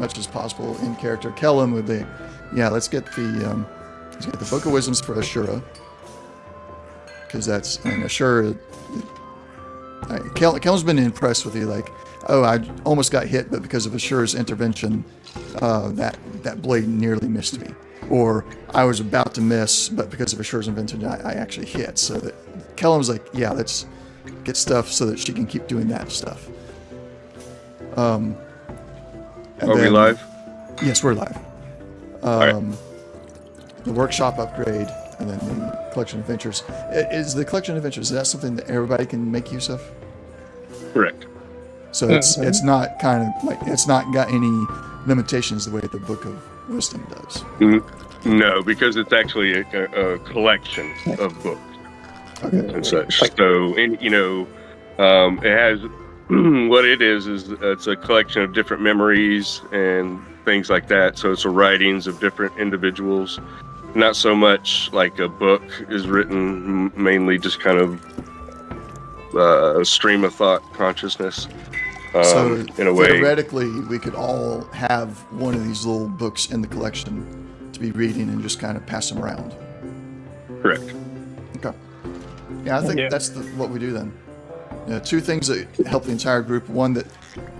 much as possible in character. Kellum would be, let's get the Book of Wisdoms for Ashura, because that's Ashura. Kellum's been impressed with you, like, oh, I almost got hit, but because of Ashura's intervention, that blade nearly missed me. Or I was about to miss, but because of Ashura's intervention, I actually hit. So that Kellum's like, let's get stuff so that she can keep doing that stuff. Are we live? Yes, we're live. Right. The workshop upgrade, and then the collection of adventures. Is the collection of adventures, is that something that everybody can make use of? Correct. So it's not kind of like, it's not got any limitations the way the Book of Wisdom does. No, because it's actually a collection of books and such. So, and, it has what it is it's a collection of different memories and things like that. So it's the writings of different individuals. Not so much like a book is written, mainly just kind of a stream of thought consciousness. So in a way, theoretically, we could all have one of these little books in the collection to be reading and just kind of pass them around. Correct. Okay. Yeah, I think that's what we do then. Two things that help the entire group. One that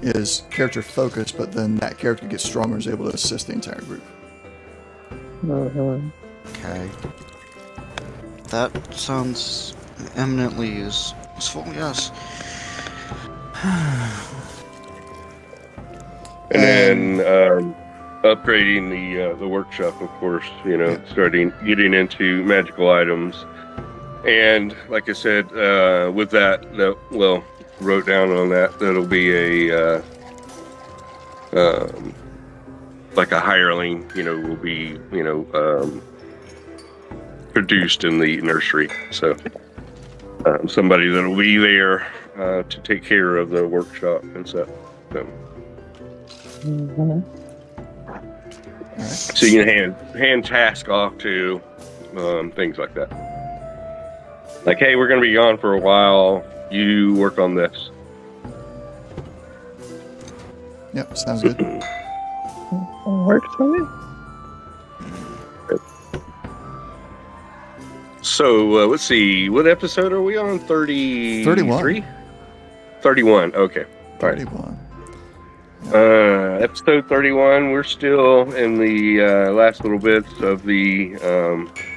is character focused, but then that character gets stronger and is able to assist the entire group. Okay. That sounds eminently useful, yes. And then upgrading the workshop, of course, starting getting into magical items. And like I said, with that, wrote down on that, that'll be like a hireling, will be, produced in the nursery. So somebody that'll be there to take care of the workshop and stuff. So. So you can hand task off to things like that. Like, hey, we're going to be gone for a while. You work on this. Yep, sounds good. Works for me. So let's see. What episode are we on? 33? 31. Okay. All right. 31. Episode 31. We're still in the last little bits of the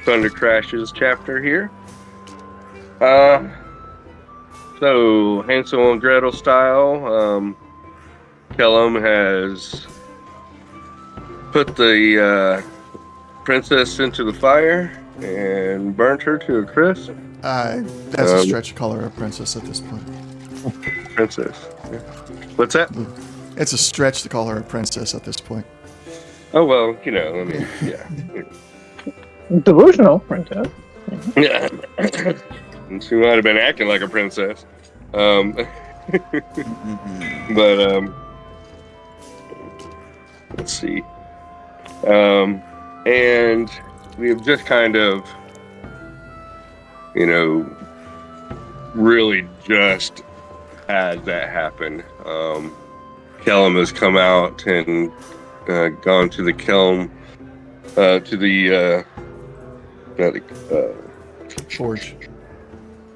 Thunder Crashes chapter here. So Hansel and Gretel style, Kellum has put the princess into the fire and burnt her to a crisp. That's a stretch to call her a princess at this point. Princess. Yeah. What's that? It's a stretch to call her a princess at this point. Oh, well, I mean, yeah. Delusional princess. Yeah. She might have been acting like a princess. But, let's see. And we have just kind of, really just had that happen. Kellum has come out and gone to the kiln,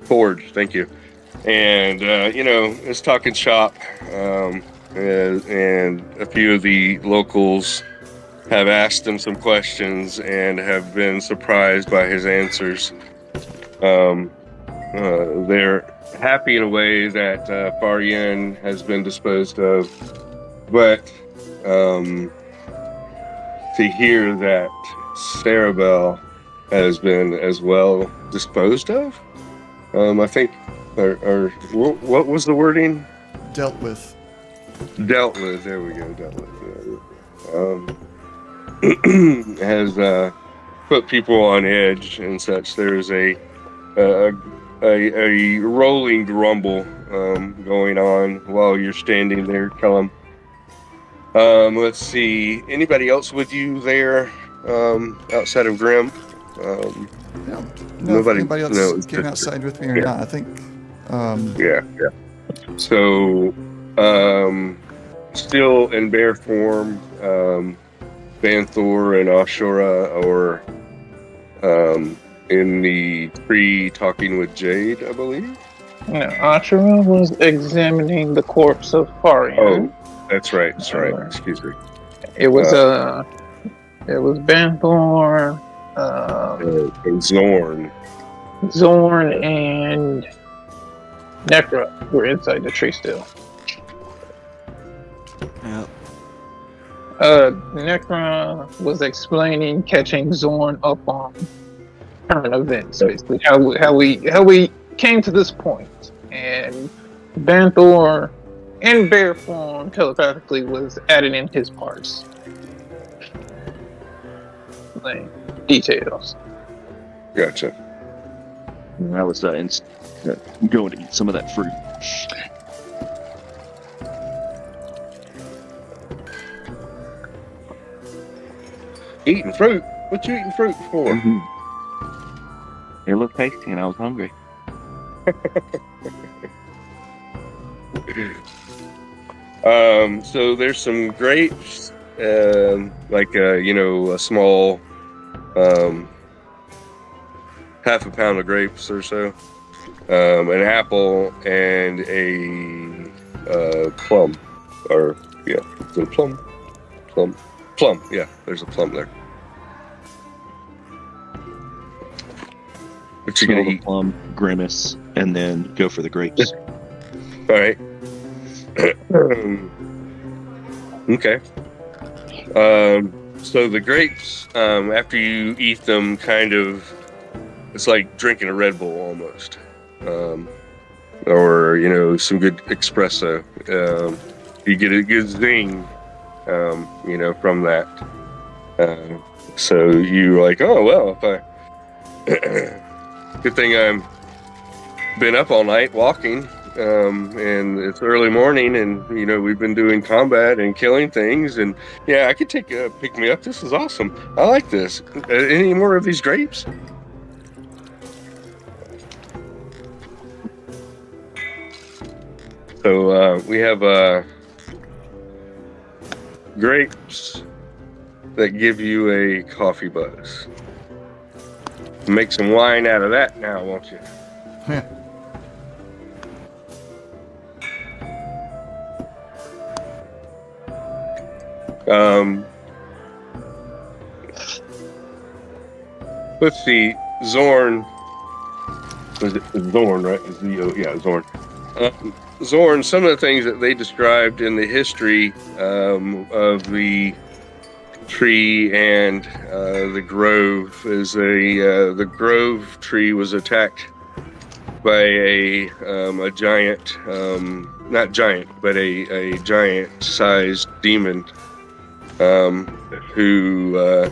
Forge, thank you. And, is talking shop, and a few of the locals have asked him some questions and have been surprised by his answers. They're happy in a way that Far Yin has been disposed of, but to hear that Sarabelle has been as well disposed of, I think, or what was the wording? Dealt with. Dealt with. There we go. Dealt with. Has put people on edge and such. There's a rolling grumble going on while you're standing there, Kellum. Let's see. Anybody else with you there outside of Grimm? No, Nobody. Anybody else came outside with me or not? I think. Yeah. So, still in bear form, Banthor and Ashura, or in the tree talking with Jade, I believe. No, Ashura was examining the corpse of Farian. Oh, that's right. That's right. Excuse me. It was Banthor, And Zorn. Zorn, and Necra were inside the tree still. Yep. Necra was explaining catching Zorn up on current events, basically how we came to this point, and Banthor in bear form telepathically was adding in his parts, like details. Gotcha. And I was going to eat some of that fruit. Eating fruit? What you eating fruit for? It looked tasty, and I was hungry. So there's some grapes, like a small, half a pound of grapes or so, an apple, and a plum, or yeah, is it a plum? Plum. Yeah, there's a plum there. What you gonna eat? Plum, grimace, and then go for the grapes. All right. Okay. So the grapes, after you eat them, it's like drinking a Red Bull almost, or some good espresso. You get a good zing, from that. So you're like, oh well, if I good thing I'm been up all night walking. And it's early morning, and we've been doing combat and killing things, and yeah, I could pick me up. This is awesome. I like this. Any more of these grapes? So we have grapes that give you a coffee buzz. Make some wine out of that now, won't you? Let's see, Zorn. Was it Zorn, right? Yeah, Zorn. Zorn, some of the things that they described in the history of the tree and the grove is the grove tree was attacked by a giant, not giant, but a giant-sized demon who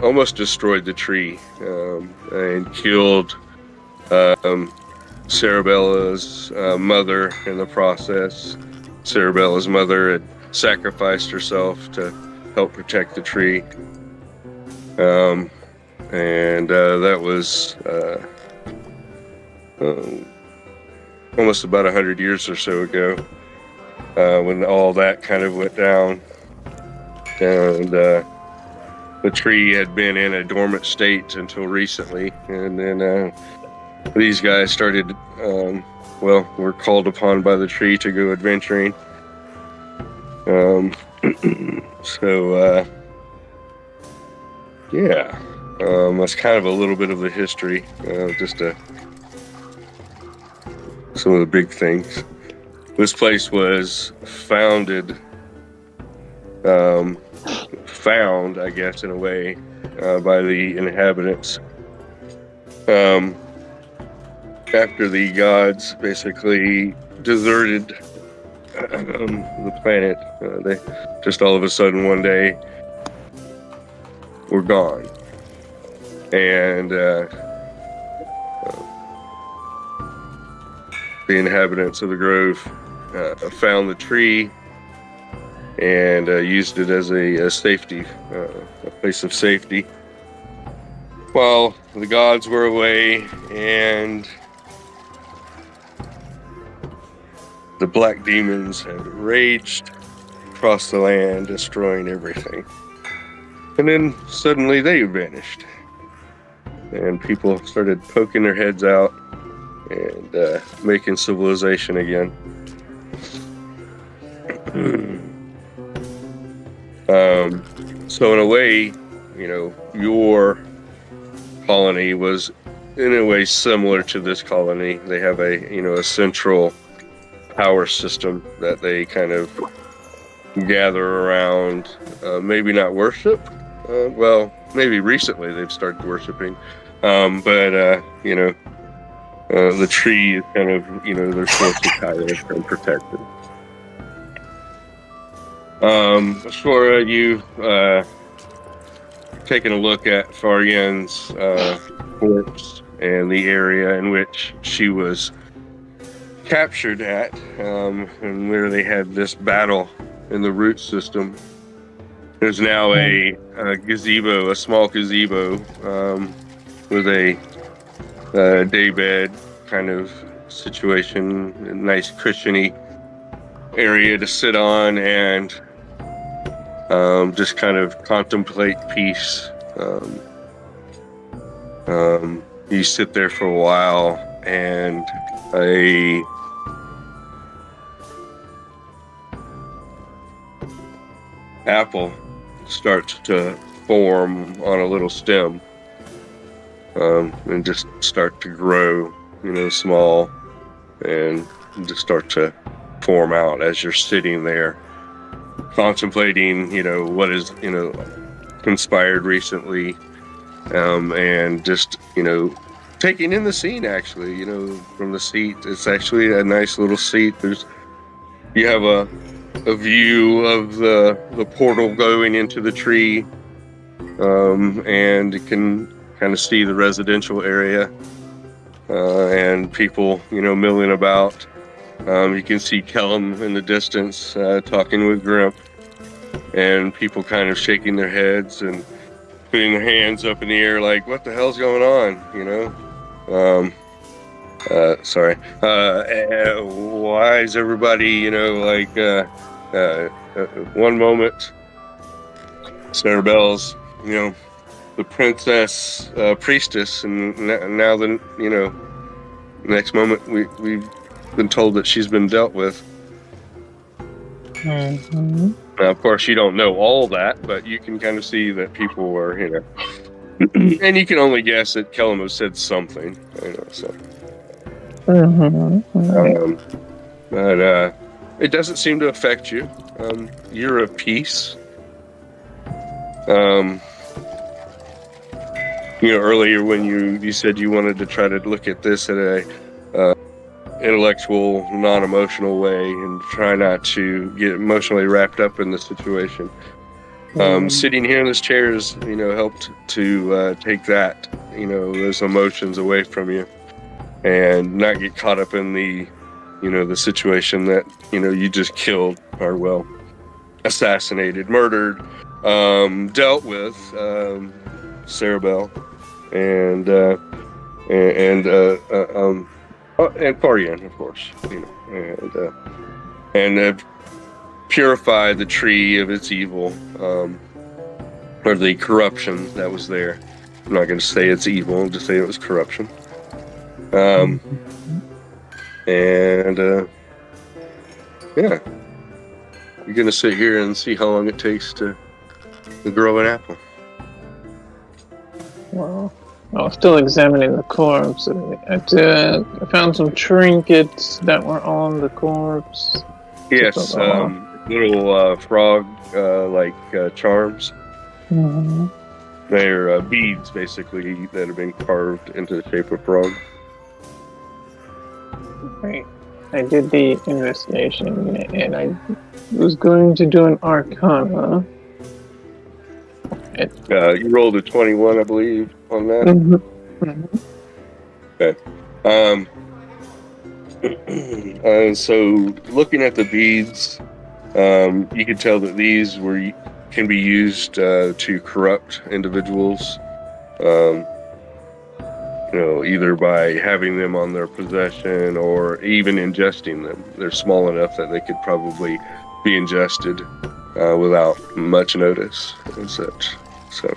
almost destroyed the tree and killed Cerebella's mother in the process. Cerebella's mother had sacrificed herself to help protect the tree. And that was almost about 100 years or so ago when all that kind of went down. And the tree had been in a dormant state until recently, and then these guys started, were called upon by the tree to go adventuring. That's kind of a little bit of the history, some of the big things. This place was found, I guess, in a way, by the inhabitants. After the gods basically deserted the planet, they just all of a sudden one day were gone. And the inhabitants of the grove found the tree and used it as a safety, a place of safety, while the gods were away. And the black demons had raged across the land, destroying everything. And then suddenly they vanished. And people started poking their heads out and making civilization again. So in a way, your colony was in a way similar to this colony. They have a central power system that they kind of gather around, maybe not worship. Well, maybe recently they've started worshiping. But the tree is kind of, their source of power and protected. Before you taking a look at Farian's corpse and the area in which she was captured at, and where they had this battle in the root system. There's now a gazebo, a small gazebo, with a daybed kind of situation, a nice cushiony area to sit on and just kind of contemplate peace. You sit there for a while, and a apple starts to form on a little stem, and just start to grow, small, and just start to form out as you're sitting there contemplating, what is, conspired recently, and just, taking in the scene, actually, from the seat. It's actually a nice little seat. You have a view of the portal going into the tree, and you can kind of see the residential area, and people, milling about. You can see Kellum in the distance, talking with Grimp, and people kind of shaking their heads and putting their hands up in the air like, what the hell's going on, sorry. Why is everybody, one moment, Sarah Bell's, the princess priestess, and now the, next moment we've been told that she's been dealt with. Mm-hmm. Now, of course, you don't know all that, but you can kind of see that people were, and you can only guess that Kellum has said something, so. Mm-hmm. But it doesn't seem to affect you. You're at peace. Earlier when you said you wanted to try to look at this at a intellectual, non-emotional way and try not to get emotionally wrapped up in the situation. Sitting here in this chair has, helped to take that, those emotions away from you and not get caught up in the, the situation that, you just killed or, assassinated, murdered, dealt with, Sarah Bell, and Farian, of course, and purify the tree of its evil, or the corruption that was there. I'm not going to say it's evil, I'll just say it was corruption. And you're going to sit here and see how long it takes to grow an apple. Well, I was still examining the corpse. I found some trinkets that were on the corpse. Yes, little frog charms. Mm-hmm. They're beads, basically, that have been carved into the shape of frog. Right. I did the investigation, and I was going to do an Arcana. You rolled a 21, I believe, on that. Mm-hmm. Okay. So, looking at the beads, you can tell that these can be used to corrupt individuals. either by having them on their possession or even ingesting them. They're small enough that they could probably be ingested without much notice and such. So,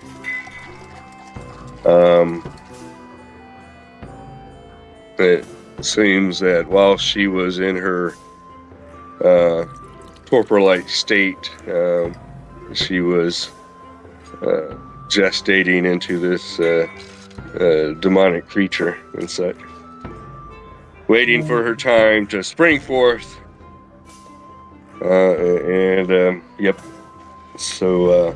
it seems that while she was in her torpor-like state, she was gestating into this demonic creature and such, waiting for her time to spring forth. Yep. So,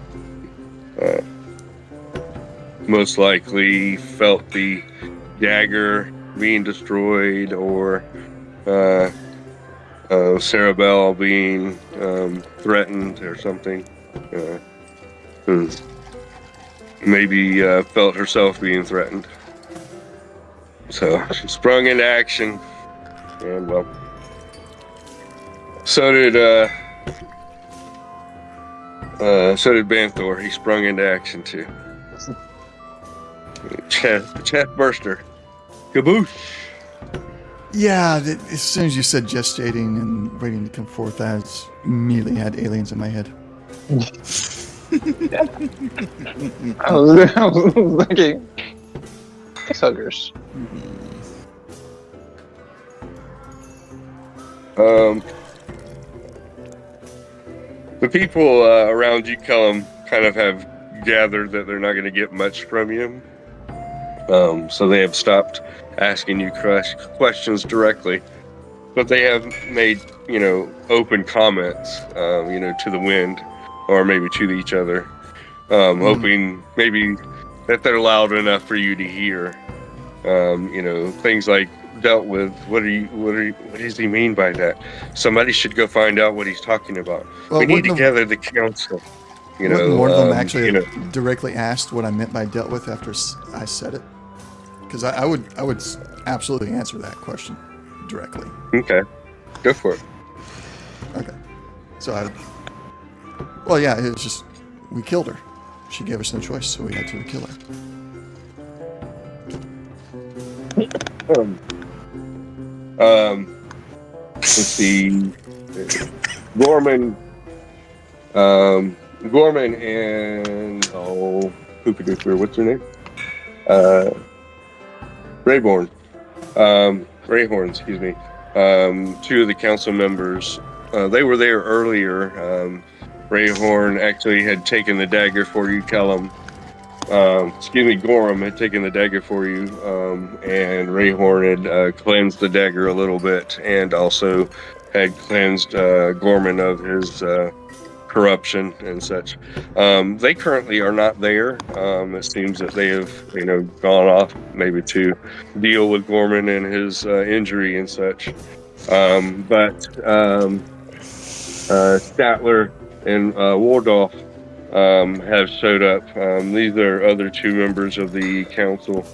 most likely felt the dagger being destroyed, or Cerebell being threatened or something. Maybe felt herself being threatened. So she sprung into action, and well, so did Banthor. He sprung into action too. Chest burster. Kaboosh! Yeah, as soon as you said gestating and waiting to come forth, I immediately had aliens in my head. I was thinking huggers. The people around you, Kellum, kind of have gathered that they're not going to get much from you. So they have stopped asking you questions directly, but they have made, open comments, to the wind, or maybe to each other, hoping maybe that they're loud enough for you to hear. Things like dealt with. What does he mean by that? Somebody should go find out what he's talking about. Well, we need to gather the council. One of them actually directly asked what I meant by dealt with after I said it, because I would absolutely answer that question directly. Okay, go for it. Okay, so yeah, it's just we killed her. She gave us no choice, so we had to kill her. Let's see, Gorman and what's her name? Rayhorn, excuse me. Two of the council members, they were there earlier. Rayhorn actually had taken the dagger for you, Kellum. Gorham had taken the dagger for you, and Rayhorn had cleansed the dagger a little bit, and also had cleansed Gorman of his corruption and such. They currently are not there. It seems that they have, gone off maybe to deal with Gorman and his injury and such. But Statler and Wardolph have showed up. These are other two members of the council.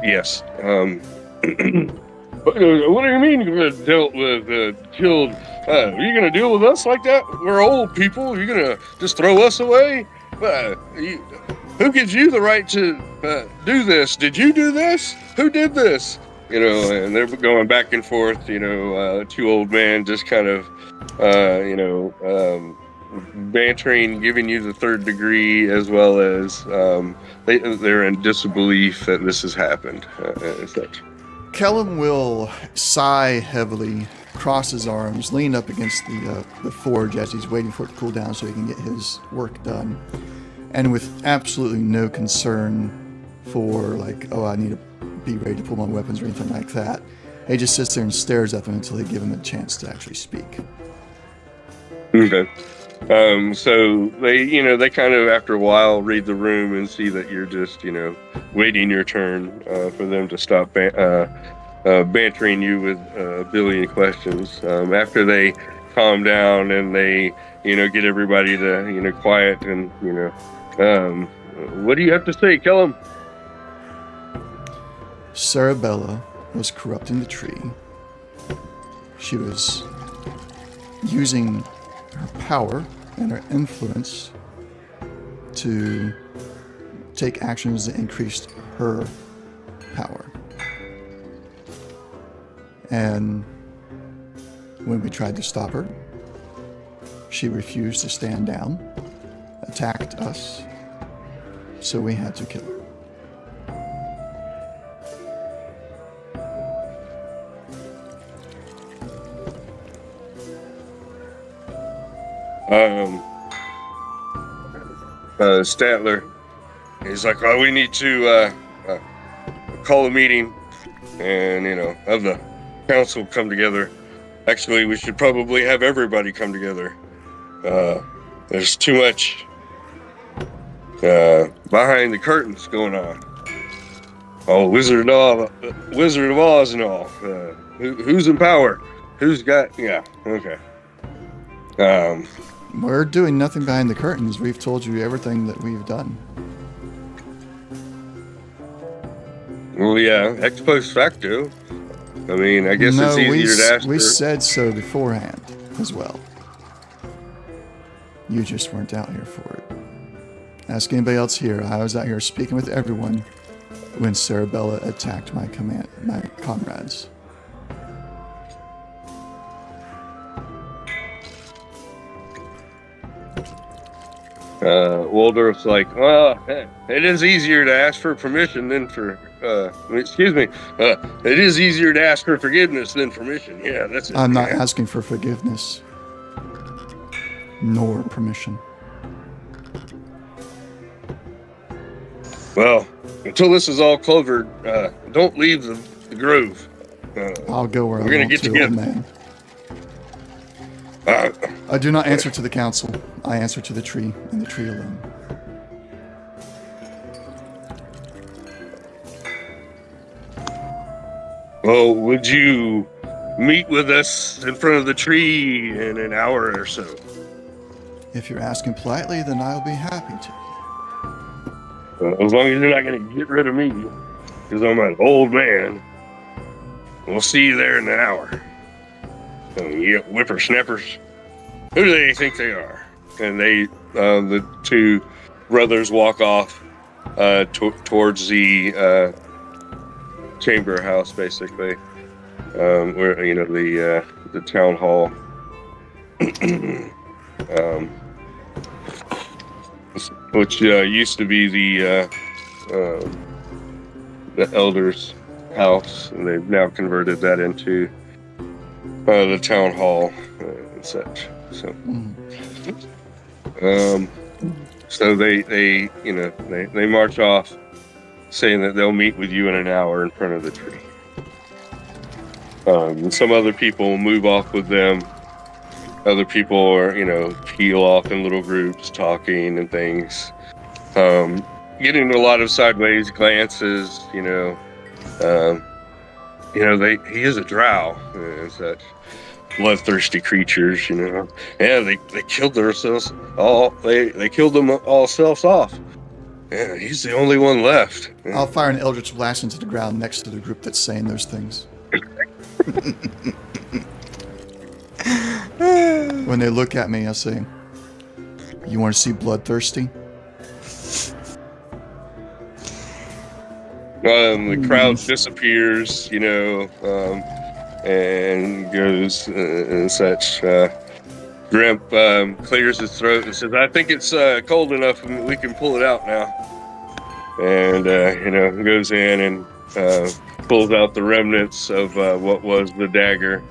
Yes. What do you mean you dealt with, killed? Are you going to deal with us like that? We're old people. You're going to just throw us away? Who gives you the right to do this? Did you do this? Who did this? And they're going back and forth, two old men just kind of, bantering, giving you the third degree, as well as they're in disbelief that this has happened and such. Kellum will sigh heavily, cross his arms, lean up against the forge as he's waiting for it to cool down so he can get his work done. And with absolutely no concern for, I need to be ready to pull my weapons or anything like that, he just sits there and stares at them until they give him a chance to actually speak. Okay. So they kind of, after a while, read the room and see that you're just, waiting your turn for them to stop bantering you with a billion questions. After they calm down and they, get everybody to, quiet and, what do you have to say, Kellum? Cerebella was corrupting the tree. She was using her power and her influence to take actions that increased her power. And when we tried to stop her, she refused to stand down, attacked us, so we had to kill her. Statler, he's like, well, we need to call a meeting and, have the council come together. Actually, we should probably have everybody come together. There's too much behind the curtains going on. Oh, Wizard of Oz and all. Who's in power? Who's got... Yeah, okay. We're doing nothing behind the curtains. We've told you everything that we've done. Well, yeah, ex post facto. I mean, I guess No, it's easier to ask we for... said so beforehand as well. You just weren't out here for it. Ask anybody else here. I was out here speaking with everyone when Sarabella attacked my comrades. Waldorf's like, well, it is easier to ask for permission than for... it is easier to ask for forgiveness than permission. Yeah, that's it. I'm not asking for forgiveness. Nor permission. Well, until this is all covered, don't leave the grove. I'll go where we're I gonna want get to, together. old man. I do not answer to the council. I answer to the tree, and the tree alone. Well, would you meet with us in front of the tree in an hour or so? If you're asking politely, then I'll be happy to. As long as you're not going to get rid of me, because I'm an old man. We'll see you there in an hour. You whippersnappers. Who do they think they are? And they, the two brothers walk off towards the chamber house, basically, where the town hall, which used to be the elders' house, and they've now converted that into the town hall and such. So, so they march off, saying that they'll meet with you in an hour in front of the tree. And some other people move off with them. Other people are, peel off in little groups, talking and things. Getting a lot of sideways glances, he is a drow and such. Bloodthirsty creatures, Yeah, they killed themselves all. They killed them all selves off. Yeah, he's the only one left. I'll fire an Eldritch Blast into the ground next to the group that's saying those things. When they look at me, I say, "You want to see bloodthirsty?" The crowd disappears, and goes and such. Grimp clears his throat and says, I think it's cold enough and we can pull it out now. And, goes in and pulls out the remnants of what was the dagger.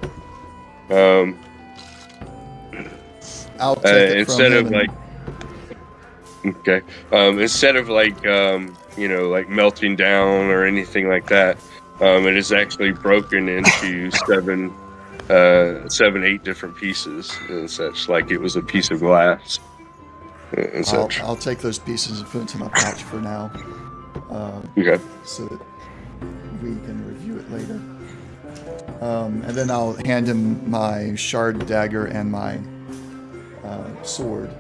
I'll take it instead from of him instead of like melting down or anything like that, it is actually broken into 8 different pieces and such, like it was a piece of glass and such. I'll take those pieces and put into my pouch for now. Okay. So that we can review it later. And then I'll hand him my shard dagger and my sword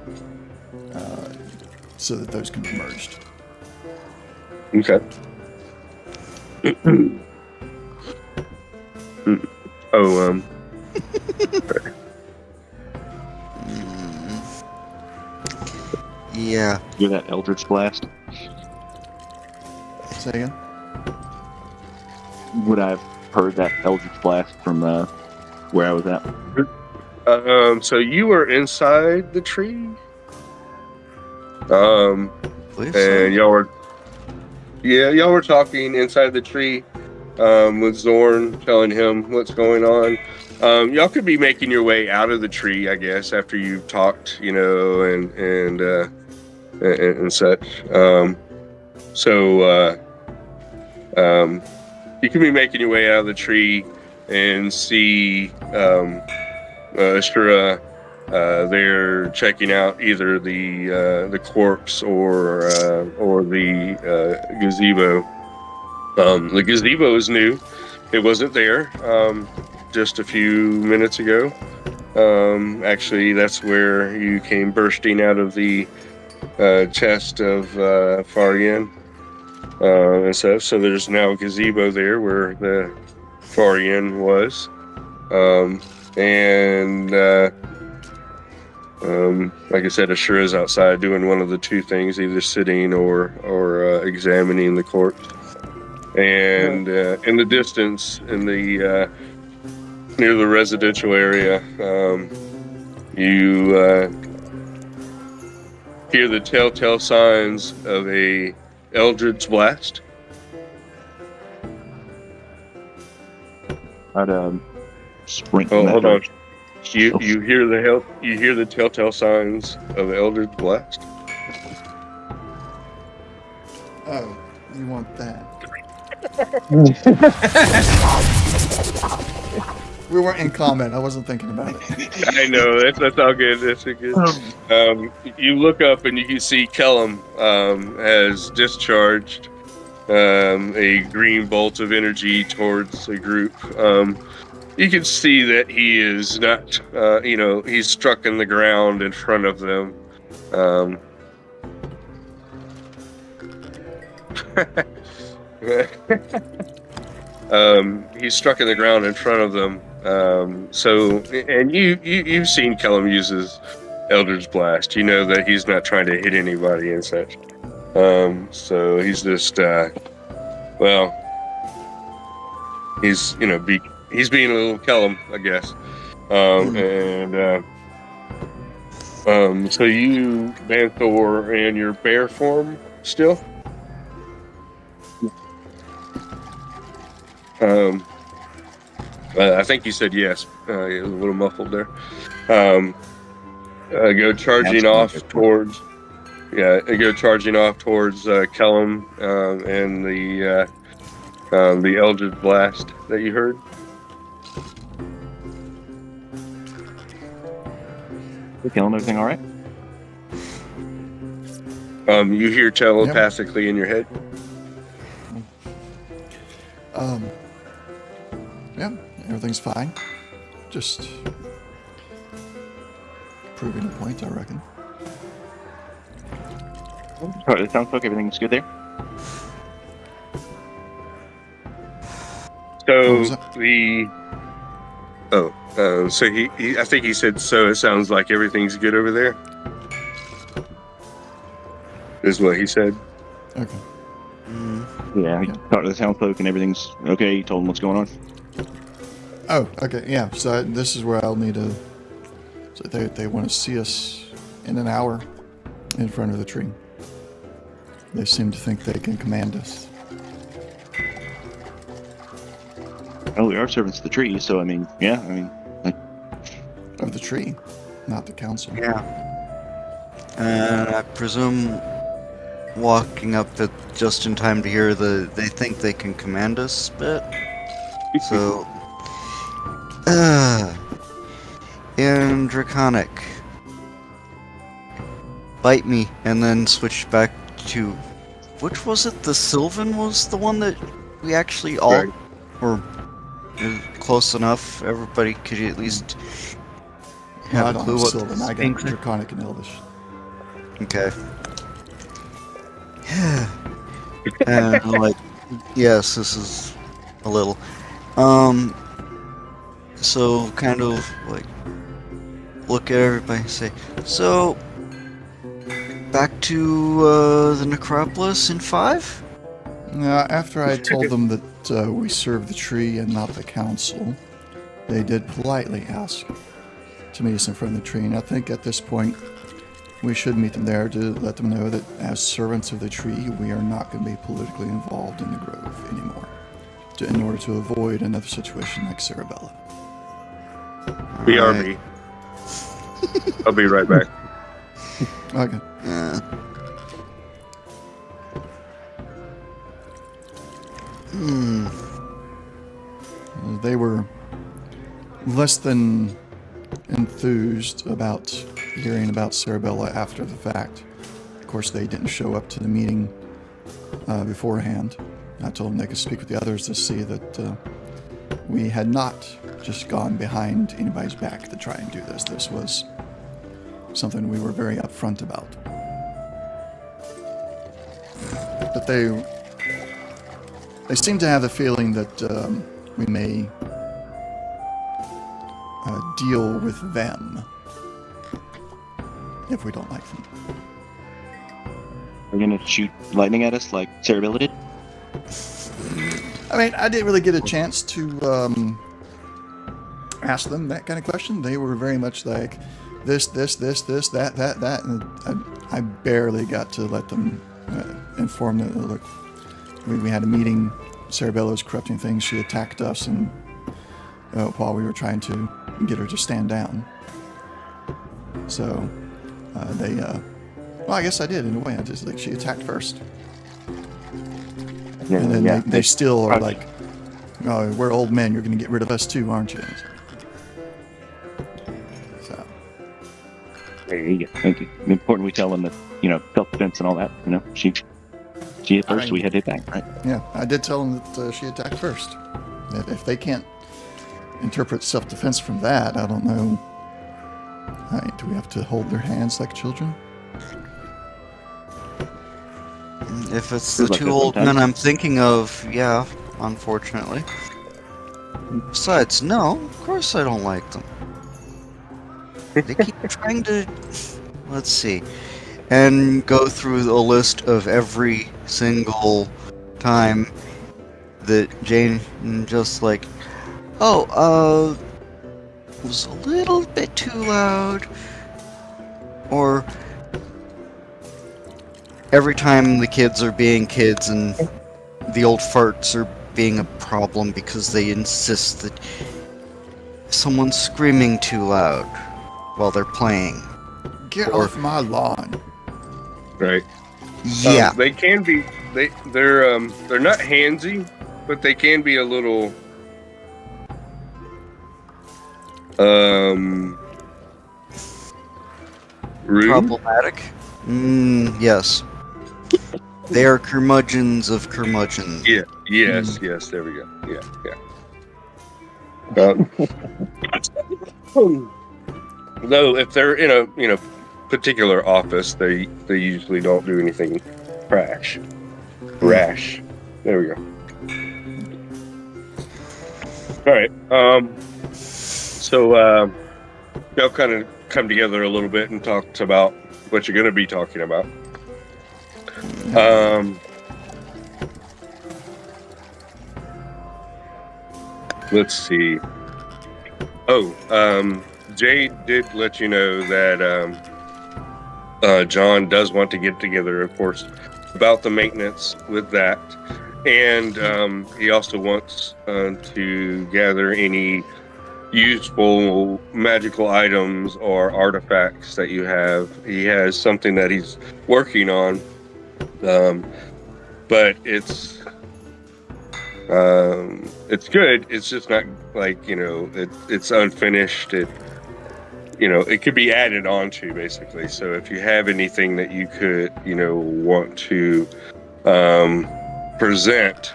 so that those can be merged. Okay. Yeah. Do that Eldritch Blast. Say again? Would I have heard that Eldritch Blast from where I was at? So you were inside the tree. Believe so. And y'all were talking inside the tree, with Zorn telling him what's going on. Y'all could be making your way out of the tree, I guess, after you've talked, and such. You can be making your way out of the tree and see Ashura. They're checking out either the corpse or the gazebo. The gazebo is new; it wasn't there just a few minutes ago. Actually, that's where you came bursting out of the chest of Farian and stuff. So there's now a gazebo there where the Farian was, like I said, Ashura's outside doing one of the two things, either sitting or examining the corpse. And in the distance, near the residential area, you hear the telltale signs of a Eldritch Blast. I'd sprint. Oh, hold on. You hear the telltale signs of Eldritch Blast. Oh, you want that? We weren't in comment. I wasn't thinking about it. I know that's all good. That's a good. You look up and you can see Kellum has discharged a green bolt of energy towards the group. You can see that he is not. He's struck in the ground in front of them. He's struck in the ground in front of them. And you've seen Kellum use his Eldritch Blast. You know that he's not trying to hit anybody and such. So he's just he's being a little Kellum, I guess. So you, Banthor, and your bear form still? I think you said yes. It was a little muffled there. Go charging off towards Kellum and the Eldritch Blast that you heard. Killing everything all right? You hear telepathically in your head. Yeah, everything's fine. Just proving a point, I reckon. It sounds like everything's good there. So I think he said, so it sounds like everything's good over there, is what he said. Okay. Yeah, he talked to the townfolk and everything's okay. He told them what's going on. Oh, okay, yeah. So this is where I'll need to. So they want to see us in an hour in front of the tree. They seem to think they can command us. Oh, we are servants of the tree, so of the tree, not the council. Yeah. And I presume walking up at just in time to hear they think they can command us bit. So, in Draconic, bite me, and then switch back to, which was it? The Sylvan was the one that we actually all were close enough. Everybody could at least have a clue what Sylvan. I got Draconic and Elvish. Okay. And I'm like, yes, this is a little. So kind of like look at everybody and say, so back to the Necropolis in 5? After I told them that we serve the tree and not the council, they did politely ask to meet us in front of the tree, and I think at this point we should meet them there to let them know that as servants of the tree, we are not going to be politically involved in the grove anymore, in order to avoid another situation like Cerebella. BRB. I'll be right back. Okay. They were less than enthused about hearing about Cerebella after the fact. Of course, they didn't show up to the meeting beforehand. I told them they could speak with the others to see that we had not just gone behind anybody's back to try and do this. This was something we were very upfront about. But they seem to have the feeling that we may deal with them if we don't like them. We're gonna shoot lightning at us like Cerebella did? I mean, I didn't really get a chance to ask them that kind of question. They were very much like, this, that, and I barely got to let them inform them. Look, we had a meeting. Cerebella was corrupting things. She attacked us, and while we were trying to get her to stand down. So well, I guess I did in a way. I just like she attacked first, Yeah, and then yeah. they still are like, "Oh, we're old men. You're going to get rid of us too, aren't you?" So There you go. Thank you. Important we tell them that, self-defense and all that. She hit first, we had to hit back, right? yeah, I did tell them that she attacked first. If they can't interpret self-defense from that, I don't know. Do we have to hold their hands like children? If it's the Feels like two that old sometimes. men I'm thinking of, yeah, unfortunately. Besides, no, of course I don't like them. They keep trying to, let's see, and go through a list of every single time that Jane just like, was a little bit too loud, or every time the kids are being kids and the old farts are being a problem because they insist that someone's screaming too loud while they're playing. Get Or- off my lawn! Right. Yeah. They can be. They're not handsy, but they can be a little. Rude. Problematic? Yes. They are curmudgeons of curmudgeons. Yeah. Yes. Yes. There we go. Yeah. Though, if they're in a particular office, they usually don't do anything rash. There we go. All right. So y'all kind of come together a little bit and talked about what you're going to be talking about. Let's see. Jay did let you know that John does want to get together, of course, about the maintenance with that. And he also wants to gather any useful magical items or artifacts that you have. He has something that he's working on, but it's good. It's just not like, it's unfinished. It could be added on to, basically. So if you have anything that you could, want to present,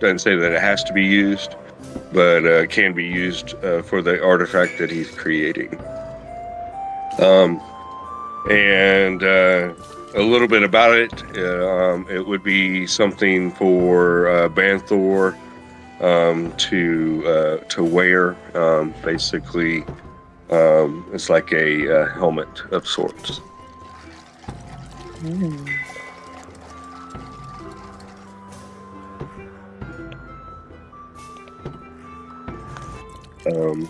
doesn't say that it has to be used, but can be used for the artifact that he's creating. And a little bit about it, it would be something for Banthor to wear. Basically, it's like a helmet of sorts. I don't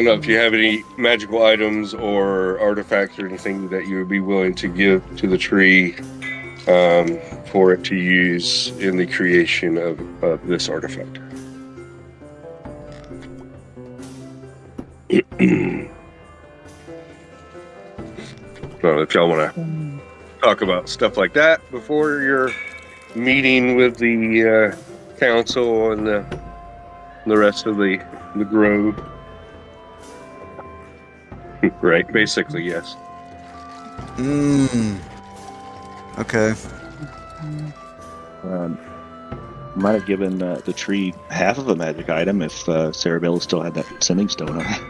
know if you have any magical items or artifacts or anything that you would be willing to give to the tree for it to use in the creation of this artifact. I don't know if y'all want to talk about stuff like that before your meeting with the council and the rest of the grove. Right, basically, yes. Okay. Might have given the tree half of a magic item if Cerebella still had that sending stone on it.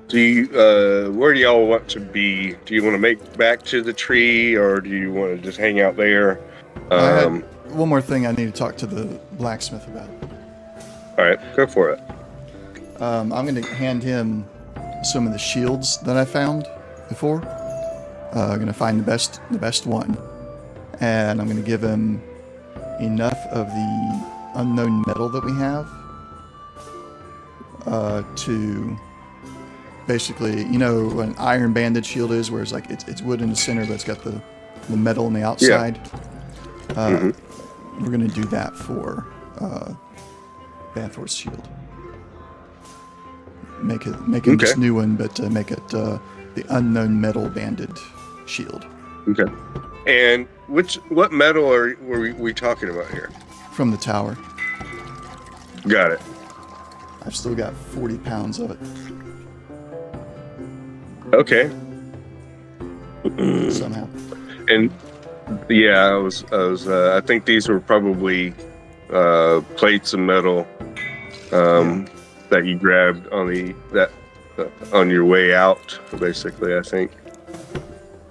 Do you, where do y'all want to be? Do you want to make back to the tree, or do you want to just hang out there? I had one more thing I need to talk to the blacksmith about. All right, go for it. I'm going to hand him some of the shields that I found before. I'm going to find the best one, and I'm going to give him enough of the unknown metal that we have to basically, you know, an iron banded shield is, where it's like it's wood in the center, but it's got the metal on the outside. Yeah. We're going to do that for Banthor's shield. Make it this new one, but make it the unknown metal banded shield. Okay. And what metal were we talking about here? From the tower. Got it. I've still got 40 pounds of it. Okay. Somehow. And yeah, I think these were probably plates of metal that you grabbed on your way out, basically, I think.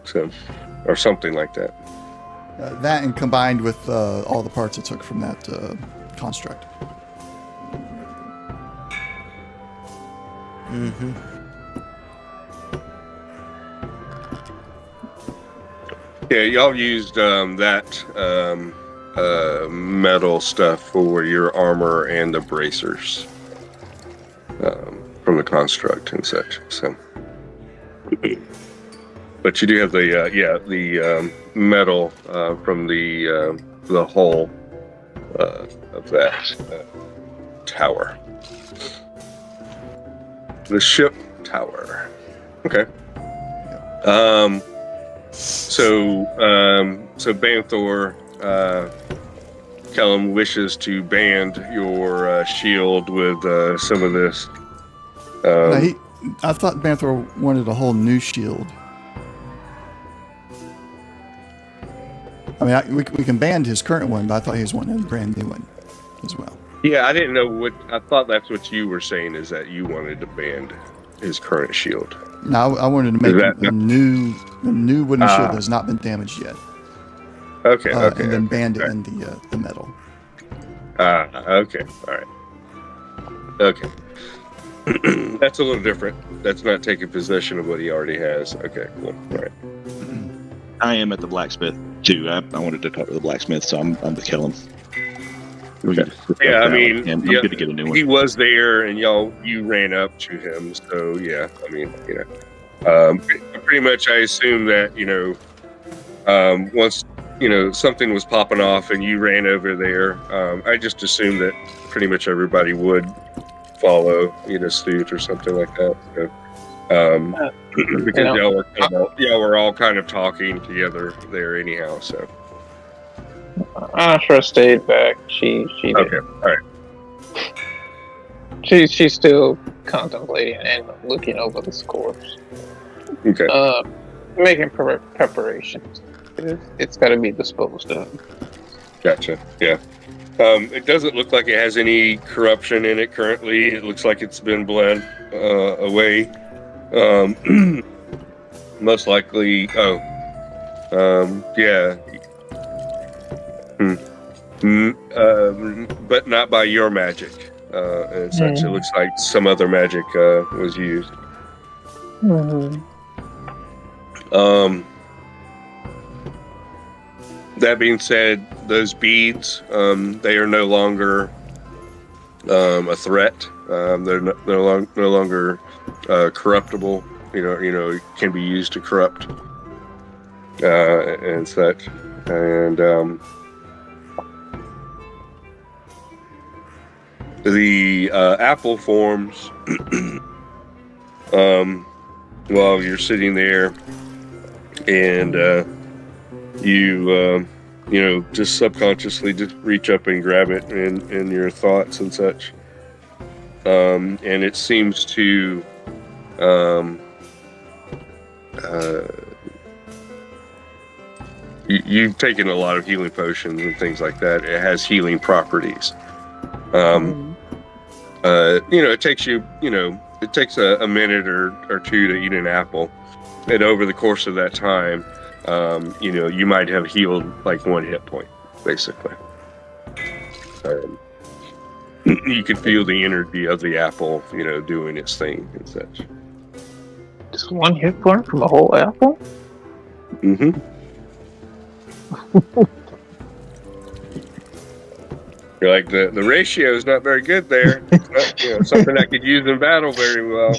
So, or something like that. That, and combined with all the parts I took from that construct. Mm-hmm. Yeah, y'all used that metal stuff for your armor and the bracers from the construct and such. So, but you do have the metal from the hull of that tower, the ship tower. Okay. So Banthor, Kellum wishes to band your shield with some of this. I thought Banthor wanted a whole new shield. I mean, we can band his current one, but I thought he was wanting a brand new one as well. Yeah, I didn't know what. I thought that's what you were saying, is that you wanted to band his current shield. No, I wanted to make a new wooden shield that has not been damaged yet. Okay, and then band it in the metal. Okay, all right. Okay. That's a little different. That's not taking possession of what he already has. Okay, cool. All right. I am at the blacksmith too. I wanted to talk to the blacksmith, so I'm with Kellum. Okay. Yeah, I mean, I'm good to get a new one. He was there, and you ran up to him. So yeah, I mean, pretty much, I assume that once something was popping off and you ran over there, I just assumed that pretty much everybody would follow, suit or something like that. So, because y'all were all kind of talking together there anyhow. So. Asha stayed back. She okay. All right. She's still contemplating and looking over the scores. Okay. Making preparations. It's got to be disposed of. Gotcha. Yeah. It doesn't look like it has any corruption in it currently. It looks like it's been bled away. Most likely. Yeah. But not by your magic and such. It looks like some other magic was used. That being said, those beads, they are no longer a threat. They're no longer corruptible. Can be used to corrupt and such. And the apple forms while you're sitting there, and you just subconsciously just reach up and grab it in your thoughts and such. And it seems to you've taken a lot of healing potions and things like that. It has healing properties. It takes you, it takes a minute or two to eat an apple. And over the course of that time, you might have healed like 1 hit point, basically. You can feel the energy of the apple, doing its thing and such. Just 1 hit point from a whole apple? Mm-hmm. You're like, the ratio is not very good there. It's not, something I could use in battle very well.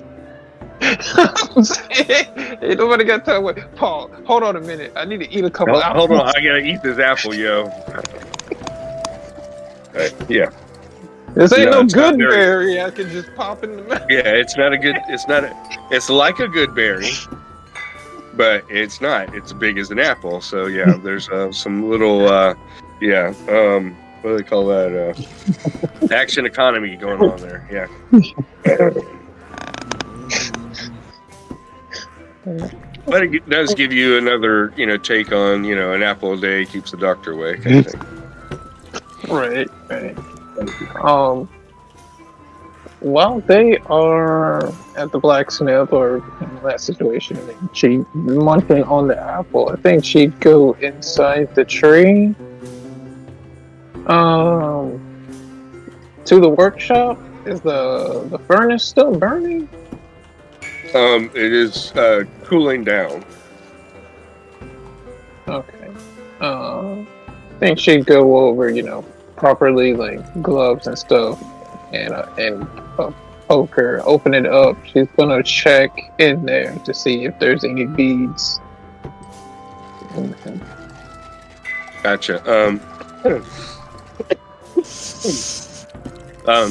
Ain't nobody got time. Wait, Paul, hold on a minute. I need to eat a couple apples. Hold on, I gotta eat this apple, yo. Yeah. This ain't no good berry. I can just pop in the mouth. Yeah, it's like a good berry, but it's not. It's big as an apple. So yeah, there's some little, what do they call that? Action economy going on there. Yeah. But it does give you another, take on, an apple a day keeps the doctor away kind of thing. Right. While they are at the blacksmith or in that situation, she munching on the apple, I think she'd go inside the tree to the workshop. Is the furnace still burning? It is cooling down. Okay. I think she'd go over, properly, like gloves and stuff, and poker, open it up. She's gonna check in there to see if there's any beads. Gotcha.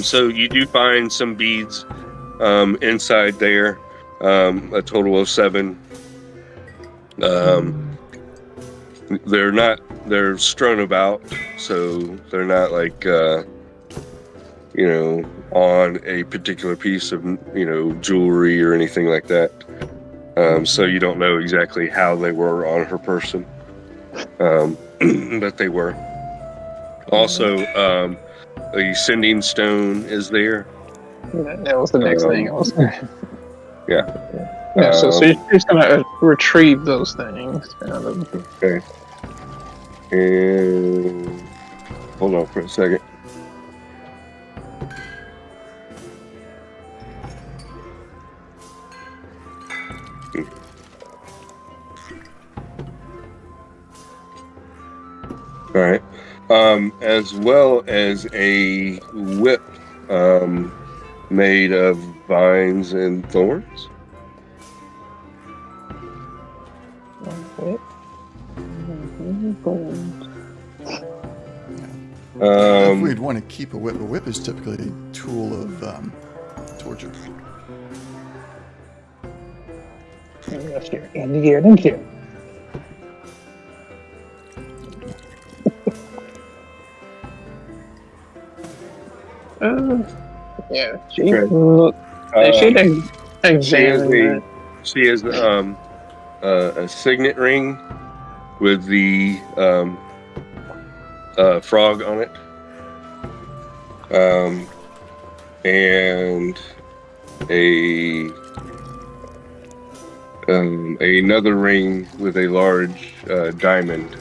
So you do find some beads inside there, a total of 7. They're strewn about, so they're not like, on a particular piece of, jewelry or anything like that. So you don't know exactly how they were on her person, but they were. Also, a sending stone is there. That was the next thing I was gonna... Yeah. Yeah, so she's gonna retrieve those things. Okay. And hold on for a second. All right. As well as a whip made of vines and thorns. If we'd want to keep a whip is typically a tool of torture. In the gear. Yeah, she she has a signet ring with the frog on it, and another ring with a large diamond.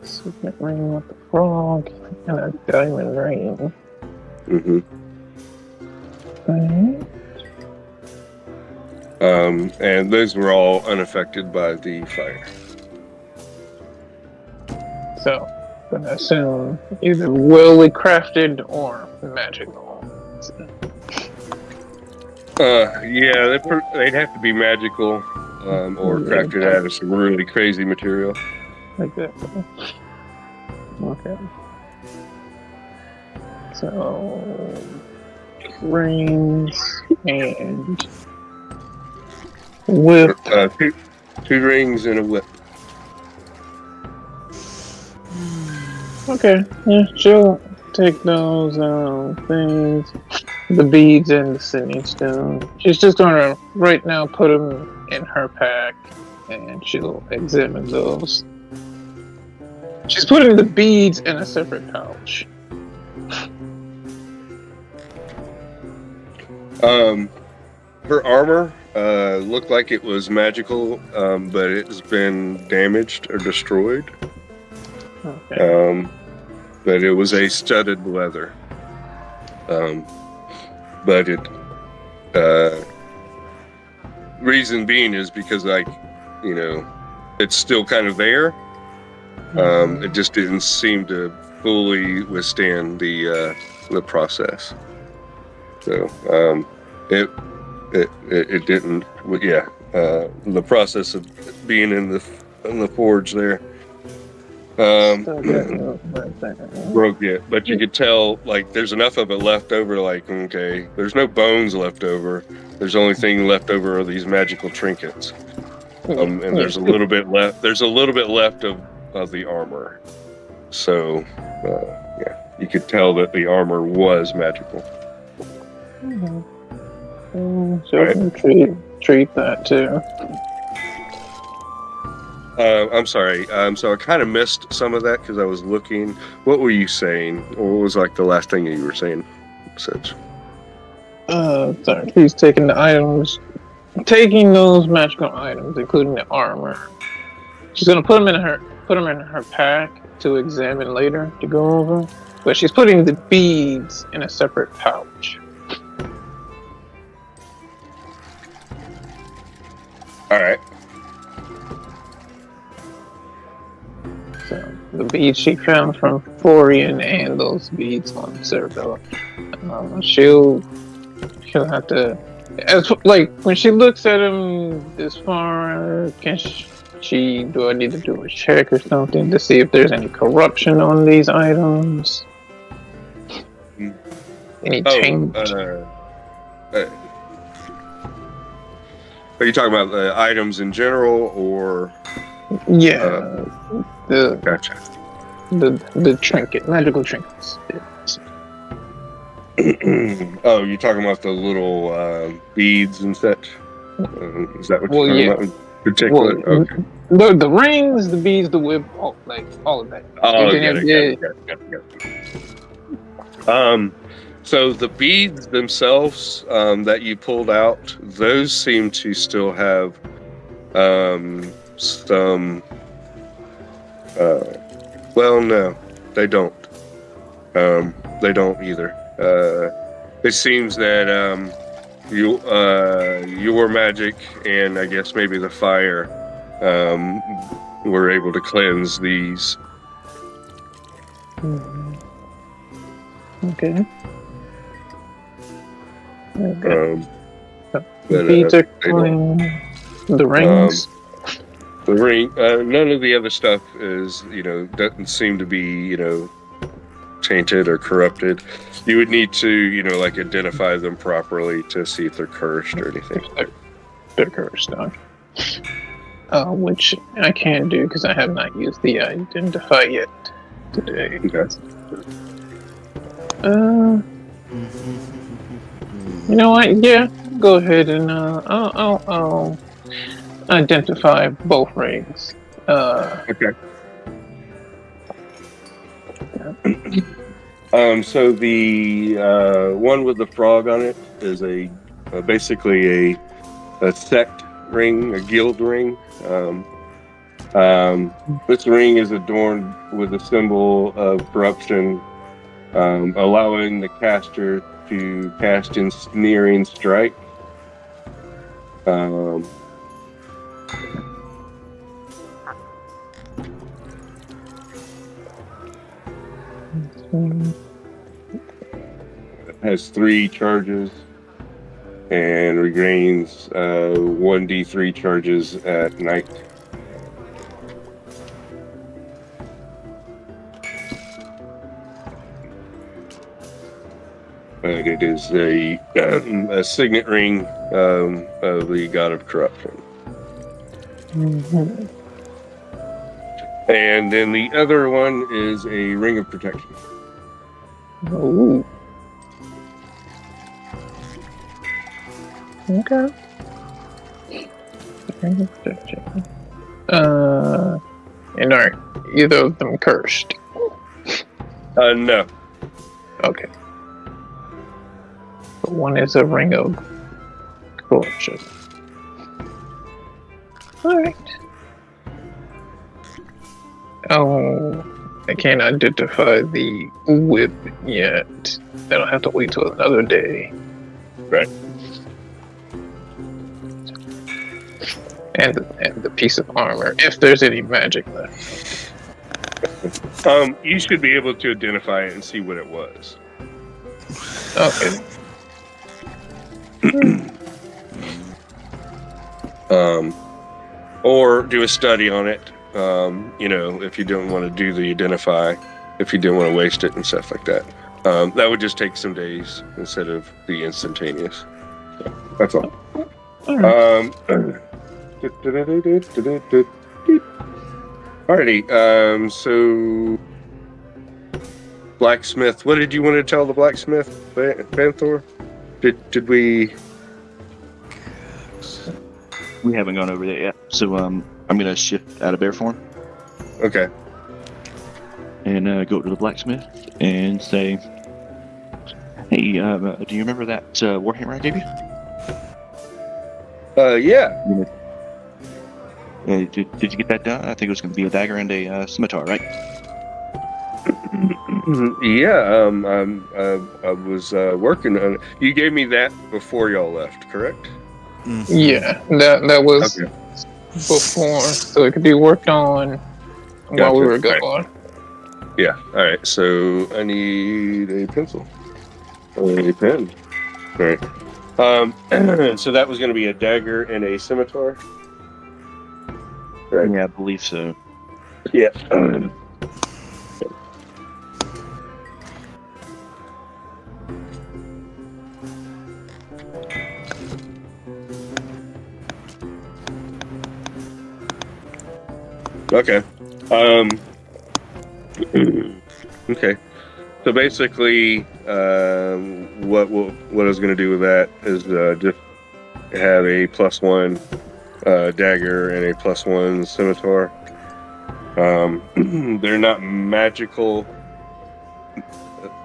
Signet ring with the frog and a diamond ring. Mm-hmm. And those were all unaffected by the fire. So, I'm gonna assume either willfully crafted or magical. Yeah, they'd have to be magical, or crafted out of some really crazy material. Exactly. Okay. So, rings and whip. Two rings and a whip. Okay, yeah, she'll take those things, the beads and the singing stone. She's just gonna right now put them in her pack, and she'll examine those. She's putting the beads in a separate pouch. Her armor looked like it was magical, but it's been damaged or destroyed. Okay. But it was a studded leather. But it, reason being is because, like, you know, it's still kind of there. It just didn't seem to fully withstand the process. So it didn't. Yeah, the process of being in the forge there. Broke it, but you could tell, like, there's enough of it left over, like, okay, there's no bones left over. There's only thing left over are these magical trinkets. And there's a little bit left. There's a little bit left of the armor. So, yeah, you could tell that the armor was magical. So I can treat that too. I'm sorry. So I kind of missed some of that because I was looking. What were you saying? Or what was, like, the last thing you were saying? Since Sorry. He's taking the items, taking those magical items, including the armor. She's gonna put them in her pack to examine later to go over. But she's putting the beads in a separate pouch. all right. So the beads she found from Florian and those beads on Cerebella. She'll have to, as like when she looks at him this far, can she do I need to do a check or something to see if there's any corruption on these items? Any change? Are you talking about the items in general, or? Yeah, Gotcha. the trinket, magical trinkets. Oh, you're talking about the little beads and such? Is that what you're talking about in particular? Well, okay. The rings, the beads, the whip, all of that. Oh, got it. So the beads themselves that you pulled out, those seem to still have some. Well, no, they don't. They don't either. It seems that your magic and I guess maybe the fire were able to cleanse these. Okay. But, beads are clean. The rings. The ring. None of the other stuff is, doesn't seem to be, tainted or corrupted. You would need to, like, identify them properly to see if they're cursed or anything. They're cursed, which I can't do because I have not used the identify yet today. Okay. You know what? Yeah, go ahead and I'll identify both rings. Okay. So the one with the frog on it is basically a sect ring, a guild ring. This ring is adorned with a symbol of corruption, allowing the caster to cast ensnaring strike. Um, has 3 charges and regains 1d3 charges at night. But it is a signet ring of the god of corruption. Mhm. And then the other one is a ring of protection. Ooh. Okay. And are either of them cursed? No. Okay. But one is a ring of corruption. Alright. Oh, I can't identify the whip yet. That'll have to wait till another day. Right. And the piece of armor, if there's any magic left. You should be able to identify it and see what it was. Okay. Or do a study on it. If you don't want to do the identify, if you didn't want to waste it and stuff like that. That would just take some days instead of the instantaneous. So, that's all. Alright. Alrighty. So blacksmith. What did you want to tell the blacksmith, Banthor? Did we? We haven't gone over that yet. So I'm gonna shift out of bear form Okay. and go to the blacksmith and say, "Hey, do you remember that warhammer I gave you? Yeah. Did you get that done? I think it was going to be a dagger and a scimitar, right?" Yeah. I was working on it. You gave me that before y'all left, correct? Yeah, that was Okay. before, so it could be worked on while we Gotcha. were gone. Yeah. All right. So I need a pencil, a pen. All right. So that was going to be a dagger and a scimitar. Right. Yeah, I believe so. Yeah. Okay. Okay. So basically, what I was going to do with that is just have a +1 dagger and a +1 scimitar. They're not magical.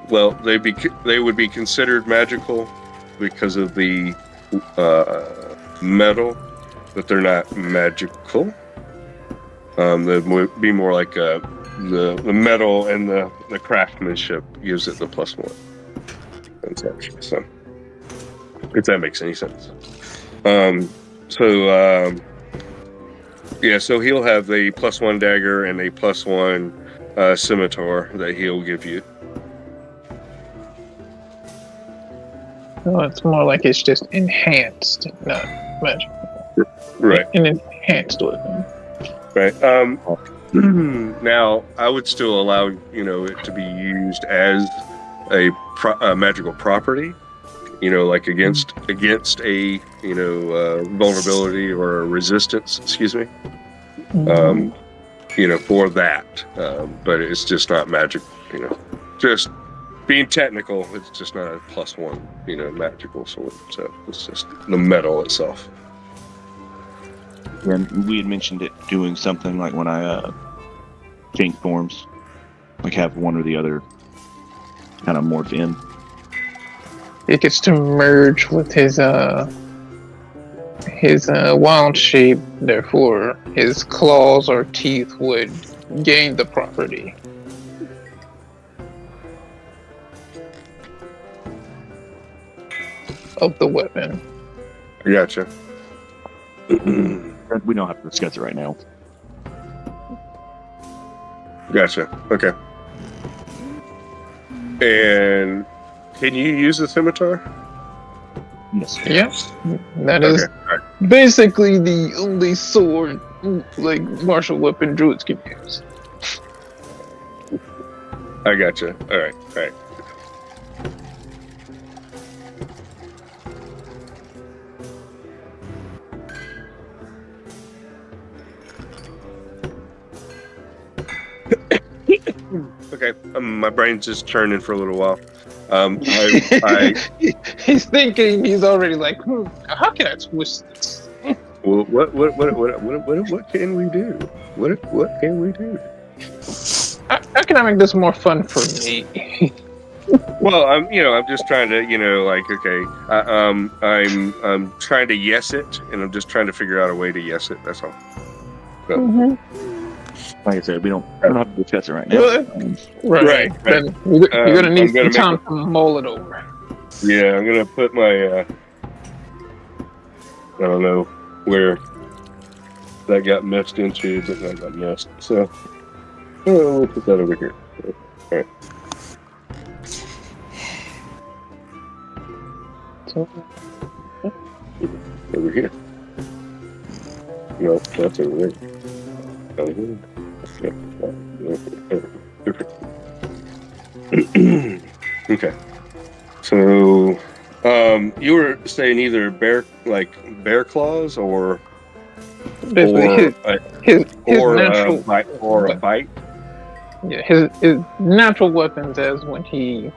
Well, they would be considered magical because of the metal, but they're not magical. They would be more like the metal and the craftsmanship gives it the +1. So, if that makes any sense. So he'll have a +1 dagger and a +1 scimitar that he'll give you. So it's more like it's just enhanced, not magic. Right. An enhanced weapon. Right. Now, I would still allow it to be used as a magical property. Like against a vulnerability or resistance. Excuse me. For that. But it's just not magic. Just being technical, it's just not a +1. Magical sword. So it's just the metal itself. And we had mentioned it doing something like when I change forms, like have one or the other kind of morph in. It gets to merge with his wild shape, therefore his claws or teeth would gain the property. Of the weapon. I gotcha. We don't have to discuss it right now. Gotcha. Okay. And can you use the scimitar? Yes. Yes, that is Okay. All right. basically the only sword, like martial weapon druids can use. I gotcha. All right. All right. Okay. My brain's just churning for a little while. He's thinking. He's already like, how can I twist this? Well, what can we do? What can we do? How can I make this more fun for me? Well, I'm just trying to, I'm trying to yes it, and I'm just trying to figure out a way to yes it. That's all. So, Like I said, we don't have to discuss it right now. Right. Then you're gonna need I'm gonna some time to mull it over. yeah, I'm gonna put my, I don't know where that got messed into, but that got messed. So, we'll put that over here. All right. Over here. No, that's over there. Over here. Perfect. Okay. So, you were saying either bear claws or Basically, his natural a bite. Yeah, his natural weapons, as when he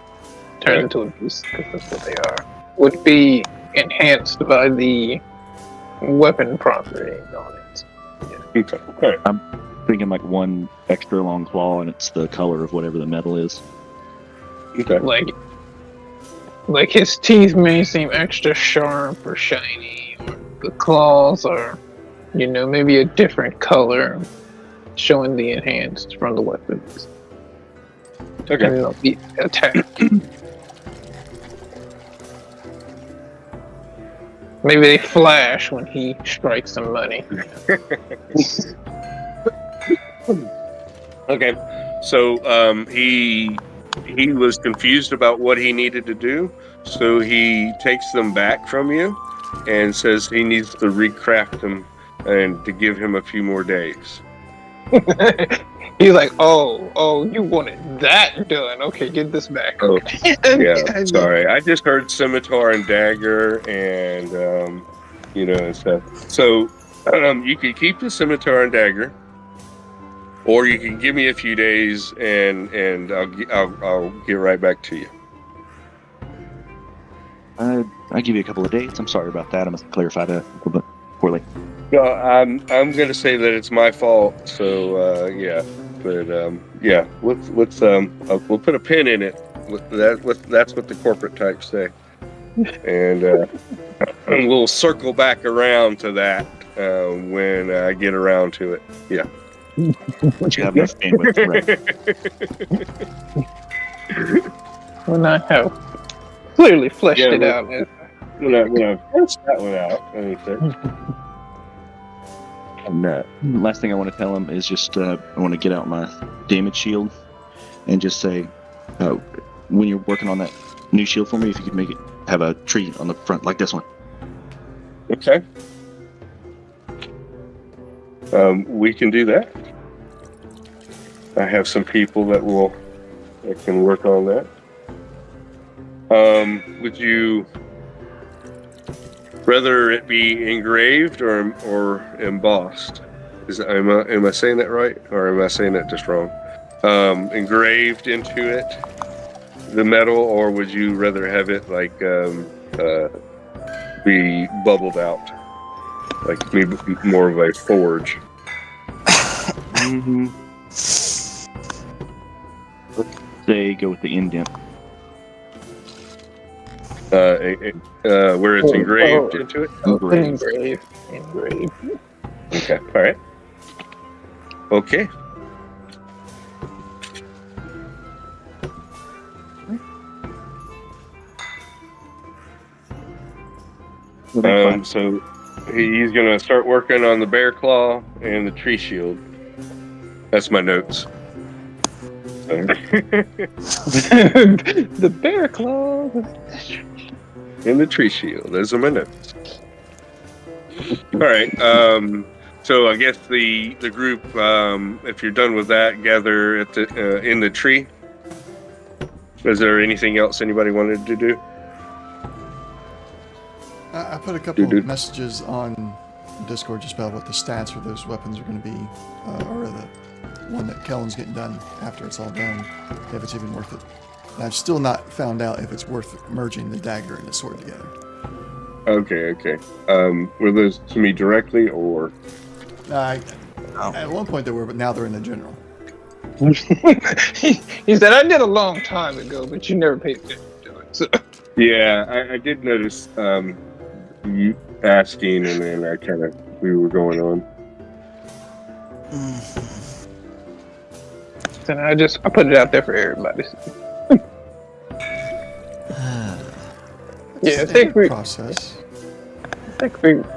turns into a beast, because that's what they are, would be enhanced by the weapon property on it. Okay. All right. I'm thinking like one extra long claw, and it's the color of whatever the metal is. Okay. Like his teeth may seem extra sharp or shiny, or the claws are, maybe a different color, showing the enhanced from the weapons. Okay. And they'll be attacked. Maybe they flash when he strikes some money. Okay. So he was confused about what he needed to do, so he takes them back from you and says he needs to recraft them and to give him a few more days. He's like, oh, you wanted that done. Okay, get this back. Oh, Okay. yeah, sorry. I just heard scimitar and dagger and, and stuff. So you can keep the scimitar and dagger, or you can give me a few days and I'll get right back to you. I give you a couple of days. I'm sorry about that. I must clarify that a little bit poorly. No, I'm gonna say that it's my fault. So yeah, but yeah, let's we'll put a pin in it. That's what the corporate types say, and we'll circle back around to that when I get around to it. Yeah. But you have enough bandwidth, right? When I have clearly fleshed it out. When I fleshed that one out, And last thing I want to tell him is just I want to get out my damage shield and just say, when you're working on that new shield for me, if you could make it have a tree on the front like this one. Okay. We can do that. I have some people that can work on that. Would you rather it be engraved or embossed? Am I saying that right, or am I saying that just wrong? Engraved into it, the metal, or would you rather have it like be bubbled out, like maybe more of a forge? Mm-hmm. Let's say go with the indent. Where it's engraved into it? Engraved. Okay, all right. Okay. So he's gonna start working on the bear claw and the tree shield. That's my notes. The bear claw. And the tree shield. Those are my notes. All right. So I guess the group, if you're done with that, gather at the in the tree. Is there anything else anybody wanted to do? I put a couple of messages on Discord just about what the stats for those weapons are going to be, or the one that Kellen's getting done after it's all done, if it's even worth it. And I've still not found out if it's worth merging the dagger and the sword together. Okay. Were those to me directly, or? At one point they were, but now they're in the general. He said, I did a long time ago, but you never paid attention to it. So. Yeah, I did notice you asking, and then we were going on. So I put it out there for everybody. Yeah, I think we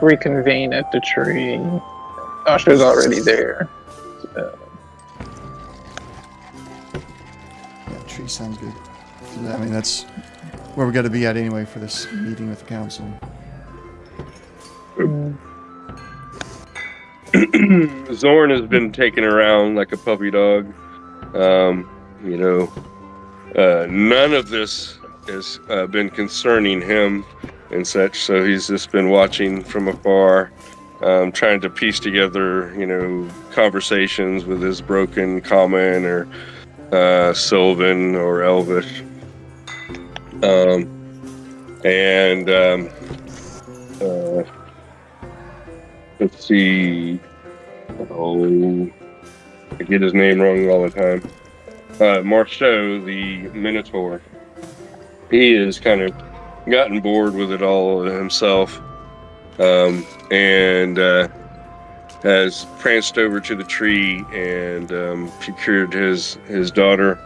reconvene at the tree. Usher's already there. So. Yeah, tree sounds good. I mean, that's where we got to be at anyway for this meeting with the council. Zorn has been taken around like a puppy dog. None of this has been concerning him and such, so he's just been watching from afar, trying to piece together, conversations with his broken common or Sylvan or Elvish. Let's see. Oh, I get his name wrong all the time. Marceau, the Minotaur. He has kind of gotten bored with it all himself, and has pranced over to the tree and procured his daughter.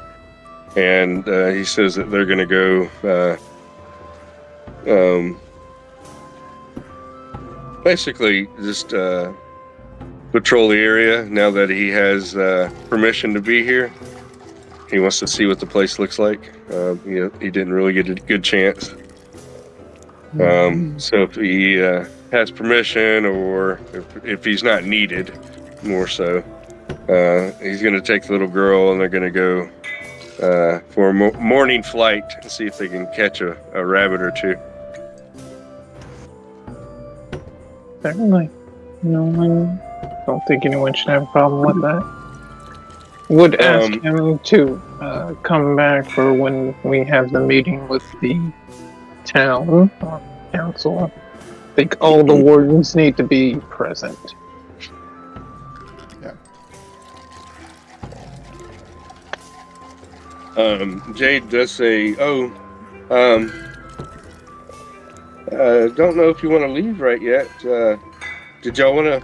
And he says that they're going to go basically just patrol the area now that he has permission to be here. He wants to see what the place looks like. He didn't really get a good chance. So if he has permission, or if he's not needed, more so, he's going to take the little girl and they're going to go for a morning flight and see if they can catch a rabbit or two. Certainly. No, I don't think anyone should have a problem with that. Would ask him to come back for when we have the meeting with the town council. I think all the wardens need to be present. Yeah. Jade does say, don't know if you want to leave right yet. Did y'all want to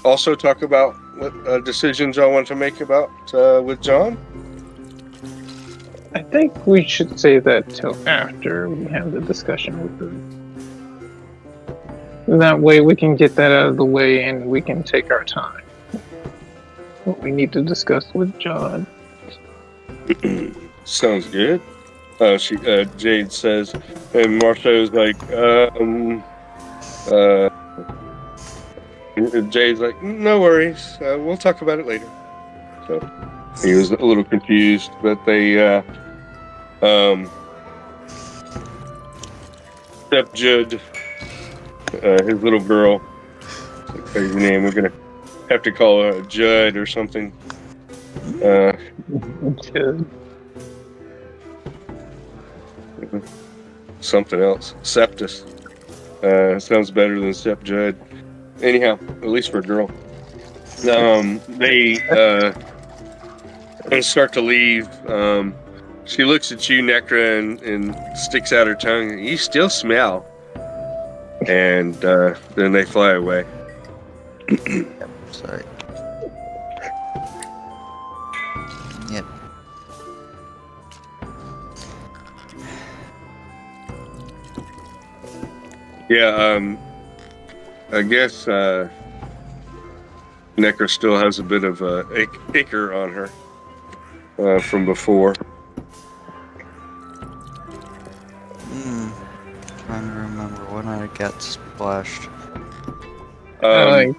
also talk about what decisions y'all want to make about with John? I think we should say that till after we have the discussion with them. That way we can get that out of the way and we can take our time. What we need to discuss with John. Sounds good. Jade says, and Marceau's like, Jade's like, no worries, we'll talk about it later. So he was a little confused, but they, Step Judd, his little girl, that's a crazy name, we're gonna have to call her Judd or something. Judd. Something else. Septus. Sounds better than Step Judd. Anyhow, at least for a girl. They start to leave. She looks at you, Necra, and sticks out her tongue. You still smell. And then they fly away. Sorry. Yep. Yeah, I guess Necker still has a bit of ichor on her from before. Trying to remember when I got splashed. When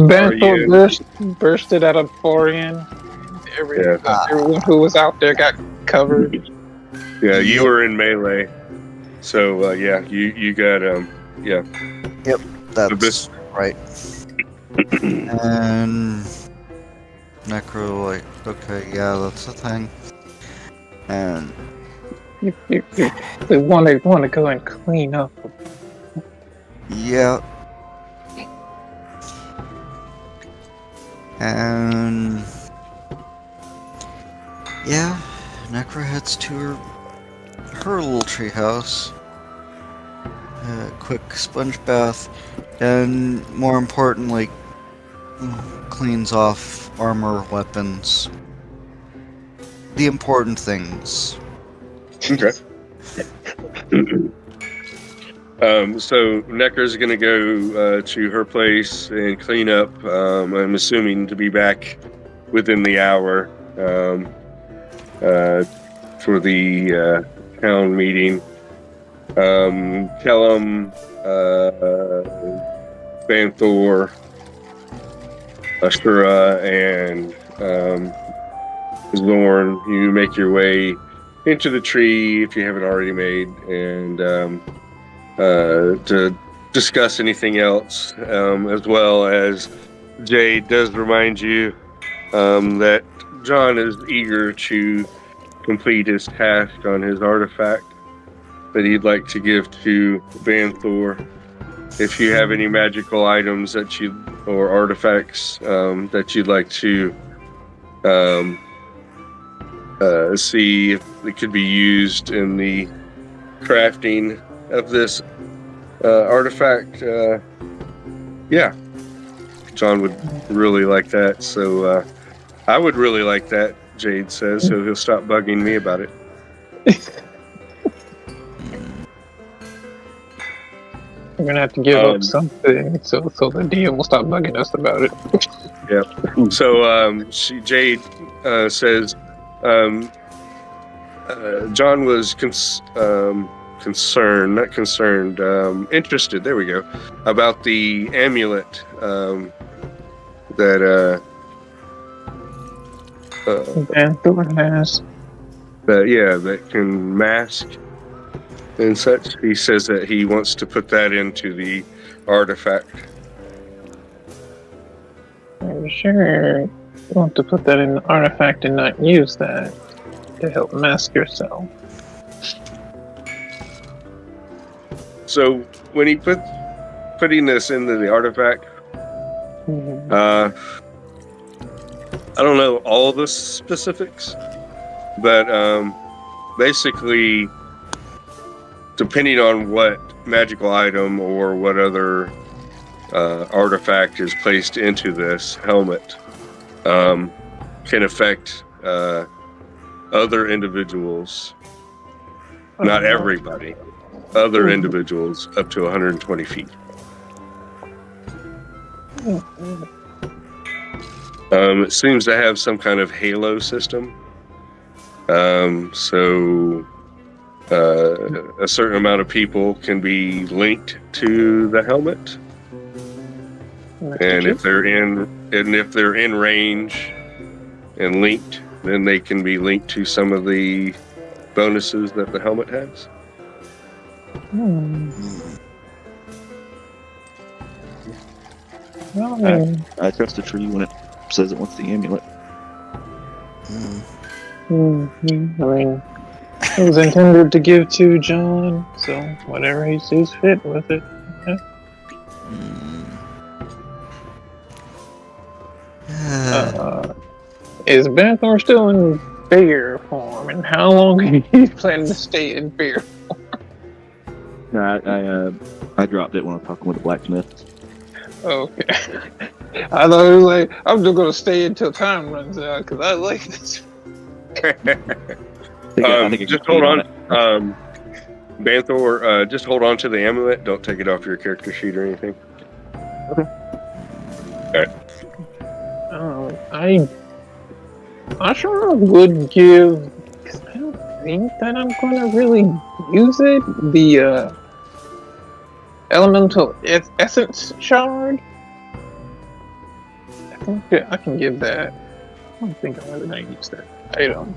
Banthor bursted out of Florian, everyone who was out there got covered. Yeah, you were in melee. So, you got, Yep, that's right. And Necro, like, okay, yeah, that's the thing. And They want to go and clean up. yeah. And yeah, Necro heads to her little treehouse. Quick sponge bath, and more importantly, cleans off armor, weapons. The important things. Okay. So Necker's gonna go to her place and clean up. I'm assuming to be back within the hour for the town meeting. Kellum, Banthor, Ashura, and Zorn, you make your way into the tree if you haven't already made, and to discuss anything else, as well as Jade does remind you that John is eager to complete his task on his artifact that he'd like to give to Banthor. If you have any magical items or artifacts that you'd like to see if it could be used in the crafting of this artifact, John would really like that. So I would really like that, Jade says, so he'll stop bugging me about it. We're gonna have to give up something so the DM will stop bugging us about it. Yeah. So Jade says John was interested. There we go. About the amulet that Banthor has. That can mask and such. He says that he wants to put that into the artifact. I'm sure you want to put that in the artifact and not use that to help mask yourself. So when he putting this into the artifact, I don't know all the specifics, but basically, depending on what magical item or what other artifact is placed into this helmet, can affect other individuals. Not everybody. Other individuals up to 120 feet. It seems to have some kind of halo system. So a certain amount of people can be linked to the helmet, and if they're in range and linked, then they can be linked to some of the bonuses that the helmet has. I trust the tree when it says it wants the amulet. I mean, it was intended to give to John, so whatever he sees fit with it. Yeah. Is Banthor still in bear form, and how long are you planning to stay in bear form? No, I dropped it when I was talking with the blacksmith. Okay. I thought it was like, I'm just going to stay until time runs out, because I like this. Just hold on. Banthor, just hold on to the amulet. Don't take it off your character sheet or anything. I sure would give. 'Cause I don't think that I'm gonna really use it. The elemental essence shard. I think that I can give that. I don't think I'm ever gonna use that item.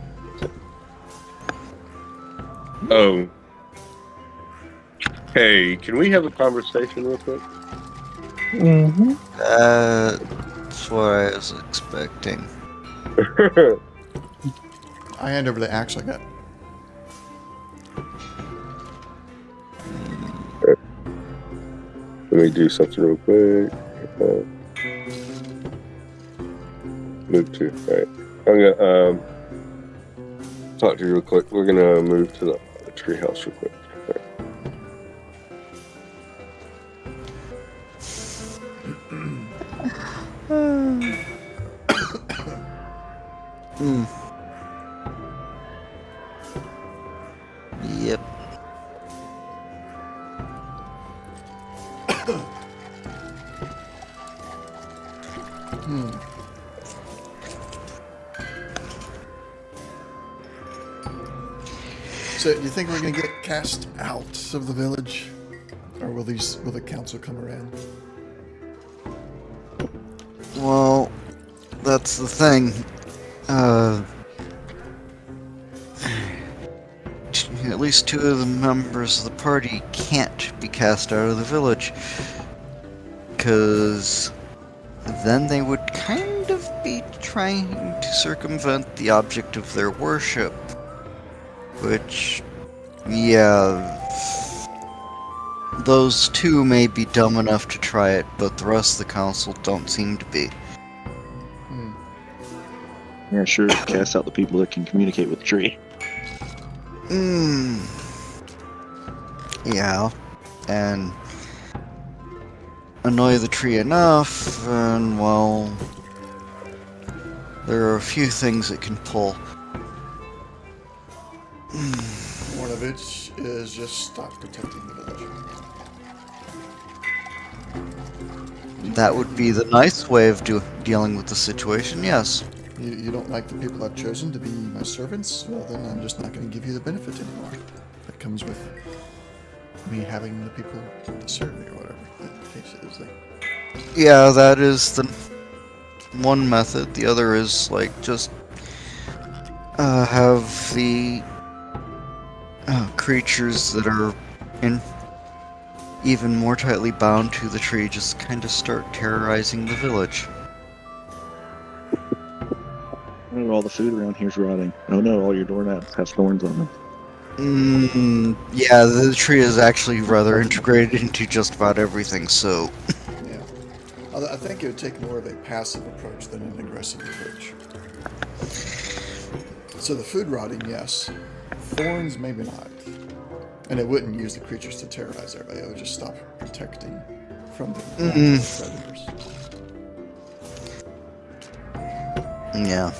Oh. Hey, can we have a conversation real quick? Mm-hmm. That's what I was expecting. I hand over the axe I got. Let me do something real quick. Move to. Alright. I'm gonna talk to you real quick. We're gonna move to the tree house real quick. Yep. So, do you think we're gonna get cast out of the village, or will the council come around? Well, that's the thing. At least two of the members of the party can't be cast out of the village. Because then they would kind of be trying to circumvent the object of their worship. Which, yeah, those two may be dumb enough to try it, but the rest of the council don't seem to be. Yeah, sure. Cast out the people that can communicate with the tree. Yeah, and annoy the tree enough, and well, there are a few things it can pull. One of which is just stop protecting the village. That would be the nice way of dealing with the situation, yes. You don't like the people I've chosen to be my servants? Well, then I'm just not going to give you the benefit anymore. That comes with me having the people to serve me, or whatever the case is. Yeah, that is the one method. The other is, like, just have the creatures that are even more tightly bound to the tree just kind of start terrorizing the village. Oh, all the food around here's rotting. Oh no, all your doorknobs have thorns on them. Yeah, the tree is actually rather integrated into just about everything, so... Yeah. I think it would take more of a passive approach than an aggressive approach. So the food rotting, yes. Thorns, maybe not. And it wouldn't use the creatures to terrorize everybody. It would just stop protecting from the predators. Yeah.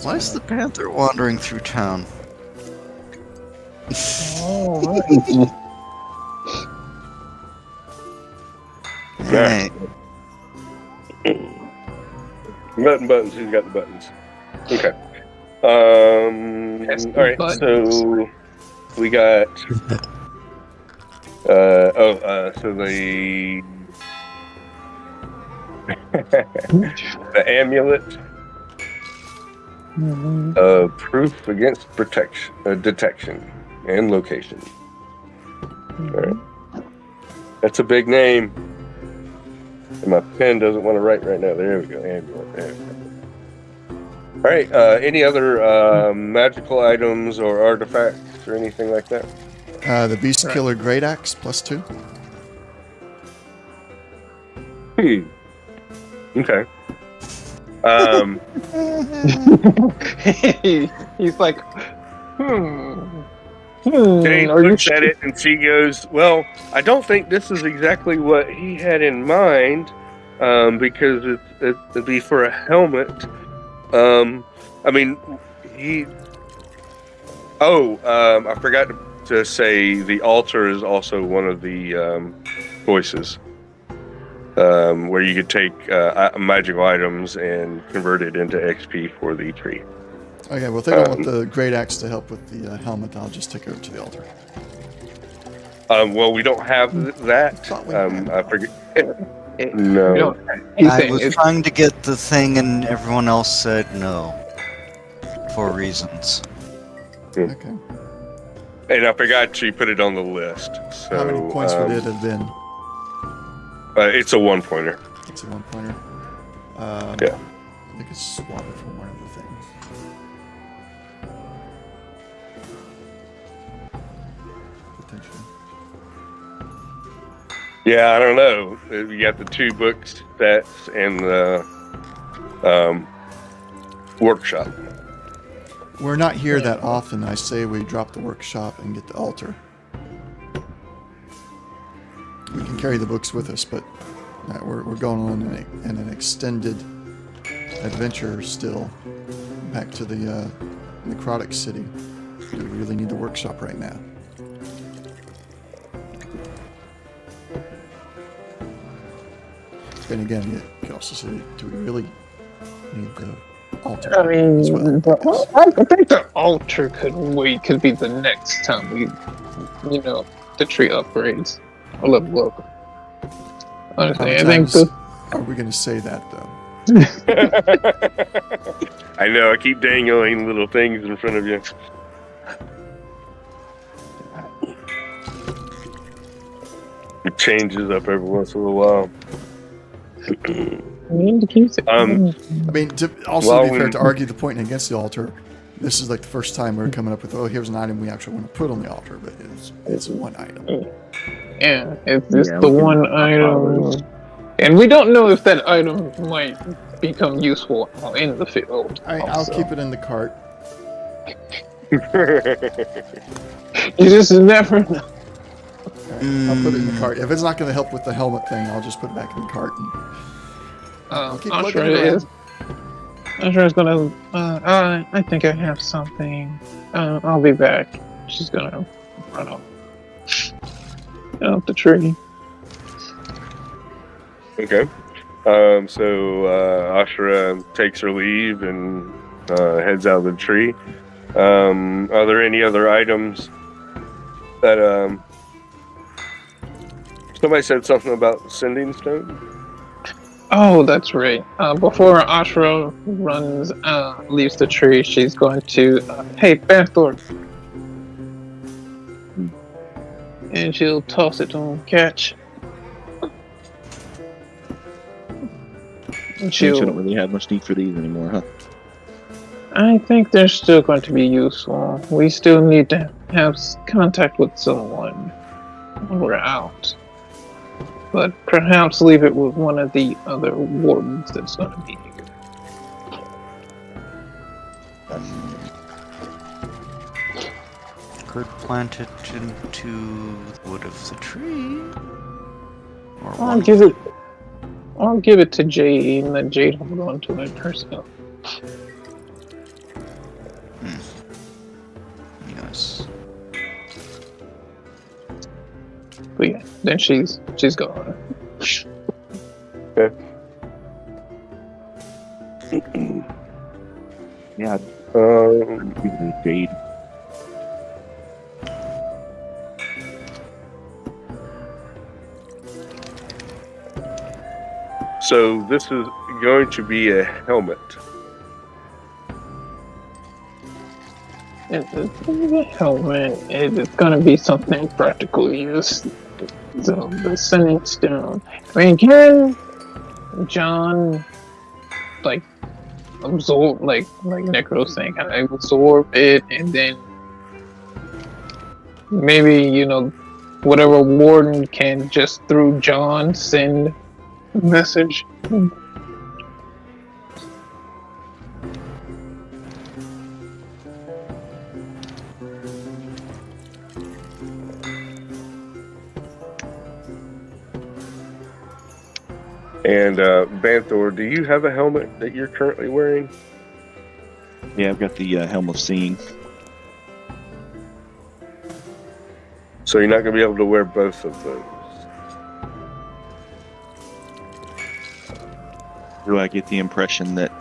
Why is the panther wandering through town? Hey. Buttons. Who's got the buttons? Okay. All right. So we got. So the the amulet. Proof against detection and location. Alright. That's a big name. And my pen doesn't want to write right now. There we go. Amulet. There we go. Alright, any other magical items or artifacts or anything like that? The Beast Killer Great Axe, +2. Okay. He's like, Jane are you looks at it and she goes, well, I don't think this is exactly what he had in mind, because it'd be for a helmet. I mean, I forgot to say the altar is also one of the choices, where you could take magical items and convert it into XP for the tree. Okay, well, if they don't want the great axe to help with the helmet, I'll just take it over to the altar. Well, we don't have that. Thought we had. I forget. You No. know, he's I saying was it's trying to get the thing, and everyone else said no. For reasons. Okay. And I forgot to put it on the list. So, How many points would it have been? It's a 1-pointer. It's a 1-pointer. Yeah. I could swap it for one of the things. Potentially. Yeah, I don't know. You got the 2 book sets and the workshop. We're not here that often. I say we drop the workshop and get the altar. We can carry the books with us, but we're going on in an extended adventure still back to the necrotic city. Do we really need the workshop right now? Then again, you could also say, do we really need the altar I mean, as well? I think the altar could wait. Could be the next time the tree upgrades or level up. How Honestly, many I think times the are we going to say that, though? I know, I keep dangling little things in front of you. It changes up every once in a while. we need to keep it. I mean, to also Well, be fair, we- to argue the point against the altar, this is like the first time we're coming up with, oh, here's an item we actually want to put on the altar, but it's one item. Yeah, it's just Yeah, the we can one talk item, about and we don't know if that item might become useful in the field. I'll also. keep it in the cart. You just never know. All right, I'll put it in the cart. If it's not going to help with the helmet thing, I'll just put it back in the cart. And I'll keep I'm looking sure it around. is. I'm sure it's gonna. I think I have something. I'll be back. She's gonna run up the tree. Okay. So Ashra takes her leave and heads out of the tree. Are there any other items that somebody said something about sending stone? Oh, that's right. Before Ashra leaves the tree, she's going to, hey, Banthor. And she'll toss it to him, catch. And She don't she'll, really have much need for these anymore, huh? I think they're still going to be useful. We still need to have contact with someone when we're out. But perhaps leave it with one of the other wardens that's going to be here. Could plant it into the wood of the tree. Or I'll one- give it to Jade and let Jade hold on to it herself. Yes. But yeah, then she's gone. Yeah, give it a Jade. So this is going to be a helmet. It's a helmet. It's gonna be something practical use. So the sending stone. I mean, can John absorb like Necro's saying, kind of absorb it, and then maybe whatever warden can just through John send a message. And Banthor, do you have a helmet that you're currently wearing? Yeah, I've got the Helm of Seeing. So you're not going to be able to wear both of those. do I get the impression that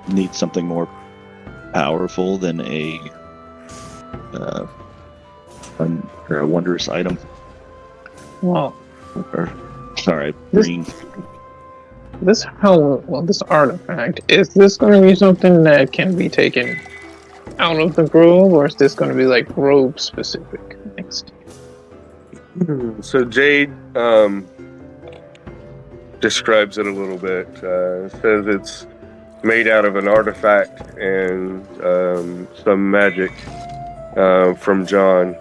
needs something more powerful than a wondrous item? Well, Or, sorry, This- green. this artifact, is this going to be something that can be taken out of the grove, or is this going to be like grove specific next? So Jade describes it a little bit. Says it's made out of an artifact and some magic from John.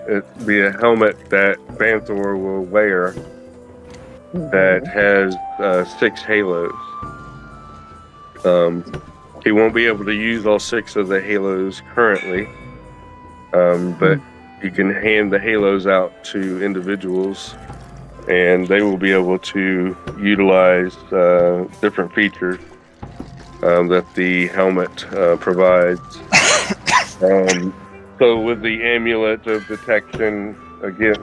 It'd be a helmet that Banthor will wear that has 6 halos. He won't be able to use all 6 of the halos currently, but he can hand the halos out to individuals, and they will be able to utilize different features that the helmet provides. So with the amulet of detection against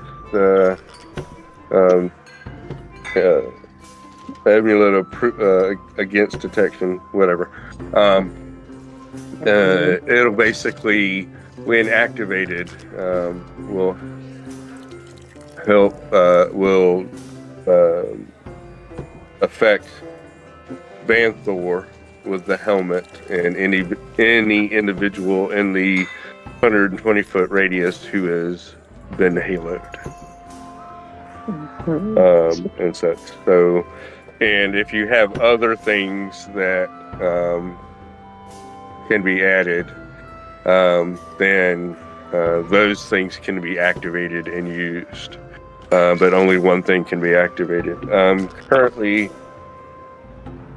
amulet of against detection, whatever. It'll basically, when activated, will help affect Banthor with the helmet and any individual in the 120-foot radius who has been haloed. And such. So, and if you have other things that can be added, then those things can be activated and used, but only one thing can be activated. Currently,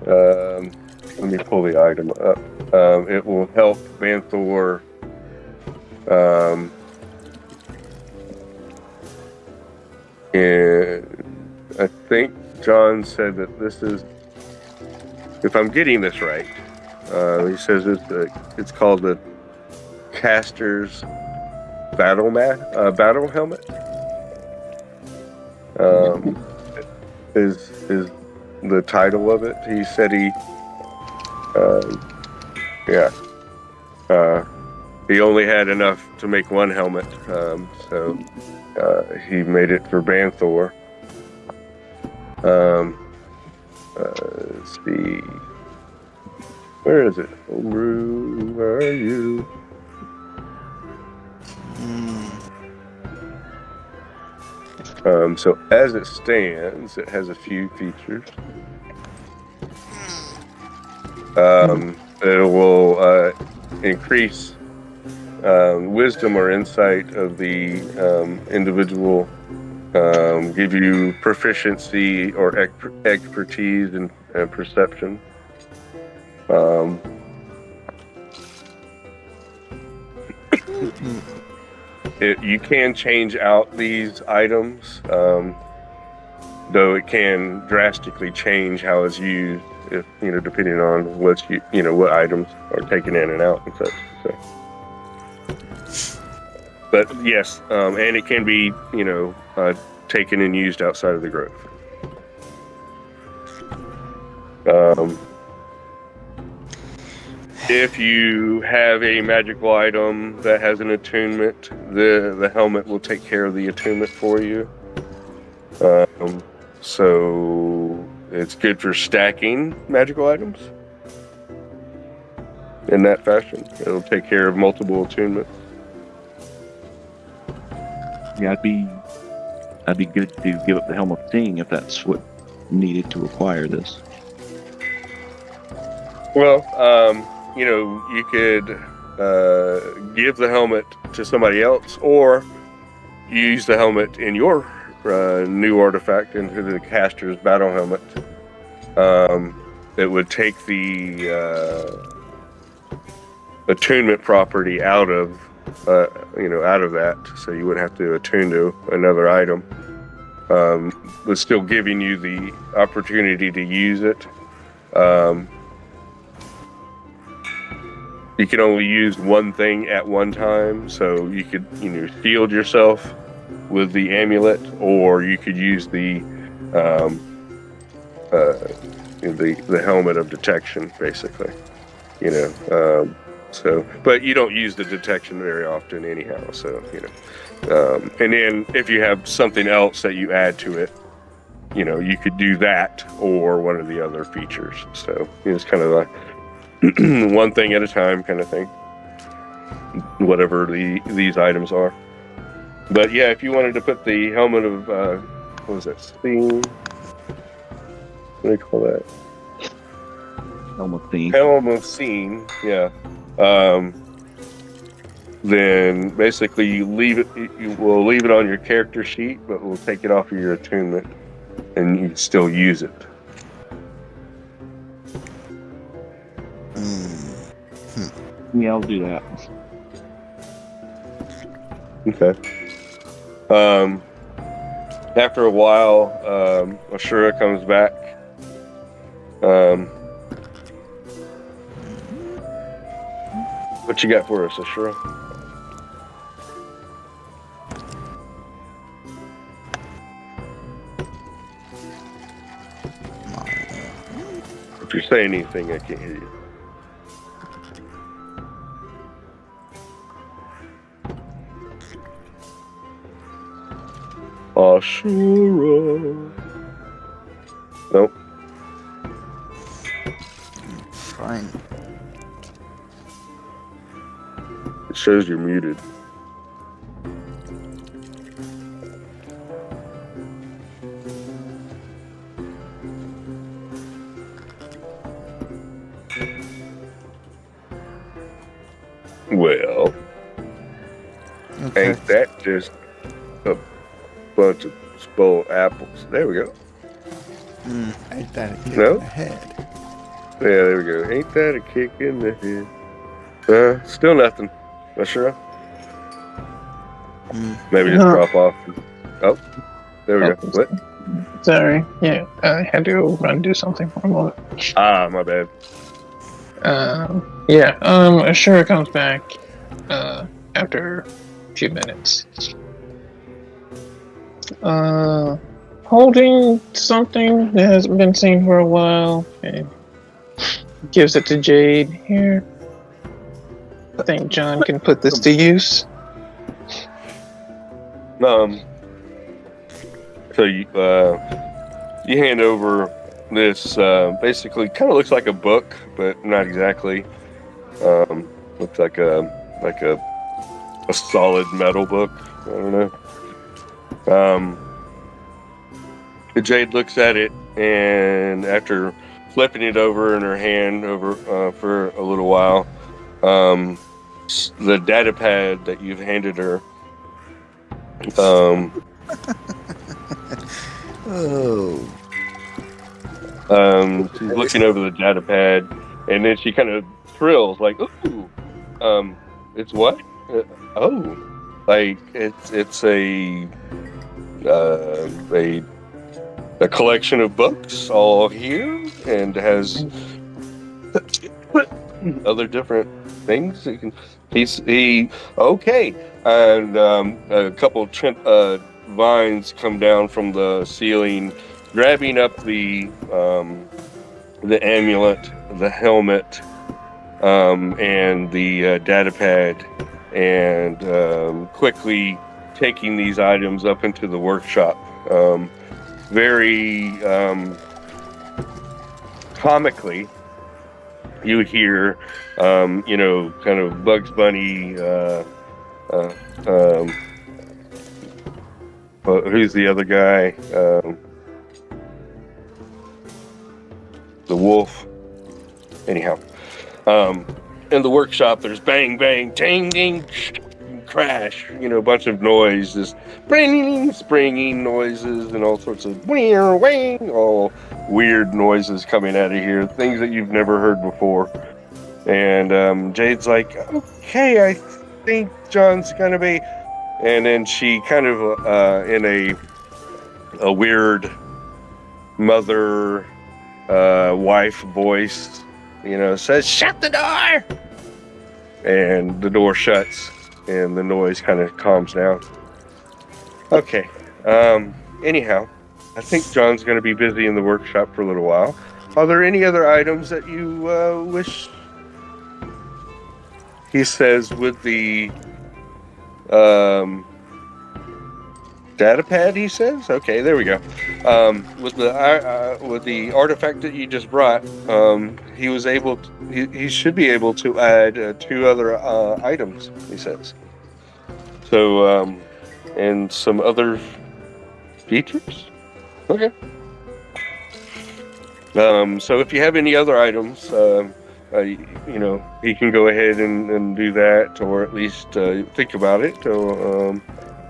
let me pull the item up. It will help Banthor and I think John said that this is, if I'm getting this right, he says it's called the Caster's battle helmet. Is the title of it? He said he only had enough to make one helmet, so he made it for Banthor. Let's see. Where is it? Homebrew, where are you? So as it stands, it has a few features. It will increase wisdom or insight of the individual, give you proficiency or expertise and perception. You can change out these items, though it can drastically change how it's used, if depending on what what items are taken in and out and such. So. But yes, and it can be taken and used outside of the grove. If you have a magical item that has an attunement, the helmet will take care of the attunement for you. So it's good for stacking magical items in that fashion. It'll take care of multiple attunements. Yeah, I'd be good to give up the Helm of Seeing if that's what needed to acquire this. Well, you could give the helmet to somebody else, or use the helmet in your new artifact into the Caster's battle helmet. It would take the attunement property out of that, so you wouldn't have to attune to another item. But still giving you the opportunity to use it. You can only use one thing at one time, so you could, shield yourself with the amulet, or you could use the the helmet of detection, basically. You know, so but you don't use the detection very often anyhow. So you know, and then if you have something else that you add to it, you know, you could do that or one of the other features. So it's kind of a one thing at a time kind of thing. Whatever these items are. But yeah, if you wanted to put the helmet of what was that? Steam. What do you call that? Helm of Theme. Helm of Scene, yeah. Then basically you will leave it on your character sheet, but we'll take it off of your attunement, and you can still use it. Yeah, I'll do that. Okay. After a while, Ashura comes back. What you got for us, Ashura? If you say anything, I can't hear you. Ashura. Nope. Fine. It shows you're muted. Well, Okay. ain't that just a bunch of spoiled apples? There we go. Ain't that a kick No? in the head? Yeah, there we go. Ain't that a kick in the head? Still nothing. Not sure. Maybe just drop off. Oh, there we go. What? Sorry. Yeah, I had to go run and do something for a moment. Ah, my bad. Ashura comes back after a few minutes. Holding something that hasn't been seen for a while, and gives it to Jade. Here, I think John can put this to use. So you hand over this. Basically, kind of looks like a book, but not exactly. Looks like a solid metal book. I don't know. Jade looks at it, and after flipping it over in her hand for a little while, the data pad that you've handed her. She's looking over the data pad, and then she kind of thrills, like, "Ooh, it's what? Like it's a collection of books all here, and has other different things. You can okay, and a couple vines come down from the ceiling, grabbing up the amulet, the helmet, and the data pad, and quickly taking these items up into the workshop. Very comically, you hear, kind of Bugs Bunny. Who's the other guy? The wolf. Anyhow, in the workshop, there's bang, bang, ding, ding, crash. A bunch of noise, just springing noises, and all sorts of all weird noises coming out of here. Things that you've never heard before. And Jade's like, okay, I think John's gonna be. And then she kind of, in a weird mother, wife voice, says, "Shut the door!" And the door shuts, and the noise kind of calms down. Okay. Anyhow, I think John's going to be busy in the workshop for a little while. Are there any other items that you wish? He says with the data pad. He says, "Okay, there we go." With the artifact that you just brought, he was able. He should be able to add 2 other items. He says. So, and some other features. Okay. So if you have any other items, you know, he can go ahead and do that, or at least think about it. So,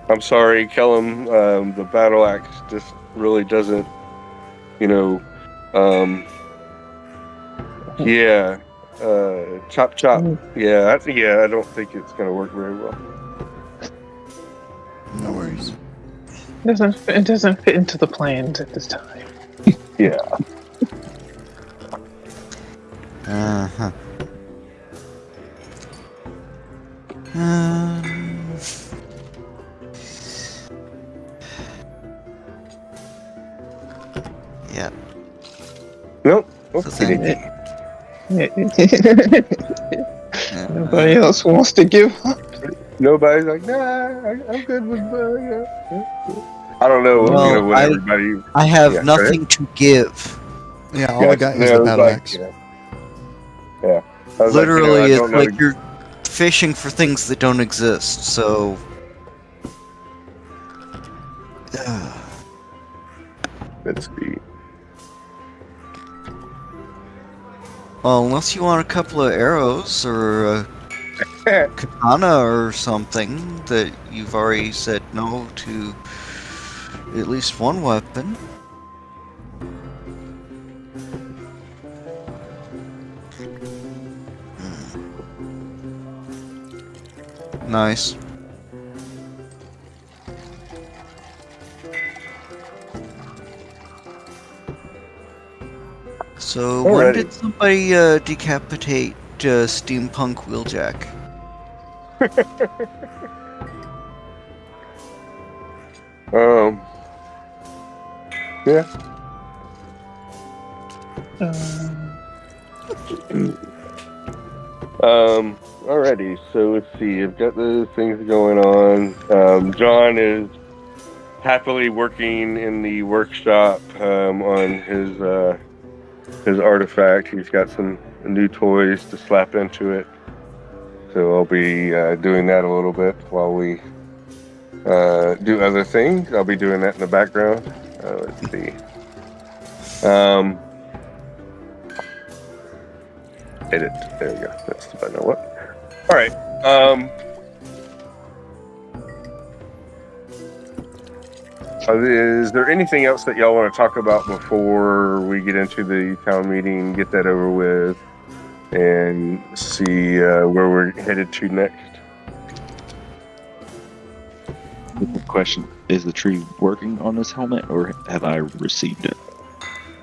I'm sorry, Kellum, the battle axe just really doesn't, you know, yeah, chop chop. Yeah, I don't think it's going to work very well. No worries. It doesn't fit into the plans at this time. Yeah. Uh-huh. Yeah. Nope. So then- Nobody else wants to give up. Nobody's like, nah, I'm good with. I don't know. Well, you know, what everybody. I have Yeah, nothing to give. Yeah, all I got is the battle axe. Yeah. I was Literally, I it's don't know like you're fishing for things that don't exist, so... Let's see. Well, unless you want a couple of arrows or a katana or something that you've already said no to at least one weapon. Nice. So, when Alrighty. did somebody decapitate Steampunk Wheeljack? Yeah. Alrighty, so let's see. I've got the things going on. John is happily working in the workshop on his artifact. He's got some new toys to slap into it. So I'll be doing that a little bit while we do other things. I'll be doing that in the background. Let's see. Edit. There we go. That's the button. What? All right. Is there anything else that y'all want to talk about before we get into the town meeting, get that over with, and see where we're headed to next? Question: is the tree working on this helmet, or have I received it?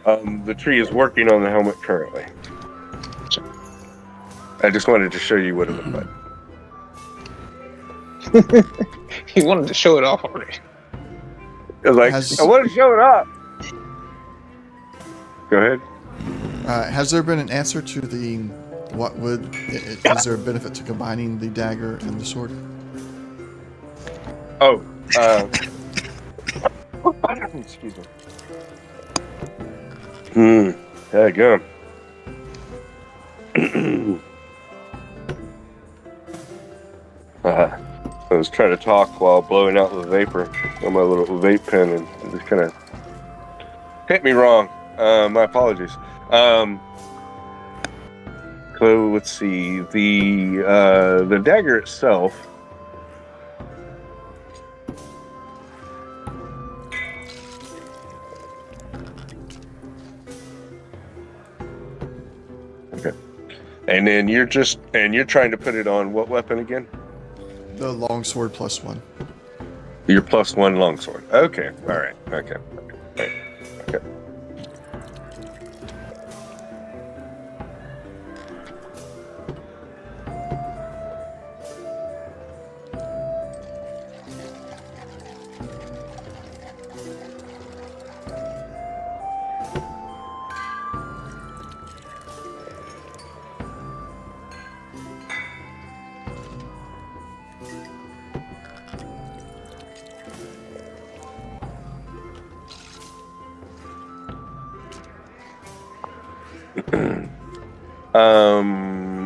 The tree is working on the helmet currently. I just wanted to show you what it looked like. He wanted to show it off already. I was like, I want to show it up. Go ahead. Has there been an answer to the what would is there a benefit to combining the dagger and the sword? Oh, excuse me. There you go. I was trying to talk while blowing out the vapor on my little vape pen, and it just kind of hit me wrong. My apologies. So let's see. The dagger itself. Okay. And then you're trying to put it on what weapon again? The longsword +1. Your +1 longsword. Okay. All right. Okay. Okay.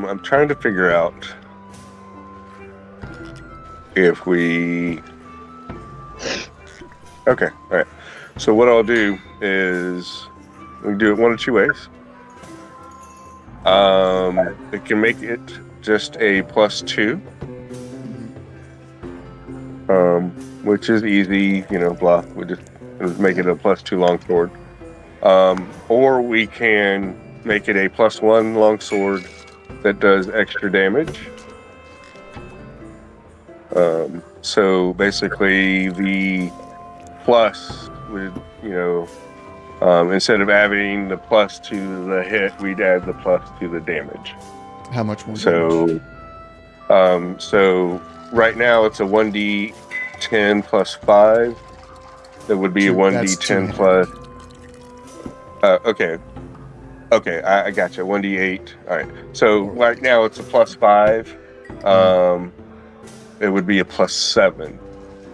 I'm trying to figure out if we. Okay, all right. So what I'll do is we can do it one of two ways. It can make it just a +2, which is easy, blah. We just make it a +2 longsword. Or we can make it a +1 longsword that does extra damage. So basically, the plus would, instead of adding the plus to the hit, we'd add the plus to the damage. How much more damage? So right now it's a 1d10 plus 5. That would be a 1d10 plus. Okay, I gotcha. 1d8. All right. So right now it's a +5. It would be a +7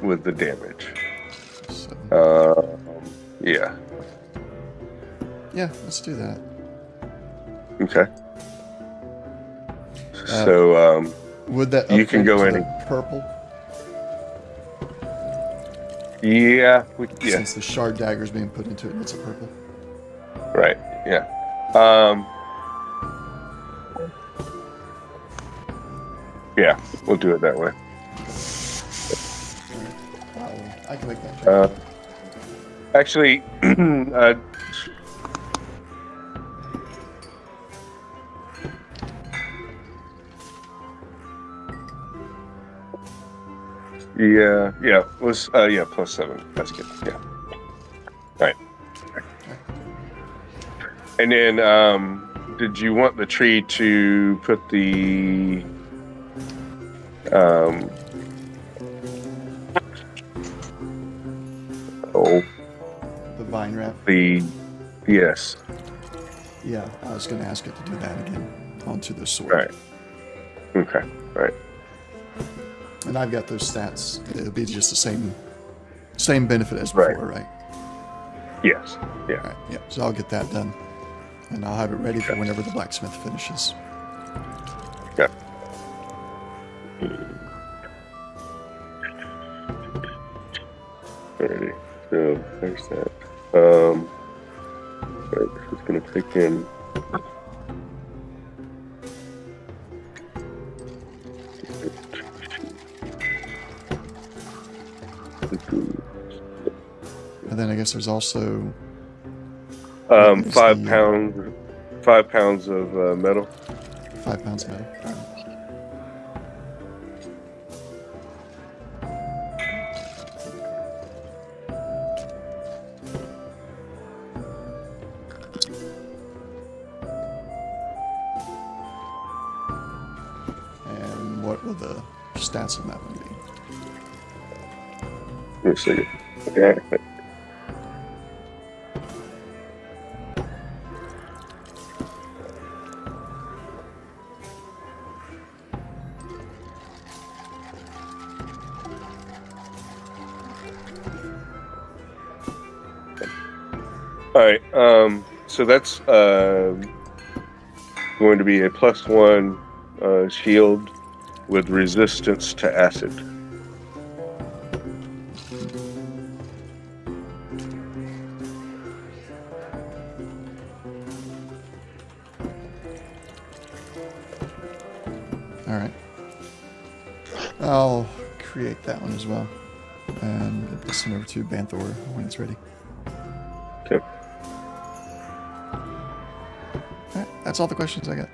with the damage. Yeah. Yeah, let's do that. Okay. So would that you can go upgrade in. to purple? Yeah. Since the shard dagger is being put into it, and it's a purple. Right. Yeah. Yeah, we'll do it that way. I can make that change. Actually, yeah, was +7. That's good. Yeah. Right. And then, did you want the tree to put the the vine wrap? Yes. Yeah, I was going to ask it to do that again onto the sword. Right. Okay. Right. And I've got those stats. It'll be just the same benefit as before, right? Yes. Yeah. All right. Yeah. So I'll get that done, and I'll have it ready for whenever the blacksmith finishes. Yeah. Alrighty. So there's that. Right, this is gonna pick in. And then I guess there's also 5 pounds. 5 pounds of metal. 5 pounds of metal. All right. And what will the stats on that one be? Give me a second. Okay. All right. So that's going to be a +1 shield with resistance to acid. All right. I'll create that one as well, and get this one over to Banthor when it's ready. Okay. All right. That's all the questions I got.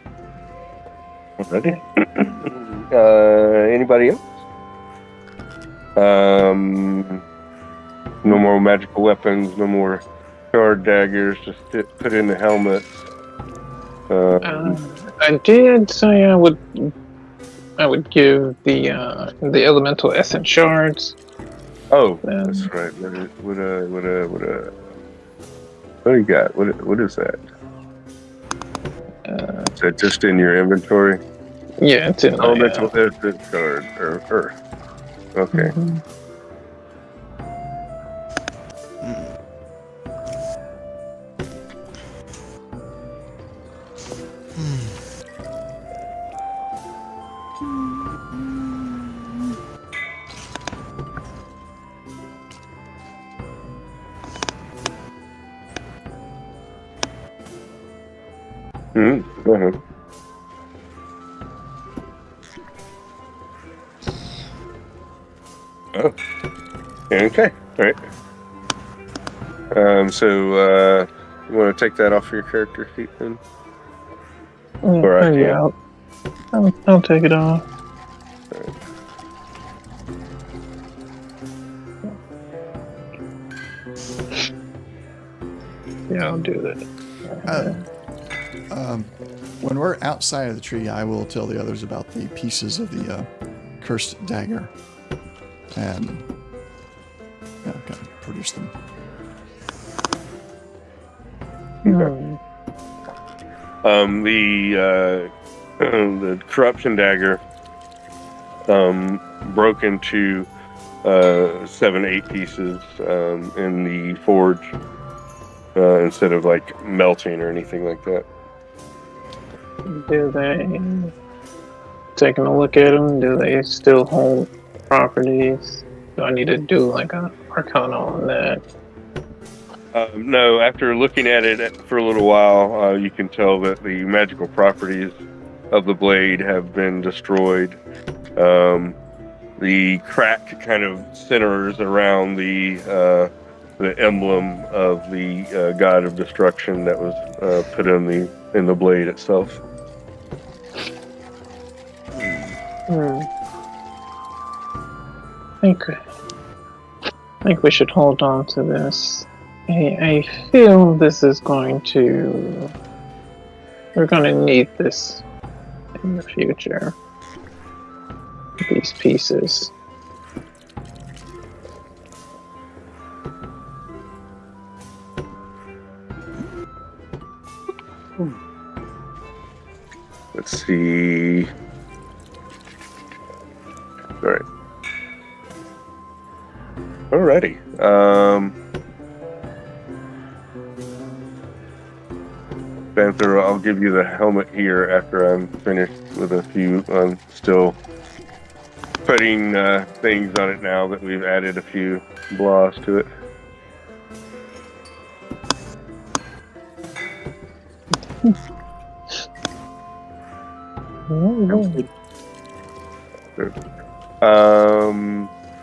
Alrighty. Anybody else? No more magical weapons. No more shard daggers. Just put in the helmet. I did say I would give the elemental essence shards. Oh, that's right. Would What do you got? What is that? Is that just in your inventory? Yeah, it's in my, Elemental essence or earth. Okay. mhm. Go ahead. Oh. Okay. All right. So you want to take that off your character sheet then? Or I Yeah, can. I'll take it off. Yeah, I'll do that. When we're outside of the tree, I will tell the others about the pieces of the cursed dagger and kind of produce them. The corruption dagger broke into 7-8 pieces in the forge instead of like melting or anything like that. Do they, taking a look at them, do they still hold properties? Do I need to do like a arcana on that? No, after looking at it for a little while, you can tell that the magical properties of the blade have been destroyed. The crack kind of centers around the emblem of the god of destruction that was put in the blade itself. I think we should hold on to this. I feel this is going to... We're going to need this in the future. These pieces. Let's see. All right. Alrighty. Panther, I'll give you the helmet here after I'm finished with a few. I'm still putting things on it now that we've added a few blahs to it.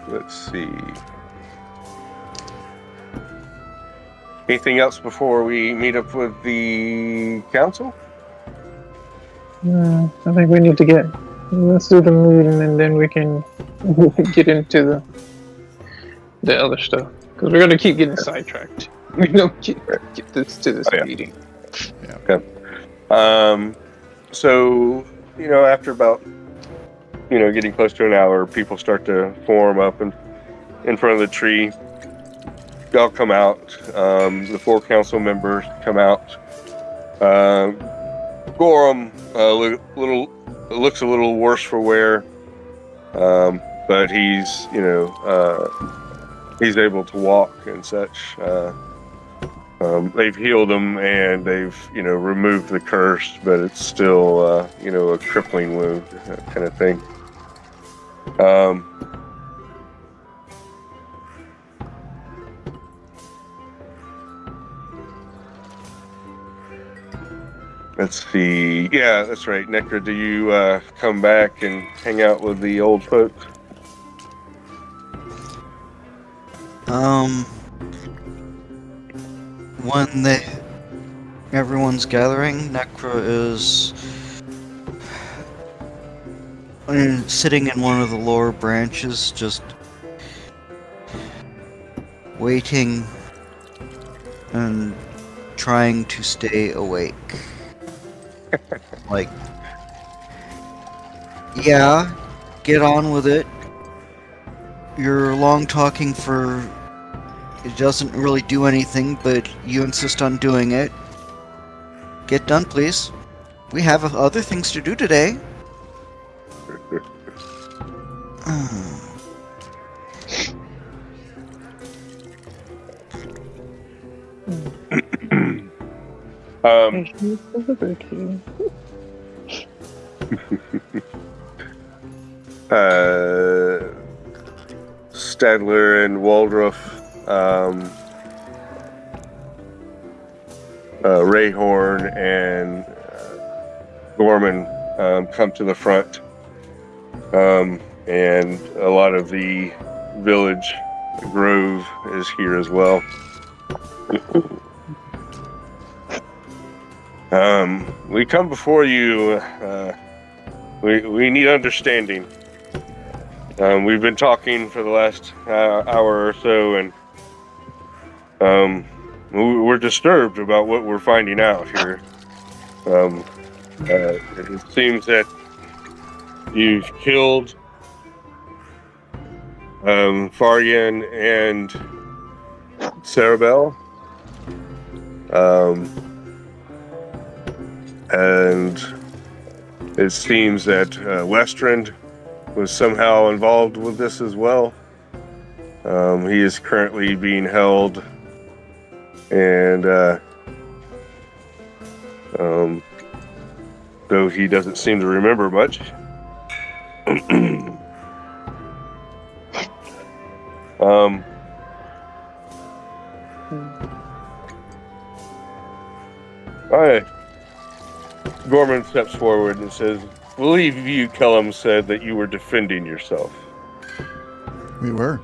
Let's see. Anything else before we meet up with the council? I think we need to let's do the meeting and then we can get into the other stuff. Because we're going to keep getting sidetracked. We don't get this to this meeting. Yeah. Okay. So, after about, getting close to an hour, people start to form up in front of the tree. Y'all come out. The 4 council members come out. Gorham looks a little worse for wear, but he's he's able to walk and such. They've healed him and they've removed the curse, but it's still a crippling wound, that kind of thing. Let's see. Yeah, that's right. Necra, do you come back and hang out with the old folks? When everyone's gathering, Necra is sitting in one of the lower branches, just waiting and trying to stay awake. Like, yeah, get on with it. You're long talking for It doesn't really do anything, but you insist on doing it. Get done, please. We have other things to do today. Stadler and Waldruff, Rayhorn and Gorman come to the front, and a lot of the village grove is here as well. We come before you. We need understanding. We've been talking for the last hour or so, and we're disturbed about what we're finding out here. It seems that you've killed Faryan and Sarabelle, and it seems that Lestrand was somehow involved with this as well. He is currently being held, and though he doesn't seem to remember much. Alright. Gorman steps forward and says, I believe you, Kellum, said that you were defending yourself. We were.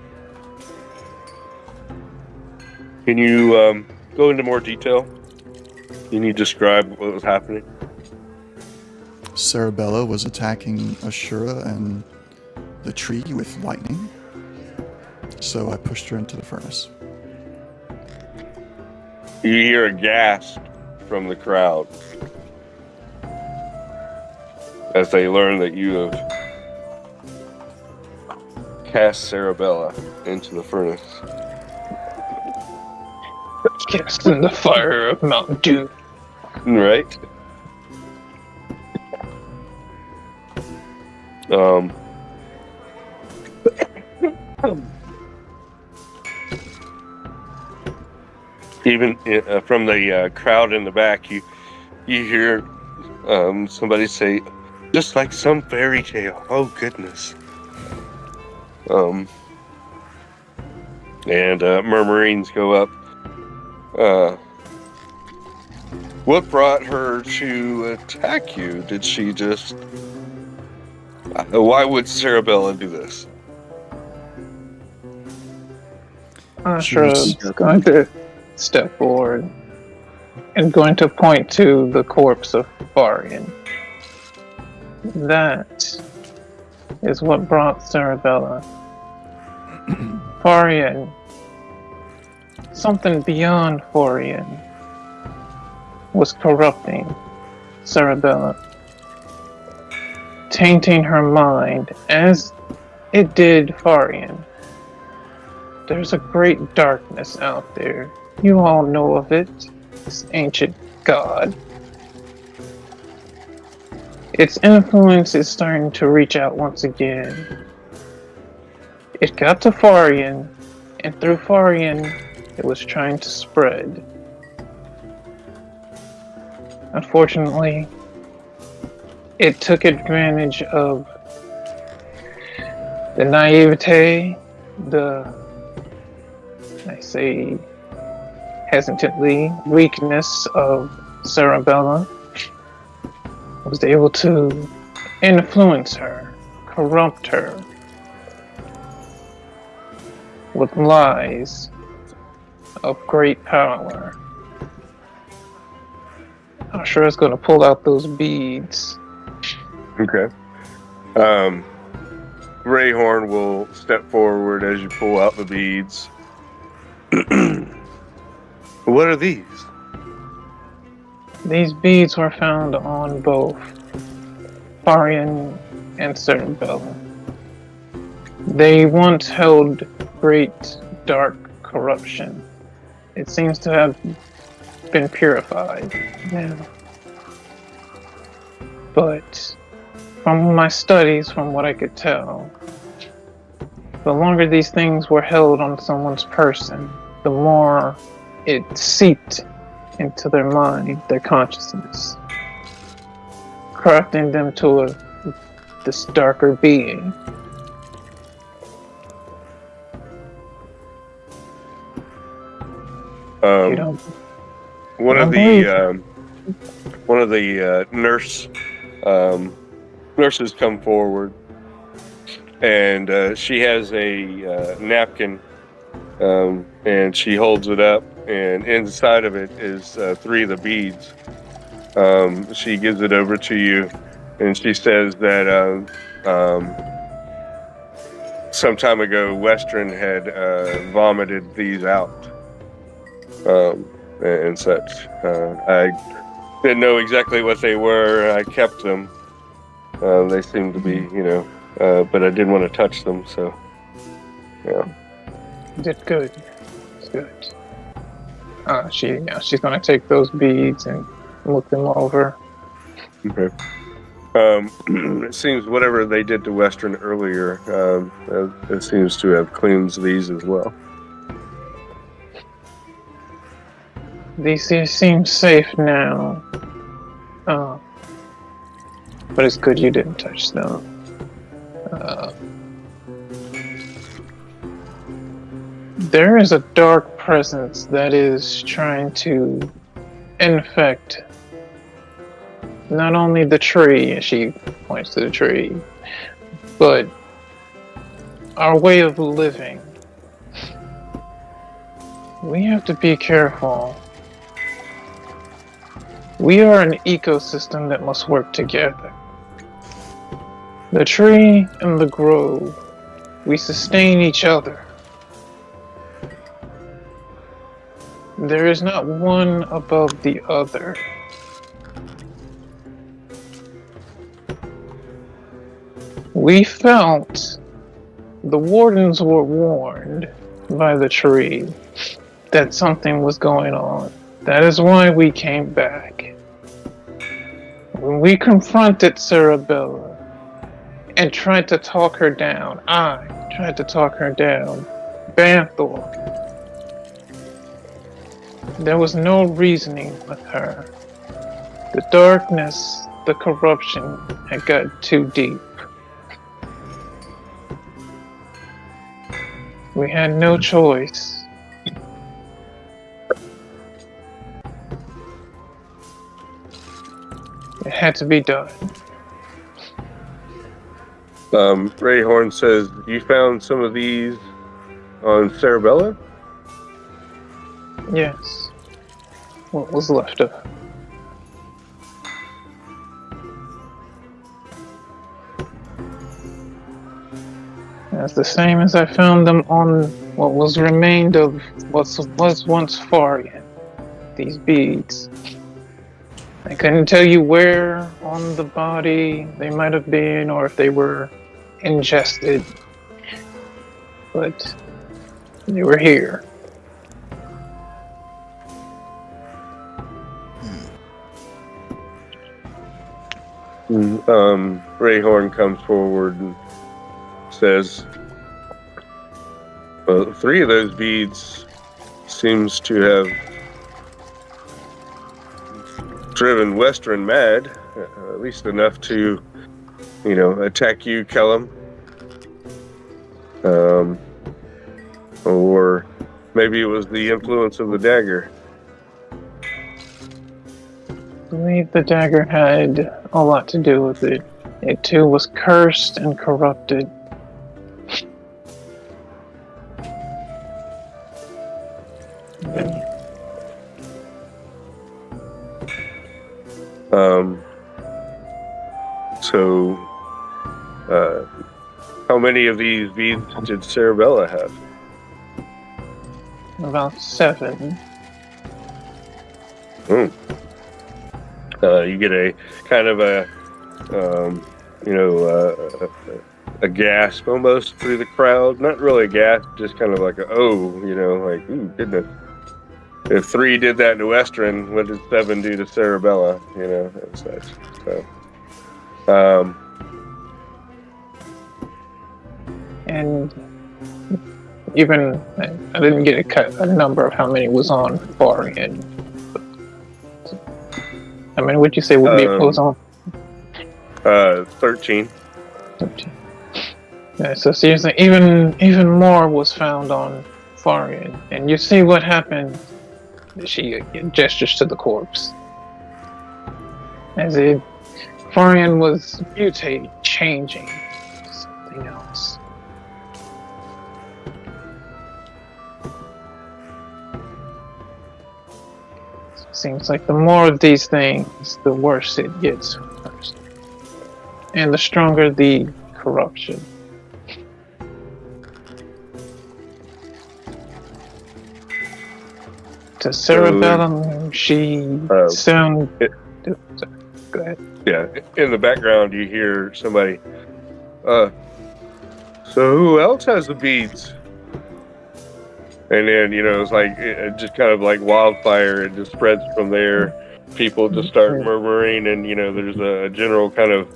Can you go into more detail? Can you describe what was happening? Sarabella was attacking Ashura and the tree with lightning, so I pushed her into the furnace. You hear a gasp from the crowd as they learn that you have cast Sarabella into the furnace. Cast in the fire of Mount Doom. Right? Even from the crowd in the back, you hear somebody say, just like some fairy tale. Oh, goodness. And murmurings go up. What brought her to attack you? Did she just... why would Sarabella do this? Ashra's going to step forward and going to point to the corpse of Farian. That is what brought Sarabella. Farian, something beyond Farian, was corrupting Sarabella, tainting her mind as it did Farian. There's a great darkness out there. You all know of it. This ancient god. Its influence is starting to reach out once again. It got to Farian, and through Farian, it was trying to spread. Unfortunately, it took advantage of the naivete, I say hesitantly, weakness of Sarabella. Was able to influence her, corrupt her with lies of great power. I'm sure it's going to pull out those beads. Okay. Rayhorn will step forward as you pull out the beads. What are these? These beads were found on both Farian and Sarabella. They once held great dark corruption. It seems to have been purified now. But from my studies, from what I could tell, the longer these things were held on someone's person, the more it seeped into their mind, their consciousness, crafting them to this darker being. You don't, one of the nurses come forward, and she has a napkin, and she holds it up, and inside of it is 3 of the beads. She gives it over to you, and she says that some time ago Western had vomited these out, and such. I didn't know exactly what they were. I kept them. They seemed to be, but I didn't want to touch them, so yeah. You did good. It's good. She's gonna take those beads and look them over. Okay. It seems whatever they did to Western earlier, it seems to have cleansed these as well. These seem safe now. But it's good you didn't touch them. There is a dark presence that is trying to infect not only the tree, and she points to the tree, but our way of living. We have to be careful. We are an ecosystem that must work together. The tree and the grove, we sustain each other. There is not one above the other. We felt the wardens were warned by the tree that something was going on. That is why we came back. When we confronted Cerebella and tried to talk her down, I tried to talk her down, Banthor, there was no reasoning with her. The darkness, the corruption had got too deep. We had no choice. It had to be done. Rayhorn says, you found some of these on Cerebella? Yes. What was left of it. That's the same as I found them on what was remained of what was once Farian. These beads. I couldn't tell you where on the body they might have been or if they were ingested, but they were here. Rayhorn comes forward and says, well, 3 of those beads seems to have driven Western mad, at least enough to, attack you, Kellum. Or maybe it was the influence of the dagger. I believe the dagger had a lot to do with it. It too was cursed and corrupted. So, how many of these beads did Cerebella have? About 7. You get a kind of a a gasp almost through the crowd. Not really a gasp, just kind of like a, oh, like, ooh, goodness. If 3 did that to Western, what did 7 do to Cerebella, and such. So, And even I didn't get a number of how many was on far end. I mean, what'd you say would be was on? 13. 13. Yeah, so seriously, even more was found on far end, and you see what happened. She gestures to the corpse as it Farian was mutating, changing to something else. Seems like the more of these things, the worse it gets first. And the stronger the corruption. To Cerebellum, she sound... Go ahead. Yeah, in the background you hear somebody, so who else has the beads? And then, it's like, it just kind of like wildfire, it just spreads from there. People just start murmuring, and, there's a general kind of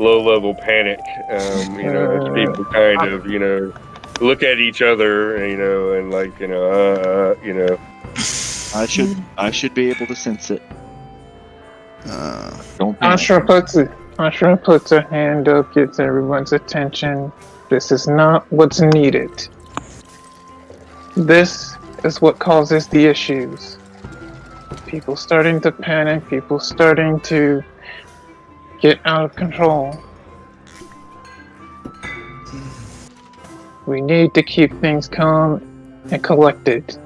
low-level panic, as people kind of, look at each other, and like, I should be able to sense it. Don't Ashra puts her hand up, gets everyone's attention. This is not what's needed. This is what causes the issues. People starting to panic, people starting to get out of control. We need to keep things calm and collected.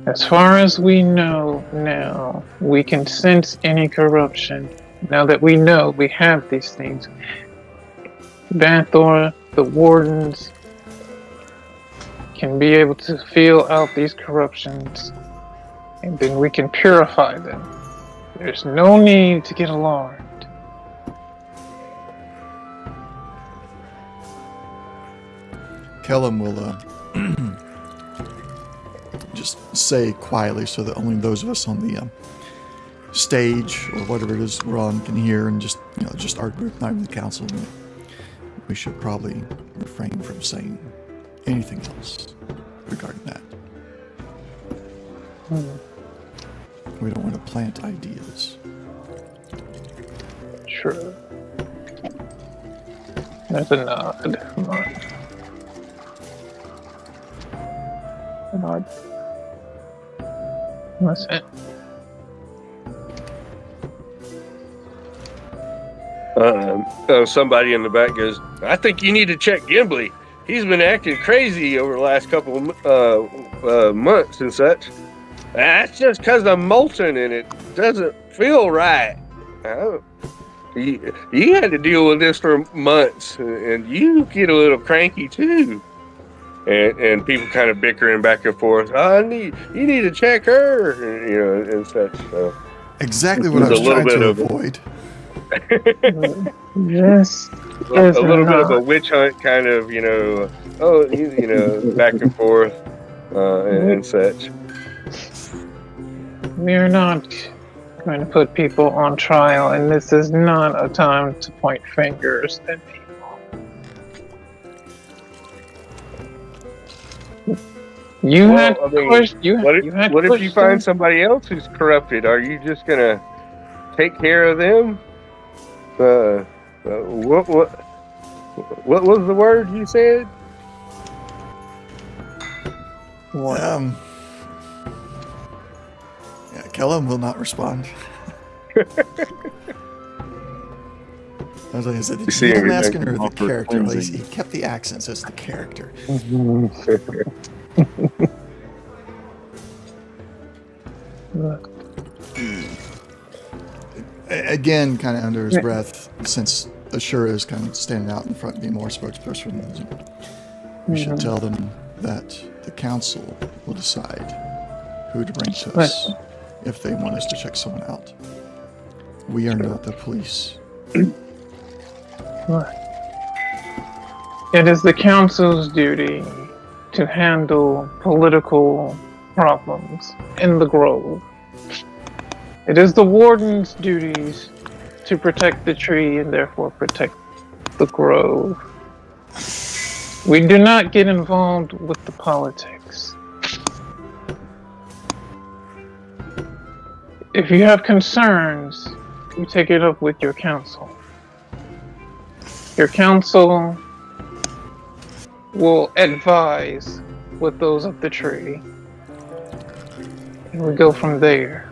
As far as we know now, we can sense any corruption. Now that we know we have these things, Banthor, the wardens, can be able to feel out these corruptions, and then we can purify them. There's no need to get alarmed. Kellum will just say quietly so that only those of us on the stage or whatever it is we're on can hear, and just our group, not even the council. We should probably refrain from saying anything else regarding that. We don't want to plant ideas. Sure. There's a nod. A nod. That's it. Somebody in the back goes, I think you need to check Gimli. He's been acting crazy over the last couple of months and such. That's just because I'm molten and it doesn't feel right. You had to deal with this for months, and you get a little cranky too. And people kind of bickering back and forth. You need to check her, and such. So exactly what I was trying to avoid. Yes. A little bit of a witch hunt, kind of, back and forth, and such. We are not going to put people on trial, and this is not a time to point fingers at people. What if you find somebody else who's corrupted? Are you just gonna take care of them? What was the word you said? Yeah, Kellum will not respond. As I said, I'm asking her the character. He kept the accents as the character. Again, kind of under his breath, since Ashura is kind of standing out in front, being more spokesperson, we should tell them that the council will decide who to bring to us if they want us to check someone out. We are not the police. It is the council's duty to handle political problems in the grove. It is the warden's duties to protect the tree and therefore protect the grove. We do not get involved with the politics. If you have concerns, you take it up with your council. Your council will advise with those of the tree, and we go from there.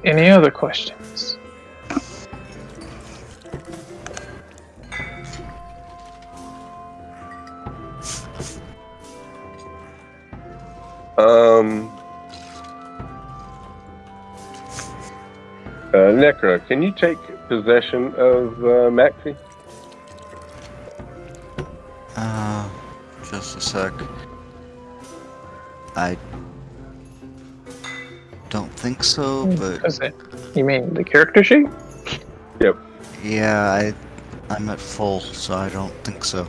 Any other questions? Necra, can you take possession of Maxie? Just a sec. I don't think so, but You mean the character sheet? Yep. yeah, I'm at full, so I don't think so.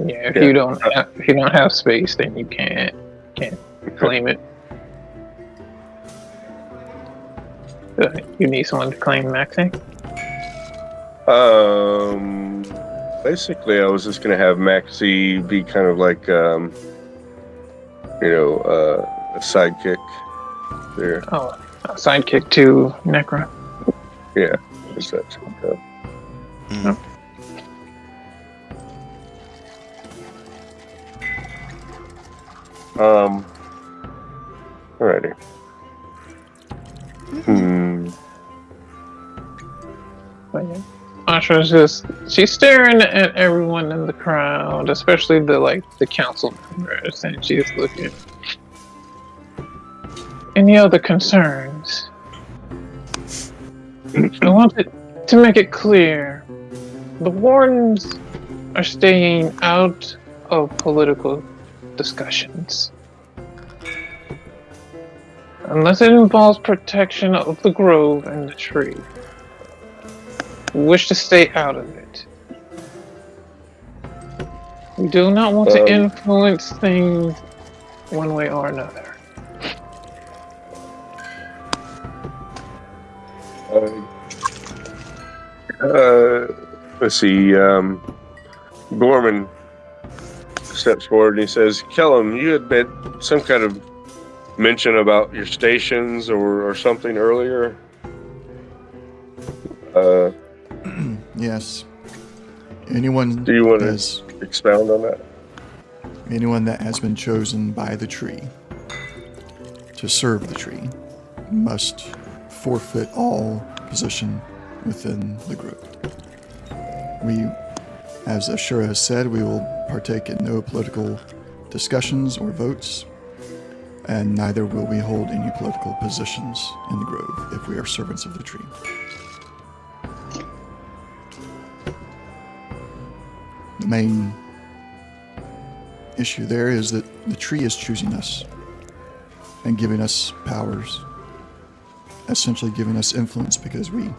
Yeah, if you don't have space, then you can't claim it. You need someone to claim Maxie? Basically, I was just gonna have Maxie be kind of like, a sidekick there. Oh, a sidekick to Necra. Yeah, just that. Mm. Alrighty. Asha's she's staring at everyone in the crowd, especially the council members, and she's looking. Any other concerns? I wanted to make it clear, the wardens are staying out of political discussions. Unless it involves protection of the grove and the tree. We wish to stay out of it. We do not want to influence things one way or another. Let's see. Gorman steps forward and he says, "Kellum, you had made some kind of mention about your stations or something earlier." Yes. Anyone Do you want has, to expound on that? anyone that has been chosen by the tree to serve the tree must forfeit all position within the group. We, as Ashura has said, we will partake in no political discussions or votes, and neither will we hold any political positions in the grove if we are servants of the tree. The main issue there is that the tree is choosing us and giving us powers, essentially giving us influence because we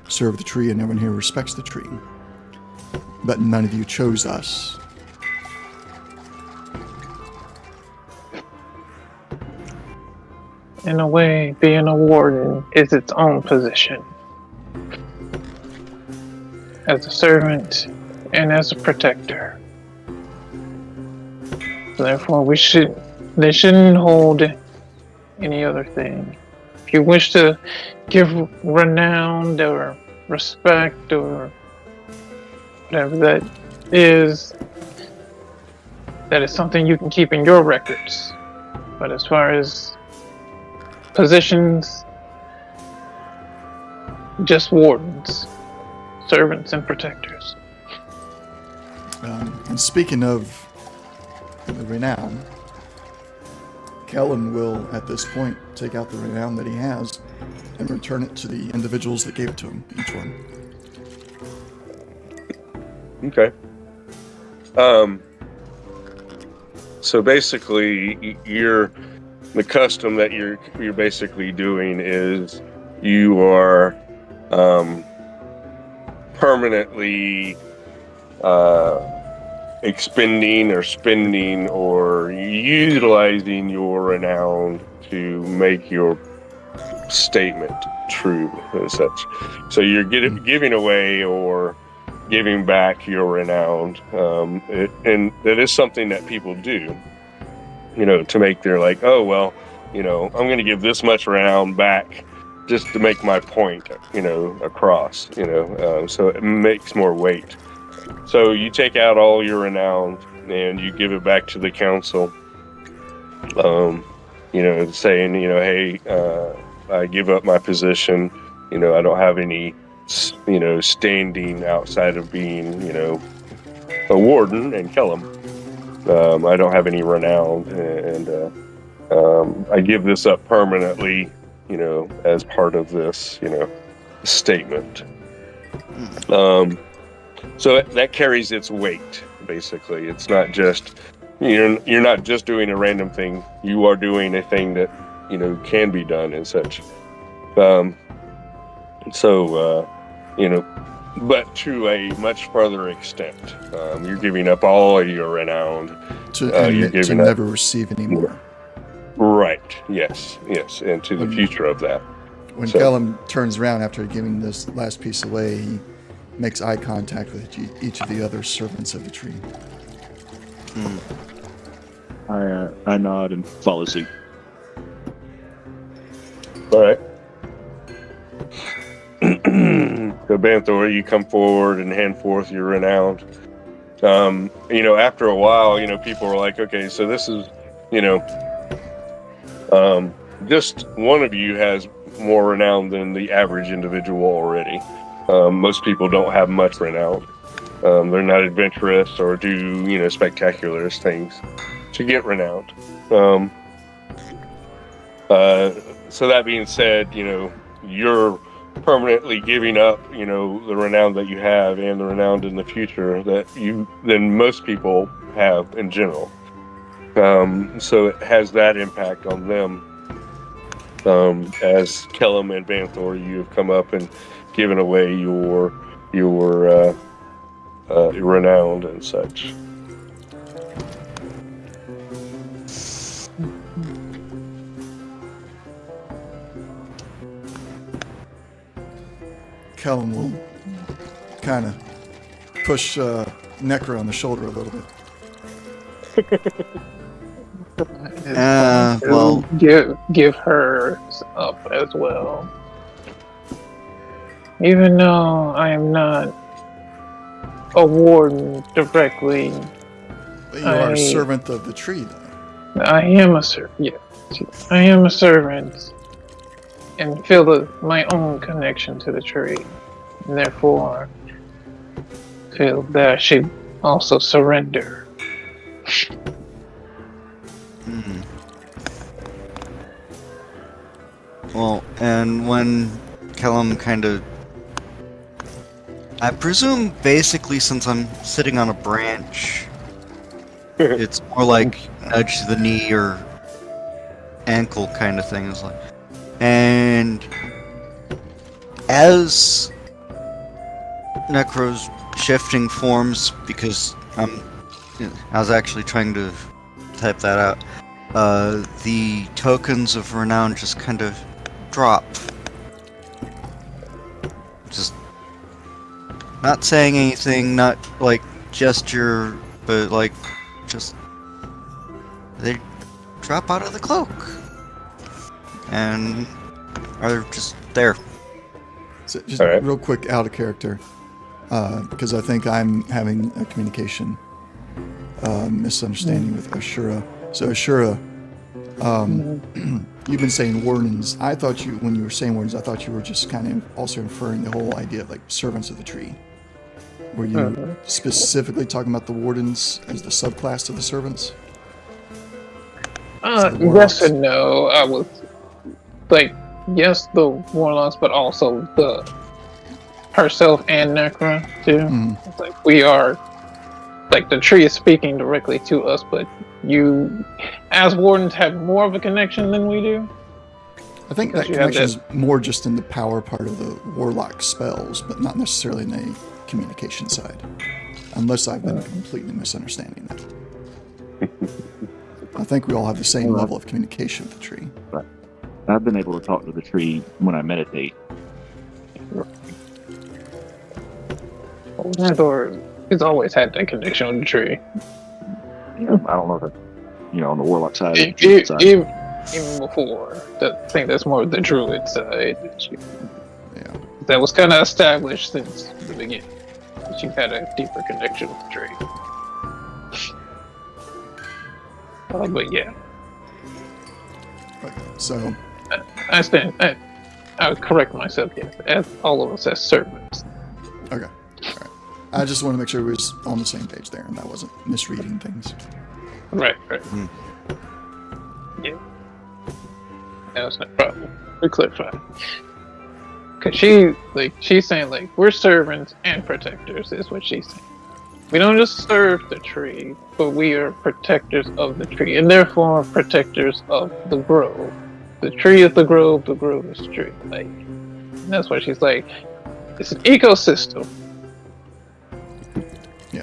serve the tree and everyone here respects the tree. But none of you chose us. In a way, being a warden is its own position. As a servant and as a protector. Therefore, they shouldn't hold any other thing. If you wish to give renown or respect or whatever that is something you can keep in your records. But as far as positions, just wardens, servants and protectors. And speaking of the renown, Kellen will, at this point, take out the renown that he has and return it to the individuals that gave it to him, each one. Okay. So basically, the custom that you're basically doing is you are permanently expending or spending or utilizing your renown to make your statement true and such. So you're giving away or giving back your renown, and that is something that people do, to make their like, oh well, I'm going to give this much renown back just to make my point, across, so it makes more weight. So you take out all your renown and you give it back to the council, saying, hey, I give up my position. I don't have any, standing outside of being, a warden and Kellum. I don't have any renown, and I give this up permanently, as part of this, statement. So that carries its weight, basically. It's not just, you're not just doing a random thing. You are doing a thing that, can be done and such. But to a much further extent. You're giving up all of your renown. To never receive any more. Right, yes, and to the future of that. When Kellum turns around after giving this last piece away, he makes eye contact with each of the other servants of the tree. I nod and follow suit. All right. So Banthor, you come forward and hand forth your renown. After a while, people are like, okay, so this is, just one of you has more renown than the average individual already. Most people don't have much renown. They're not adventurous or do, spectacular things to get renowned. So that being said, you're permanently giving up, the renown that you have and the renown in the future than most people have in general. So it has that impact on them. As Kellum and Banthor, you have come up and given away your renown and such. Kellum will kind of push Necro on the shoulder a little bit. Well, give her up as well. Even though I am not a warden directly, But you are a servant of the tree, though. I am a servant. Yes, I am a servant, and feel my own connection to the tree, and therefore feel that I should also surrender. Well, and when Kellum kind of... I presume basically since I'm sitting on a branch, it's more like nudge to the knee or ankle kind of thing. It's like, and as Necro's shifting forms, because I was actually trying to type that out, the tokens of renown just kind of drop. Just not saying anything, not like gesture, but like just they drop out of the cloak and are just there. So just real quick, out of character, because I think I'm having a communication misunderstanding with Ashura. So Ashura, you've been saying wardens. I thought when you were saying wardens, I thought you were just kind of also inferring the whole idea of like servants of the tree. Were you specifically talking about the wardens as the subclass of the servants? Yes and no. I was like, yes, the warlocks, but also the herself and Necra too. It's like we are, like the tree is speaking directly to us, but you, as wardens, have more of a connection than we do. I think that Because you have connection is more just in the power part of the warlock spells, but not necessarily in the communication side. Unless I've been completely misunderstanding that. I think we all have the same level of communication with the tree. I've been able to talk to the tree when I meditate. Or he's always had that connection with the tree. I don't know if it's, on the warlock side. Or the Even, druid side. even before, I think that's more the druid side. Yeah. That was kind of established since the beginning. That you've had a deeper connection with the tree. But yeah, Right. So, I stand. I would correct myself. Yes, as all of us as servants. okay. All right. I just want to make sure we was on the same page there and that wasn't misreading things. Right. Yeah. That's no problem. We clarify. Cause she's saying we're servants and protectors is what she's saying. We don't just serve the tree, but we are protectors of the tree, and therefore protectors of the grove. The tree is the grove is the tree. And that's why she's like, it's an ecosystem. Yeah.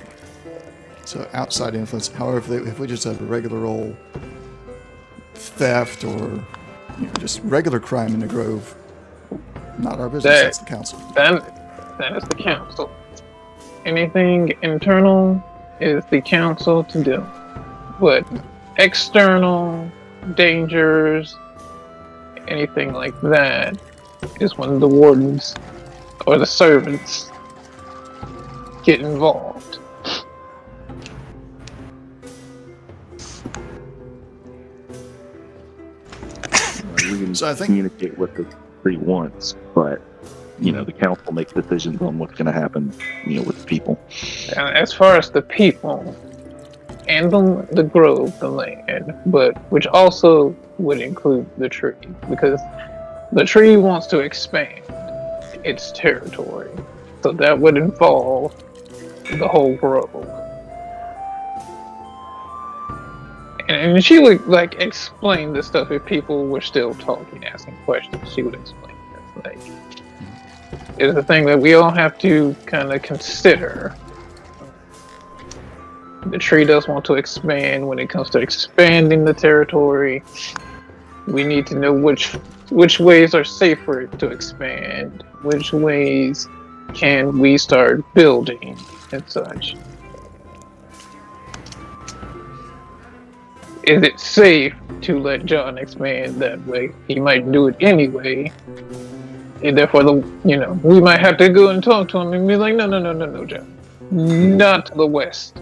So outside influence. However, if we just have a regular old theft or just regular crime in the grove, not our business. That's the council. That is the council. Anything internal is the council to do. But external dangers, anything like that, is when the wardens or the servants get involved. We can So I think- communicate with the tree once, but the council makes decisions on what's going to happen, with the people. And as far as the people and the grove, the land, but which also would include the tree, because the tree wants to expand its territory, so that would involve the whole grove. And she would explain this stuff if people were still talking, asking questions. She would explain this. Is the thing that we all have to kind of consider. The tree does want to expand. When it comes to expanding the territory, we need to know which ways are safer to expand, which ways can we start building and such. Is it safe to let John expand that way? He might do it anyway. And therefore, we might have to go and talk to him and be like, no, John. Not to the west.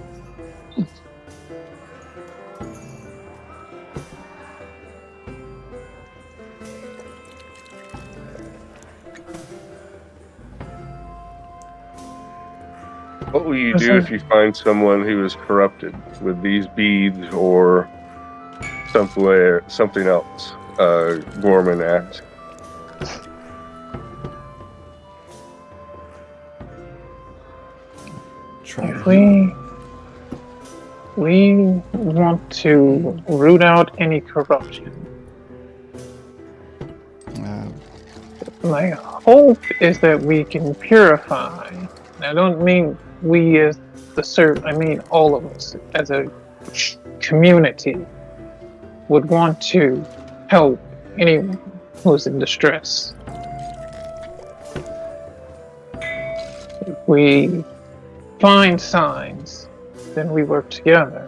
What will you do if you find someone who is corrupted with these beads or something else? Gorman asked. We want to root out any corruption. My hope is that we can purify. And I don't mean we as I mean all of us as a community would want to help anyone who's in distress. If we find signs, then we work together,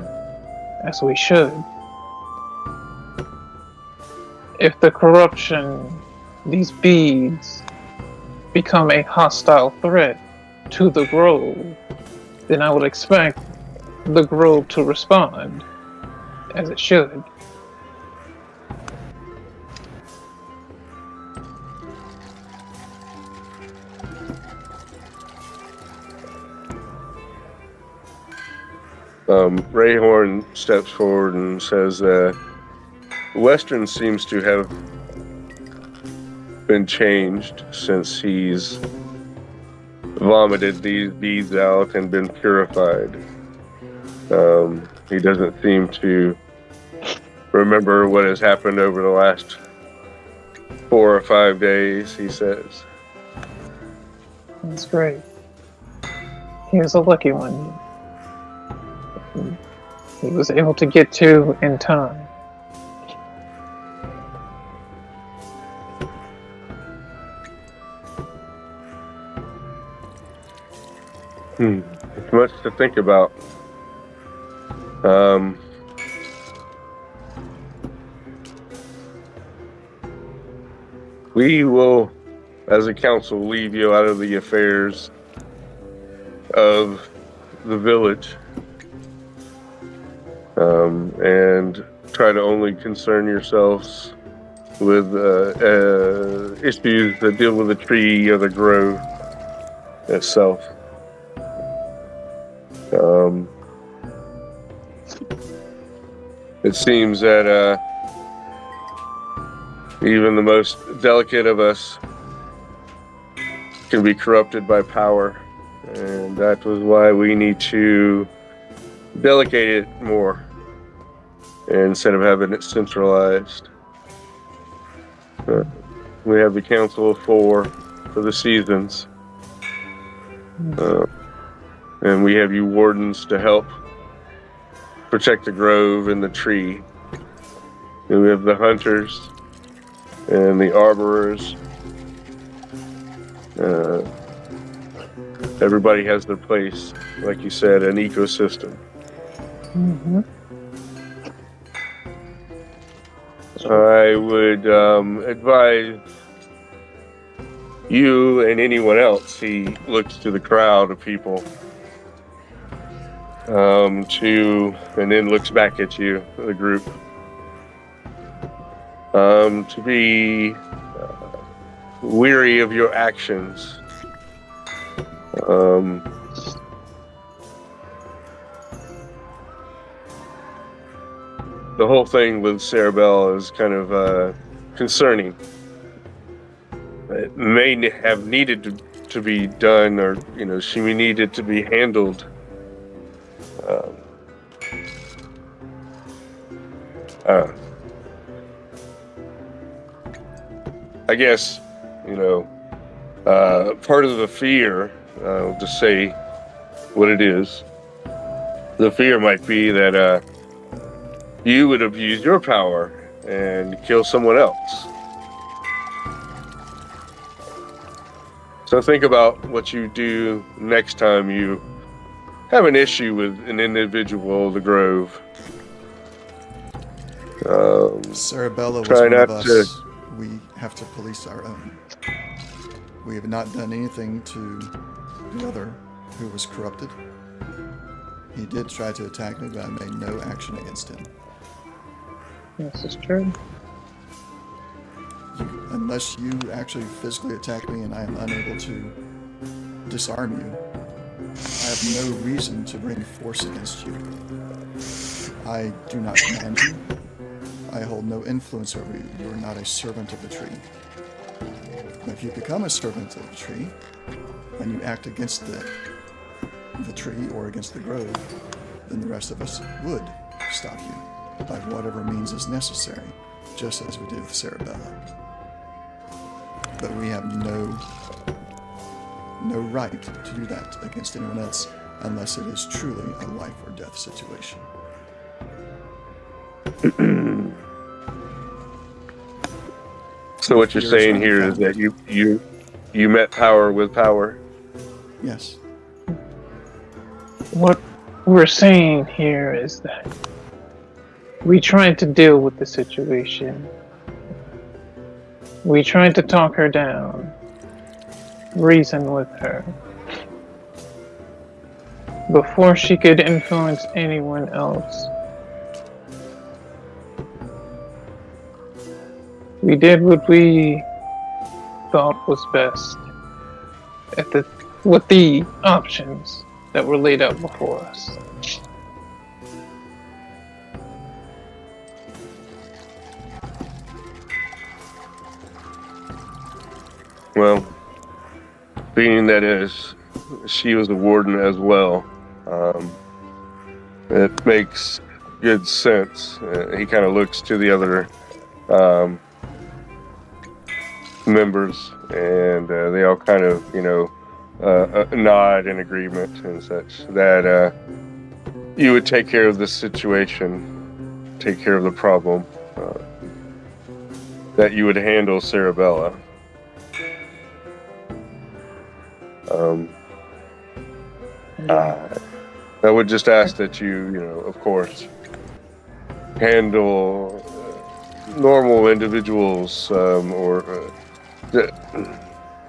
as we should. If the corruption, these beads, become a hostile threat to the grove, then I would expect the grove to respond, as it should. Rayhorn steps forward and says, Western seems to have been changed since he's vomited these beads out and been purified. He doesn't seem to remember what has happened over the last 4 or 5 days, he says. That's great. He was a lucky one. He was able to get to in time. It's much to think about. We will, as a council, leave you out of the affairs of the village, and try to only concern yourselves with issues that deal with the tree or the grove itself. It seems that even the most delicate of us can be corrupted by power, and that was why we need to delegate it more instead of having it centralized. We have the Council of Four for the seasons, and we have you wardens to help protect the grove and the tree. And we have the hunters and the arborers. Everybody has their place, like you said, an ecosystem. Mm-hmm. I would advise you and anyone else, he looks to the crowd of people, and then looks back at you, the group, to be weary of your actions. The whole thing with Cerebell is kind of concerning. It may have needed to be done, or she needed to be handled. I guess part of the fear. I'll just say what it is. The fear might be that you would abuse your power and kill someone else. So think about what you do next time you have an issue with an individual of the Grove. Cerebella was try one of not us. We have to police our own. We have not done anything to the other who was corrupted. He did try to attack me, but I made no action against him. This is true. Unless you actually physically attack me and I am unable to disarm you, I have no reason to bring force against you. I do not command you. I hold no influence over you. You are not a servant of the tree. If you become a servant of the tree, and you act against the tree or against the grove, then the rest of us would stop you by whatever means is necessary, just as we did with Cerebella. But we have no right to do that against anyone else unless it is truly a life or death situation. So what you're saying here is that you met power with power? Yes. What we're saying here is that we tried to deal with the situation. We tried to talk her down, reason with her, before she could influence anyone else. We did what we thought was best with the options that were laid out before us. Well, being that she was the warden as well, It makes good sense. He kind of looks to the other members, and they all kind of, nod in agreement and such, that you would take care of the situation, take care of the problem, that you would handle Cerebella. I would just ask that you, of course, handle normal individuals, or I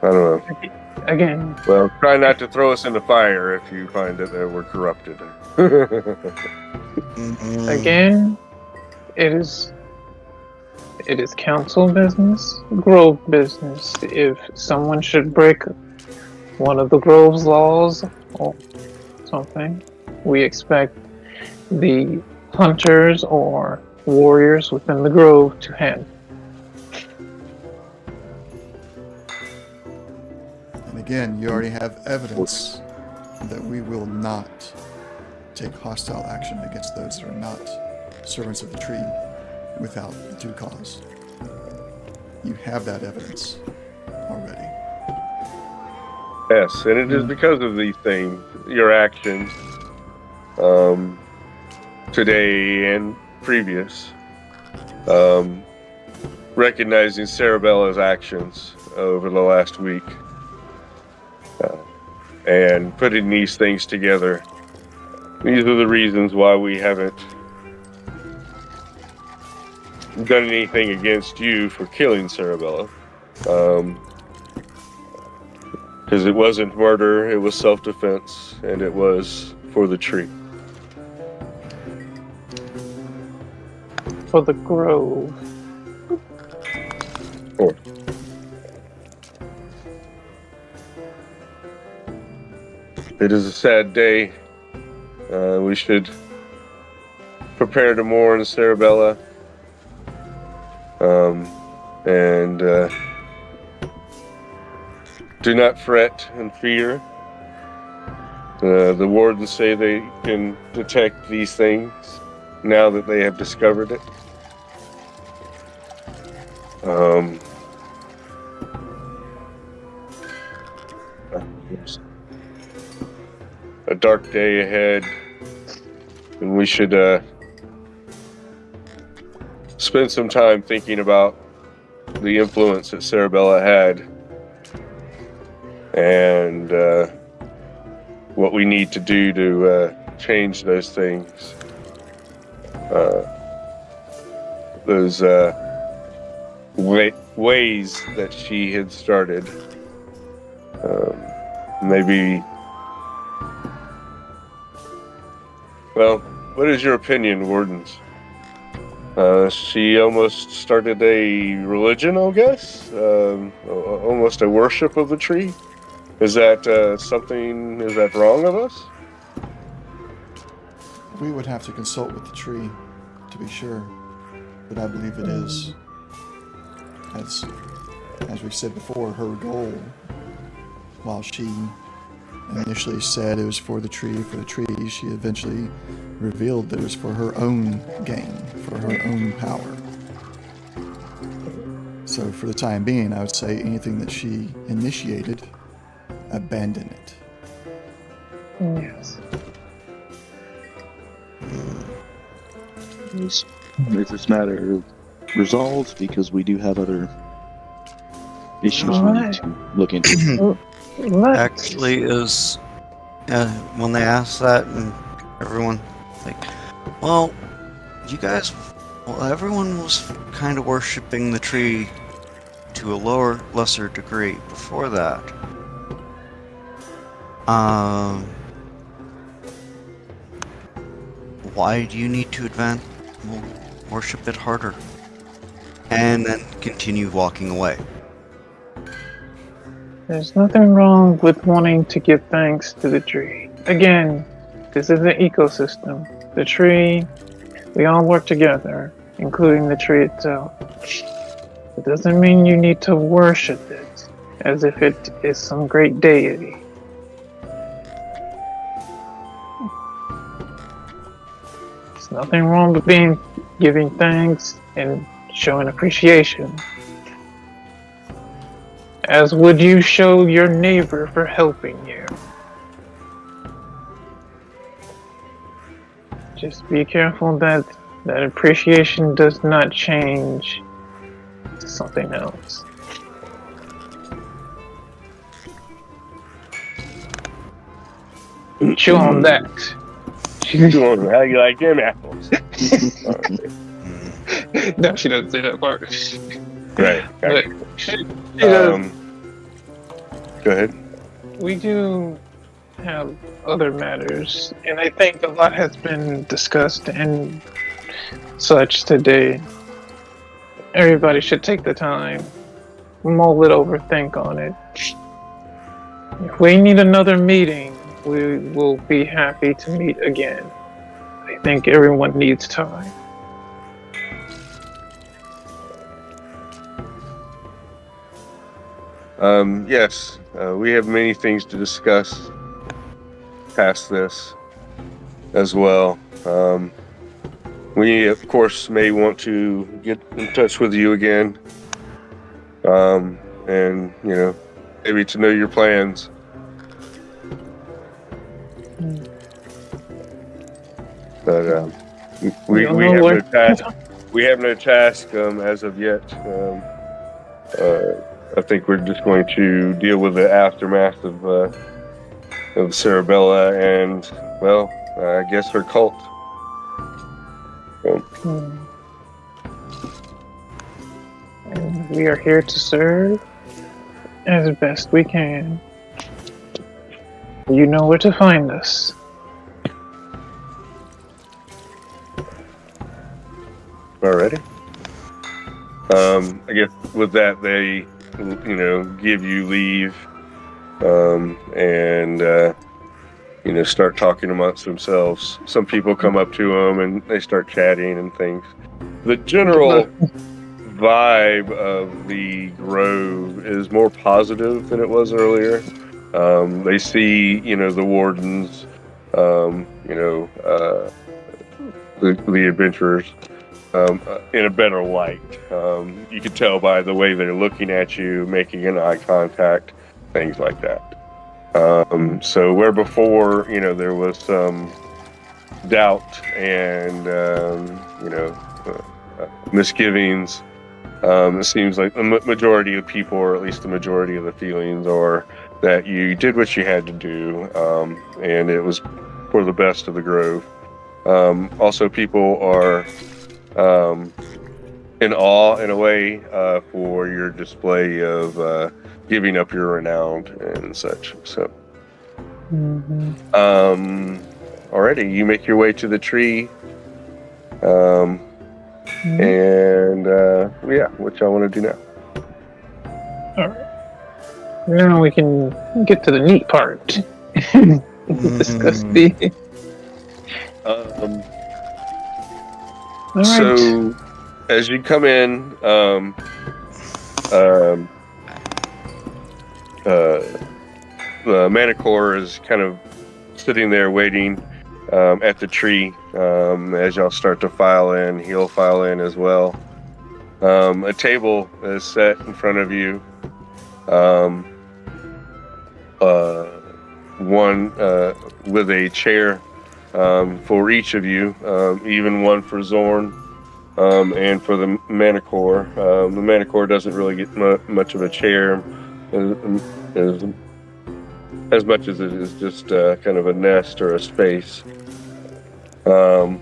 don't know. Again. Well, try not to throw us in the fire if you find that we're corrupted. Again, it is council business, grove business. If someone should break one of the grove's laws or something, we expect the hunters or warriors within the grove to handle. And again, you already have evidence that we will not take hostile action against those that are not servants of the tree without due cause. You have that evidence already. Yes, and it is because of these things, your actions, today and previous, recognizing Cerebella's actions over the last week, and putting these things together. These are the reasons why we haven't done anything against you for killing Cerebella. Because it wasn't murder, it was self-defense, and it was for the tree. For the grove. Or it is a sad day. We should prepare to mourn Cerebella. And do not fret and fear. The wardens say they can detect these things now that they have discovered it. There's a dark day ahead, and we should spend some time thinking about the influence that Cerebella had, and what we need to do to change those things. Those ways that she had started. Maybe. Well, what is your opinion, wardens? She almost started a religion, I guess? Almost a worship of the tree? Is that is that wrong of us? We would have to consult with the tree to be sure, but I believe it is. As we've said before, her goal, while she initially said it was for the tree, she eventually revealed that it was for her own gain, for her own power. So for the time being, I would say anything that she initiated, abandon it. Yes. Is this matter resolved? Because we do have other issues we need to look into. Actually, is when they asked that, and everyone like, well, everyone was kind of worshiping the tree to a lesser degree before that. Why do you need to advance? We'll worship it harder, and then continue walking away. There's nothing wrong with wanting to give thanks to the tree. Again, this is an ecosystem. The tree, we all work together, including the tree itself. It doesn't mean you need to worship it as if it is some great deity. There's nothing wrong with giving thanks and showing appreciation. As would you show your neighbor for helping you. Just be careful that appreciation does not change to something else. Chew on that. How you like them apples? No, she doesn't say that part. Right. But she does. Go ahead. We do have other matters, and I think a lot has been discussed and such today. Everybody should take the time, mull it over, think on it. If we need another meeting, we will be happy to meet again. I think everyone needs time. Yes, we have many things to discuss past this as well. We, of course, may want to get in touch with you again, and, you know, maybe to know your plans. But we have no task. We have no task as of yet. I think we're just going to deal with the aftermath of Cerebella and, well, I guess her cult. And we are here to serve as best we can. You know where to find us. Alrighty. I guess with that, they, you know, give you leave, and you know, start talking amongst themselves. Some people come up to them and they start chatting and things. The general vibe of the grove is more positive than it was earlier. They see, you know, the wardens, you know, the adventurers in a better light. You can tell by the way they're looking at you, making an eye contact, things like that. So where before, you know, there was some doubt and, you know, misgivings, it seems like the majority of people, or at least the majority of the feelings, are that you did what you had to do, and it was for the best of the grove. Also, people are in awe, in a way, for your display of giving up your renown and such. So, already you make your way to the tree, and yeah, what y'all want to do now? All right. Now we can get to the neat part. Discuss the. All right. So, as you come in, the Manicore is kind of sitting there waiting at the tree. As y'all start to file in, he'll file in as well. A table is set in front of you. One with a chair for each of you, even one for Zorn, and for the Manicore. The Manicore doesn't really get much of a chair, as much as it is just kind of a nest or a space. The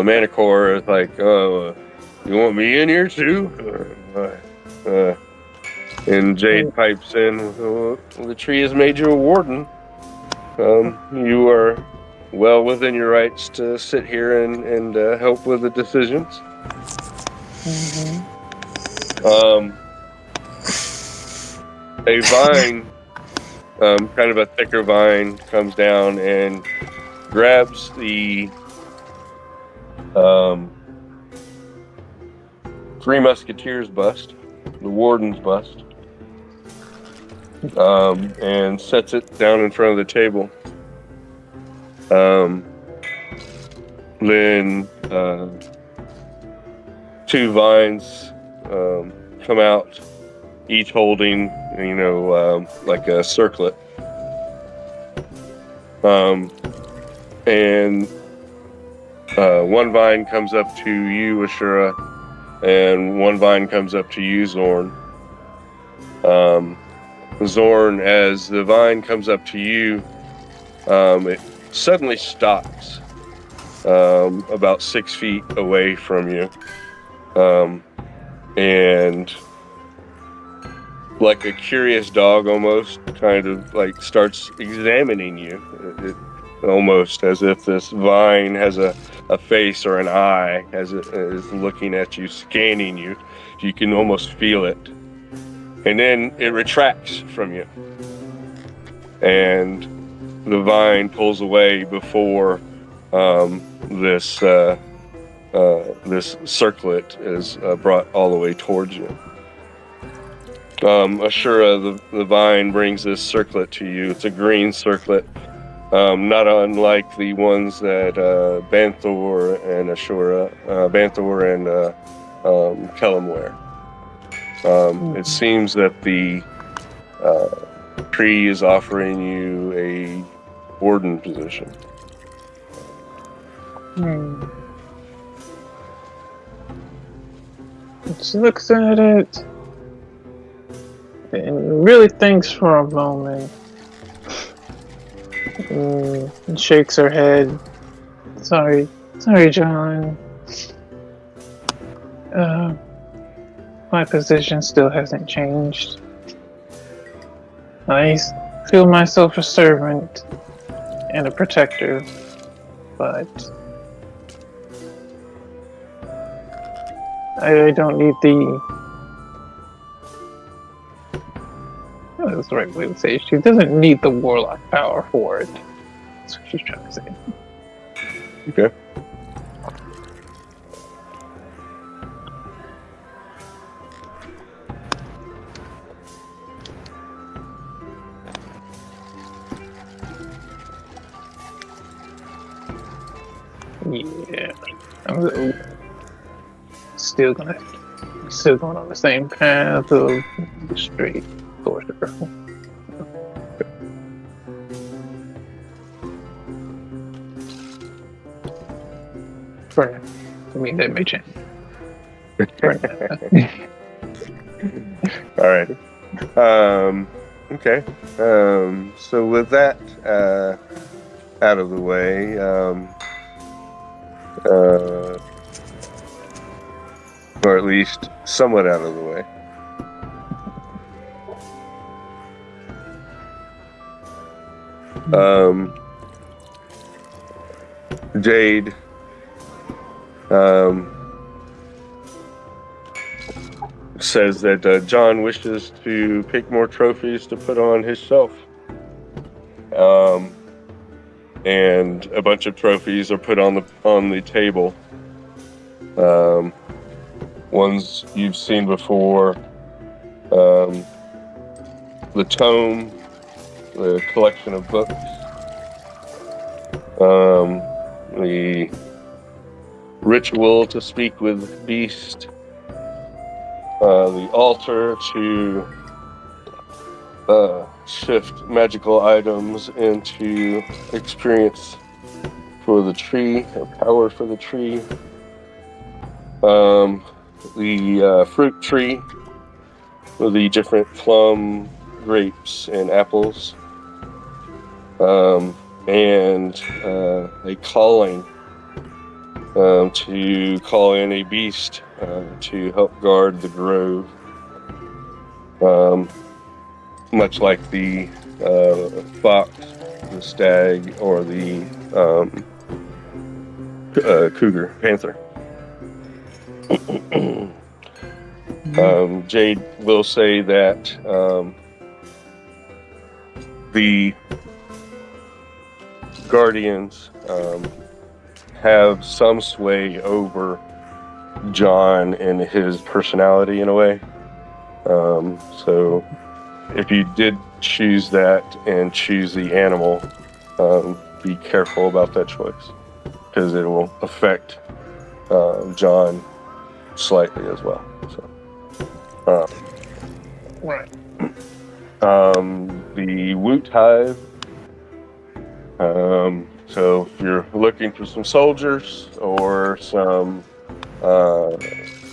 Manicore is like, "Oh, you want me in here too?" And Jade pipes in, "Well, the tree has made you a warden. You are well within your rights to sit here and help with the decisions." A vine, kind of a thicker vine, comes down and grabs the Three Musketeers bust, the warden's bust, and sets it down in front of the table. then two vines come out, each holding, like a circlet. And one vine comes up to you, Ashura, and one vine comes up to you, Zorn. Zorn, as the vine comes up to you, it suddenly stops about 6 feet away from you. And like a curious dog almost, kind of like starts examining you. It almost as if this vine has a face or an eye, as it is looking at you, scanning you. You can almost feel it. And then it retracts from you. And the vine pulls away before this circlet is brought all the way towards you. Ashura, the vine brings this circlet to you. It's a green circlet, not unlike the ones that Banthor and Ashura, Banthor and Kellum wear. It seems that the tree is offering you a warden position. She looks at it and really thinks for a moment. And shakes her head. Sorry, John. My position still hasn't changed. I feel myself a servant and a protector, but I don't need that's the right way to say it. She doesn't need the warlock power for it. That's what she's trying to say. Okay. Yeah. I'm still going on the same path of straight sorcerer. For now. I mean, that may change. For now. All right. Okay. So with that out of the way, or at least somewhat out of the way. Jade says that John wishes to pick more trophies to put on his shelf. And a bunch of trophies are put on the table. Ones you've seen before. The tome, the collection of books, the ritual to speak with Beast, the altar to shift magical items into experience for the tree, or power for the tree. The fruit tree with the different plum, grapes, and apples. And a calling to call in a beast to help guard the grove. Much like the fox, the stag, or the cougar, panther. Jade will say that the guardians have some sway over John and his personality in a way. So if you did choose that and choose the animal, be careful about that choice, because it will affect John slightly as well. So, Right. the Woot Hive. So if you're looking for some soldiers or some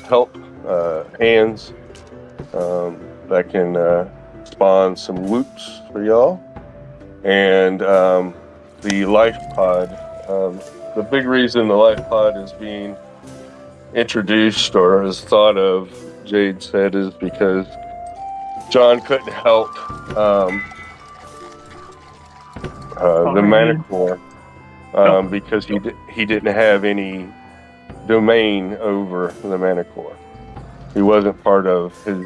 help hands that can spawn some woots for y'all, and the life pod. The big reason the life pod is being introduced or is thought of, Jade said, is because John couldn't help the Manicore because he didn't have any domain over the Manicore. He wasn't part of his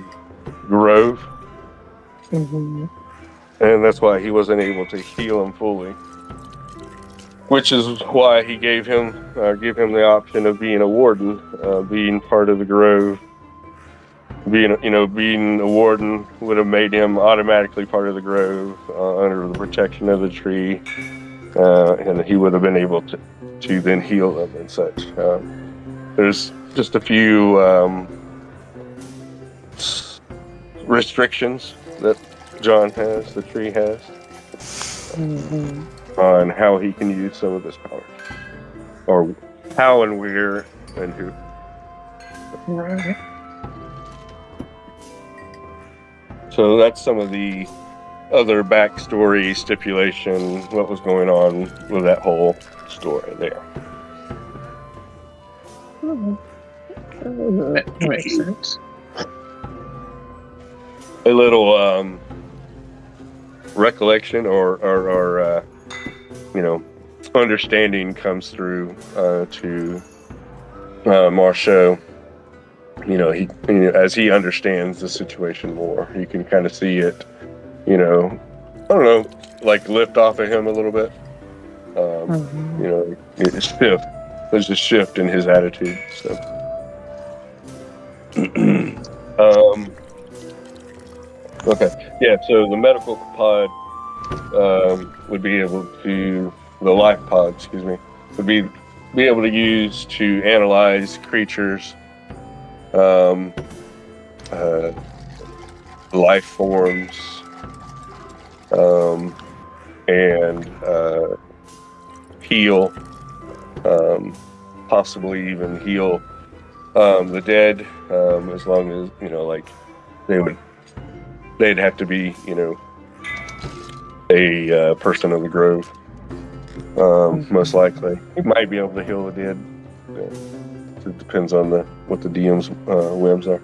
grove, Mm-hmm. and that's why he wasn't able to heal him fully. Which is why he gave him the option of being a warden, being part of the grove. Being a warden would have made him automatically part of the grove under the protection of the tree, and he would have been able to then heal them and such. There's just a few restrictions that John has, the tree has, on how he can use some of this power, or how and where and who. Right. So that's some of the other backstory stipulation, what was going on with that whole story there. Makes sense. A little recollection or understanding comes through to Marceau. He as he understands the situation more, you can kind of see it, I don't know, like lift off of him a little bit. It's shift. There's a shift in his attitude. So, okay, yeah. So the medical pod would be able to, the life pod, excuse me, would be able to use to analyze creatures. Life forms, and heal, possibly even heal the dead, as long as they'd have to be a person of the grove, most likely. He might be able to heal the dead. It depends on what the DM's whims are.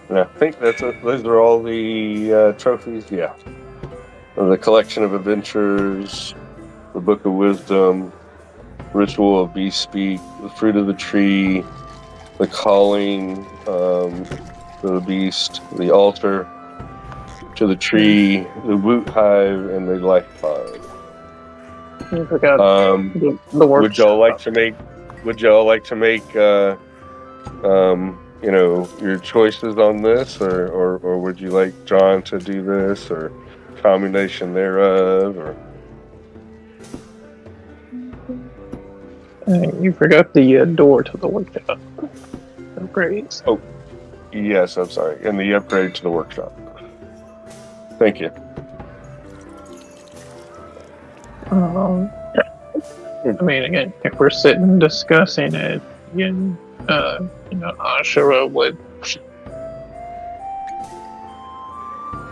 And I think those are all the trophies. Yeah, the collection of adventures, the Book of Wisdom, Ritual of Beast Speak, the Fruit of the Tree, the Calling to the Beast, the Altar to the Tree, the Woot Hive, and the Life Pod. You forgot the workshop. Would y'all like to make your choices on this, or would you like John to do this, or combination thereof, or? You forgot the door to the workshop. Upgrades. Oh, yes, I'm sorry. And the upgrade to the workshop. Thank you. I mean, again, if we're sitting discussing it, again, Ashura would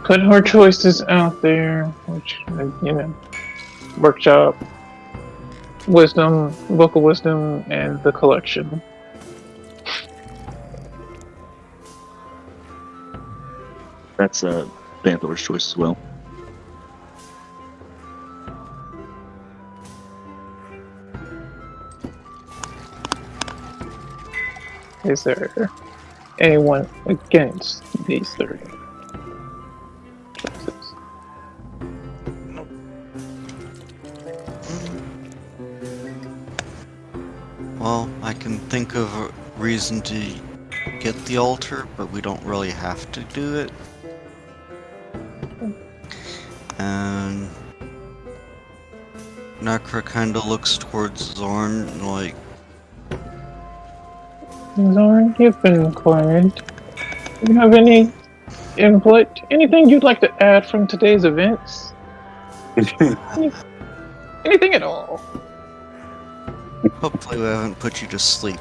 put her choices out there, which, workshop, wisdom, Book of Wisdom, and the collection. That's Banthor's choice as well. Is there anyone against these 30 choices? Well, I can think of a reason to get the altar, but we don't really have to do it. And Necra kind of looks towards Zorn, like, Zorn, you've been quiet. Do you have any input? Anything you'd like to add from today's events? Anything at all? hopefully we haven't put you to sleep.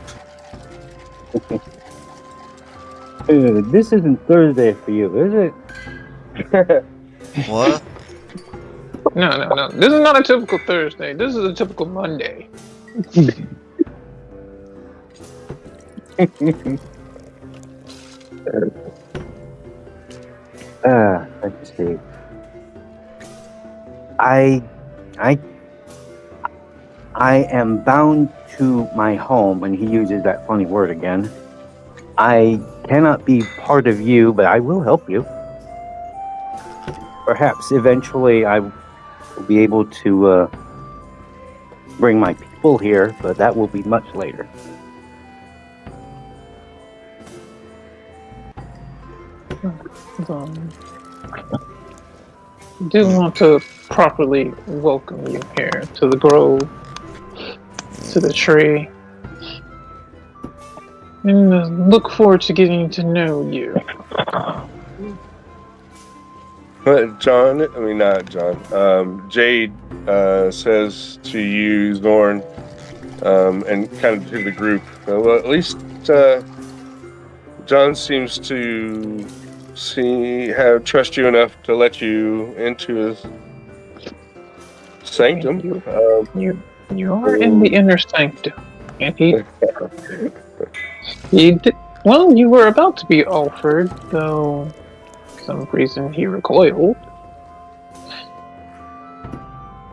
This isn't Thursday for you, is it? What? No. This is not a typical Thursday. This is a typical Monday. Let's see. I am bound to my home, and he uses that funny word again. I cannot be part of you, but I will help you. Perhaps eventually I will be able to bring my people here, but that will be much later. I do want to properly welcome you here to the grove, to the tree, and look forward to getting to know you. Jade says to you, Zorn, and kind of to the group, well, at least John seems to trust you enough to let you into his sanctum. You are in the inner sanctum, and well, you were about to be offered, though for some reason he recoiled.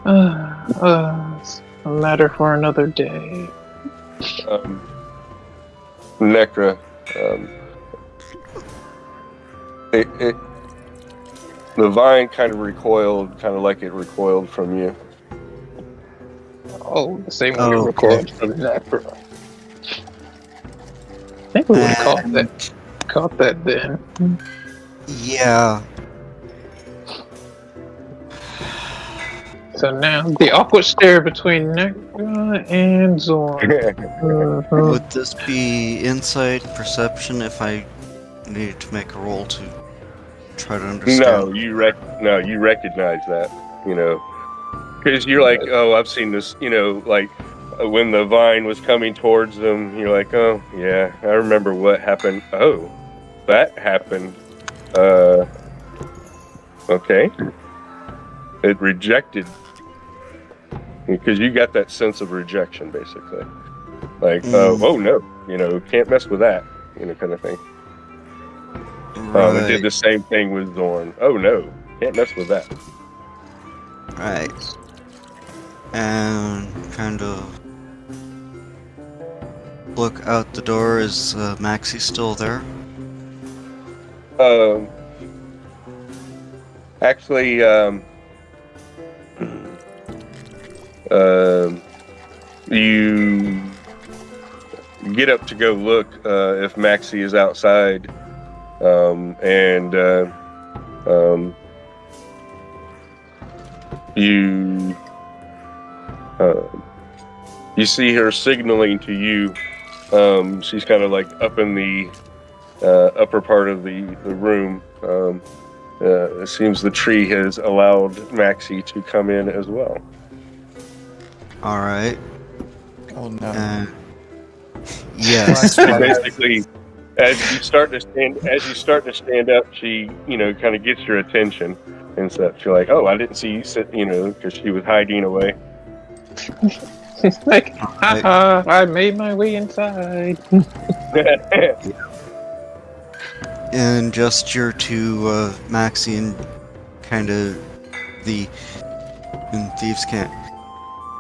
It's a matter for another day. Necra, the vine kind of recoiled, kind of like it recoiled from you. Oh, the same way it recoiled from Necra. I think we would have caught that then. Yeah. So now the awkward stare between Necra and Zorn. Would this be insight perception if I needed to make a roll to try to understand? No, you recognize that, because you're like, oh, I've seen this, like when the vine was coming towards them, you're like, oh yeah, I remember what happened. Oh, that happened. Okay. It rejected, because you got that sense of rejection, basically. Like, oh no, can't mess with that, kind of thing. Right. It did the same thing with Zorn. Oh no, can't mess with that. Right. And kind of look out the door. Is Maxie still there? Actually, you get up to go look if Maxie is outside, and you see her signaling to you. She's kind of like up in the upper part of the room. It seems the tree has allowed Maxie to come in as well. All right. Oh no. Yes. Basically, as you start to stand up, she, kind of gets your attention and stuff. You're like, oh, I didn't see you sit, because she was hiding away. It's like, haha, I made my way inside. And gesture to Maxie and kind of in Thieves' Camp.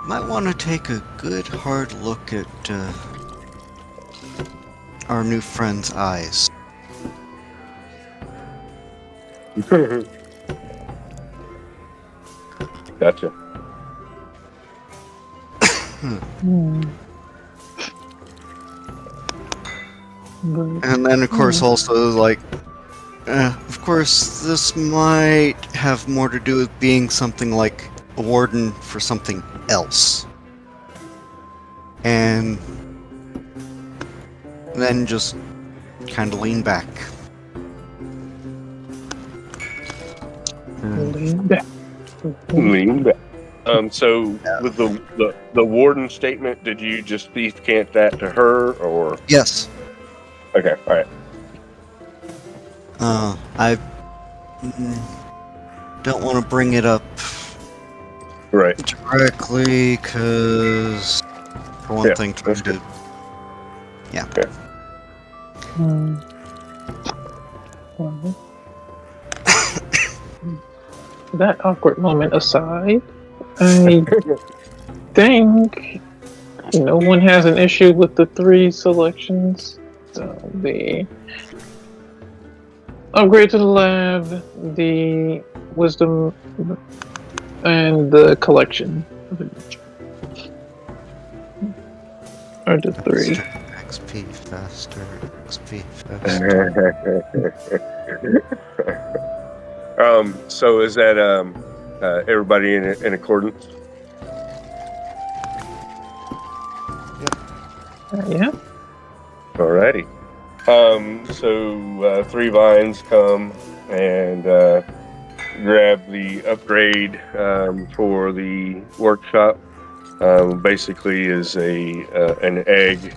Might want to take a good hard look at our new friend's eyes. Gotcha. And then, of course, also, of course, this might have more to do with being something like a warden for something else. And then just kind of lean back. Lean back. Lean back. So with the warden statement, did you just thief cant that to her, or? Yes. Okay, all right. I don't want to bring it up Right. directly, because for one Yeah, thing, that's trying to... Yeah. Okay. That awkward moment aside, I think no one has an issue with the 3 selections. So the upgrade to the lab, the wisdom, and the collection are the 3. XP faster, XP faster. So is that everybody in accordance? Yeah. Alrighty. So 3 vines come and grab the upgrade for the workshop. Basically, is an egg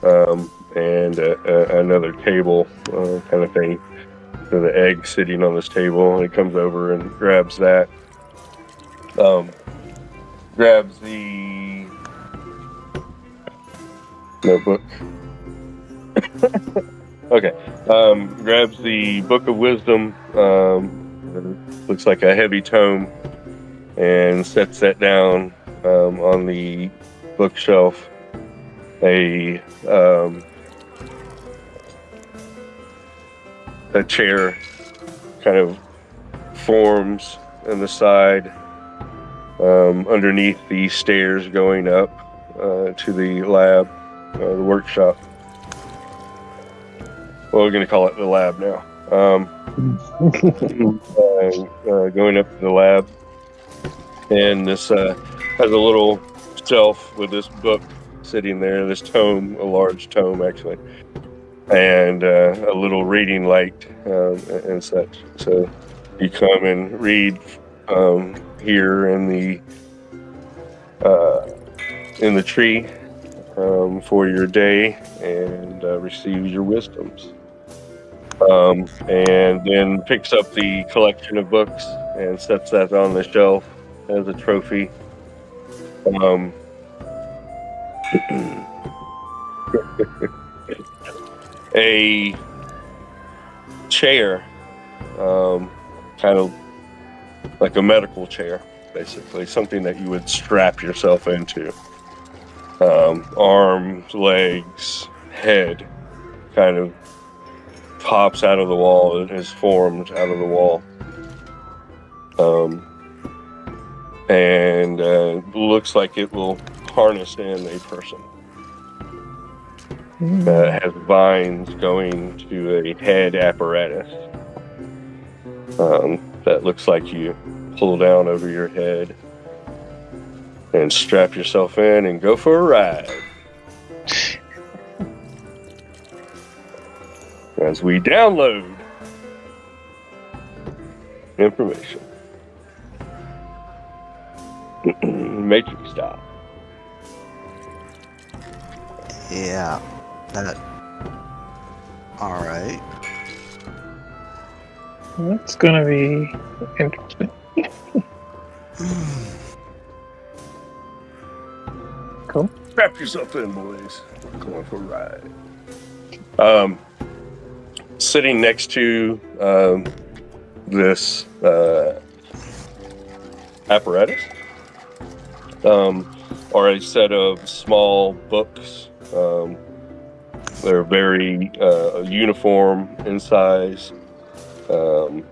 and another table kind of thing. So the egg sitting on this table, and he comes over and grabs that. Grabs the notebook. Okay. Grabs the Book of Wisdom. Looks like a heavy tome, and sets that down on the bookshelf. A chair kind of forms on the side underneath the stairs going up to the lab, the workshop. Well, we're going to call it the lab now. Going up to the lab, and this has a little shelf with this book sitting there, this tome, a large tome actually, and a little reading light and such. So you come and read here in the tree for your day, and receive your wisdoms. And then picks up the collection of books and sets that on the shelf as a trophy. A chair, kind of like a medical chair, basically, something that you would strap yourself into. Arms, legs, head, kind of pops out of the wall. It is formed out of the wall. And looks like it will harness in a person. Has vines going to a head apparatus that looks like you pull down over your head and strap yourself in and go for a ride. As we download information. Matrix style. Yeah, that... Alright. That's gonna be interesting. Cool. Strap yourself in, boys. We're going for a ride. Sitting next to this apparatus are a set of small books. They're very uniform in size, and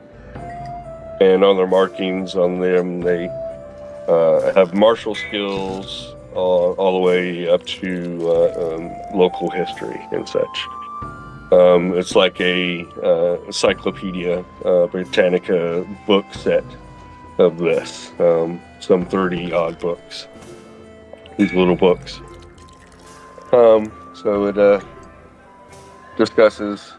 on their markings on them, they have martial skills all the way up to local history and such. It's like a Encyclopedia Britannica book set of this, some 30 odd books. these little books. So it discusses,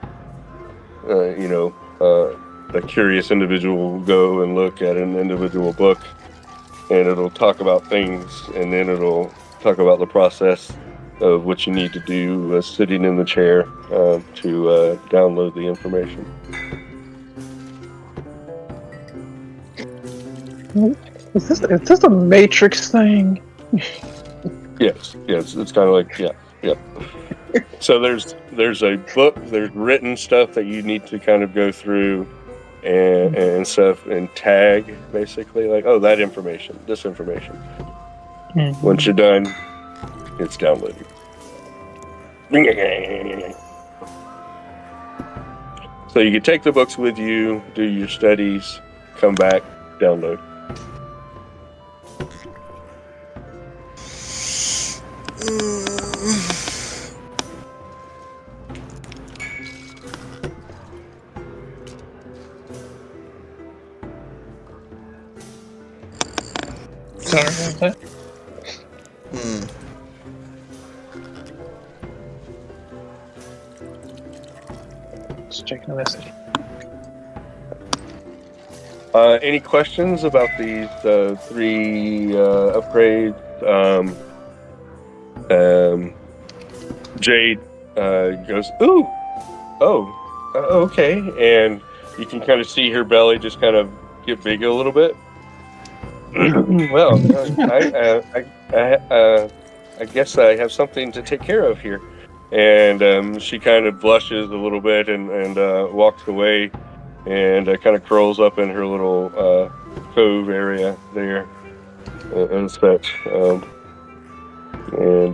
a curious individual will go and look at an individual book, and it'll talk about things, and then it'll talk about the process of what you need to do sitting in the chair to download the information. Is this a Matrix thing? Yes, it's kind of like, yeah. So there's a book, there's written stuff that you need to kind of go through and stuff and tag, basically, like, oh, that information, this information. Mm-hmm. Once you're done, it's downloaded. So you can take the books with you, do your studies, come back, download. Sorry about that. Just checking the message. Any questions about these 3 upgrades? Jade goes, ooh, okay, and you can kind of see her belly just kind of get big a little bit. Well, I guess I have something to take care of here, and she kind of blushes a little bit and walks away, and kind of curls up in her little cove area there and such, and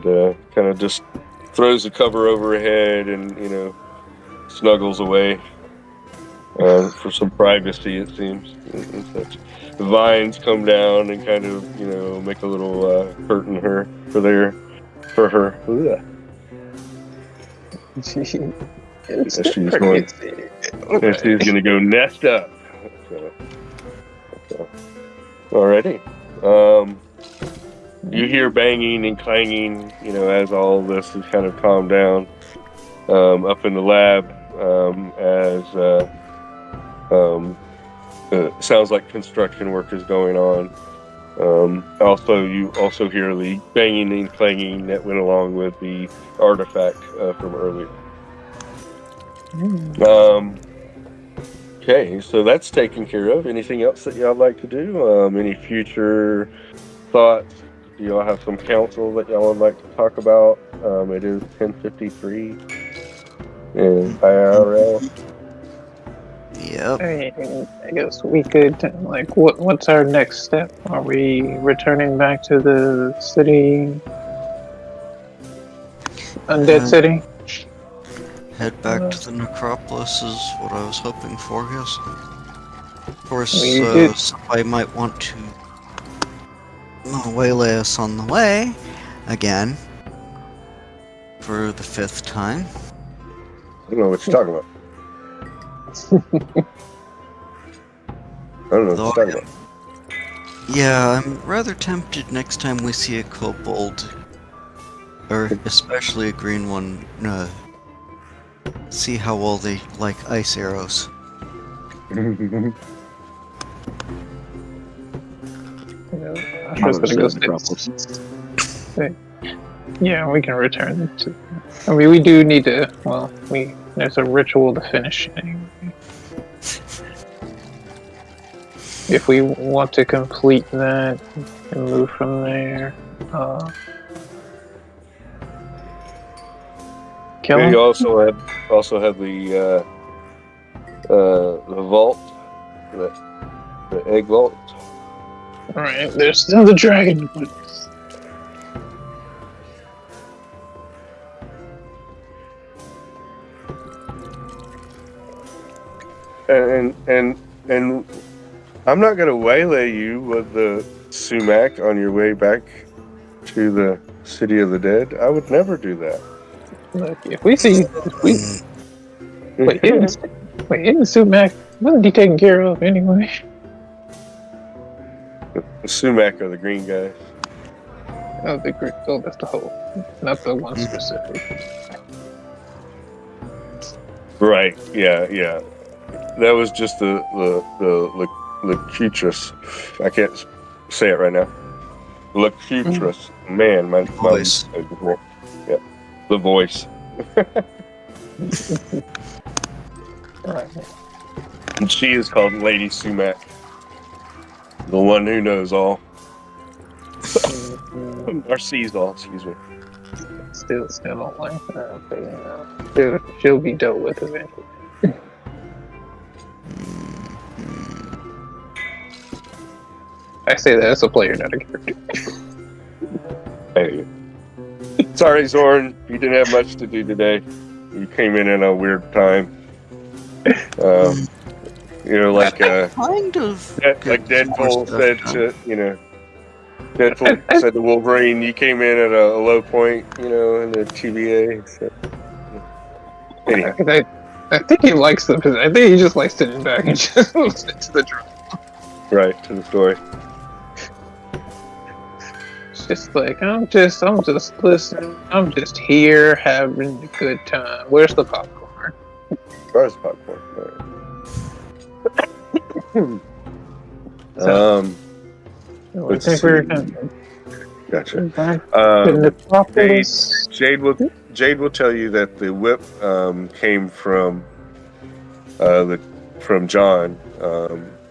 kind of just throws the cover over her head and snuggles away for some privacy, it seems, and such. The vines come down and kind of, make a little curtain for her. Ugh. She's She's gonna go nest up. So. Alrighty. You hear banging and clanging, as all this is kind of calmed down up in the lab, sounds like construction work is going on. You also hear the banging and clanging that went along with the artifact from earlier. Okay, so that's taken care of. Anything else that y'all like to do? Any future thoughts? Do y'all have some counsel that y'all would like to talk about? It is 10:53 in IRL. Yep. I guess we could, what's our next step? Are we returning back to the city? Undead City? Head back to the necropolis is what I was hoping for, yes. Of course, somebody might want to waylay us on the way again for the 5th time. I don't know what you're talking about. I don't know what you're talking about. Yeah, I'm rather tempted next time we see a kobold, or especially a green one, see how well they like ice arrows. Yeah, we can return to. I mean, we do need to. Well, there's a ritual to finish anyway. If we want to complete that and move from there, kill him. You also have the vault, the egg vault. All right, there's still the dragon. And I'm not gonna waylay you with the sumac on your way back to the city of the dead. I would never do that. Look, isn't Sumac, wasn't he taken care of anyway? The sumac are the green guys. Oh, the group. Oh, that's the whole, not the one specific. Right. Yeah. That was just the locutress. I can't say it right now. Locutress. Man, my Voice. Yeah. The voice. Right. And she is called Lady Sumac. The one who knows all. Or sees all, excuse me. Still don't like her, but she'll be dealt with eventually. I say that as a player, not a character. Hey. Sorry, Zorn. You didn't have much to do today. You came in at a weird time. Like Kind of. like Deadpool said to Deadpool said to Wolverine, you came in at a low point, in the TVA. So. Anyhow. I think he likes them because I think he just likes sitting back and just listening to the drama. Right, to the story. It's just like I'm just listening. I'm just here having a good time. Where's the popcorn? Where's the popcorn? So, I let's think see. we're gonna Gotcha. in the Metropolis. Jade will tell you that the whip came from John,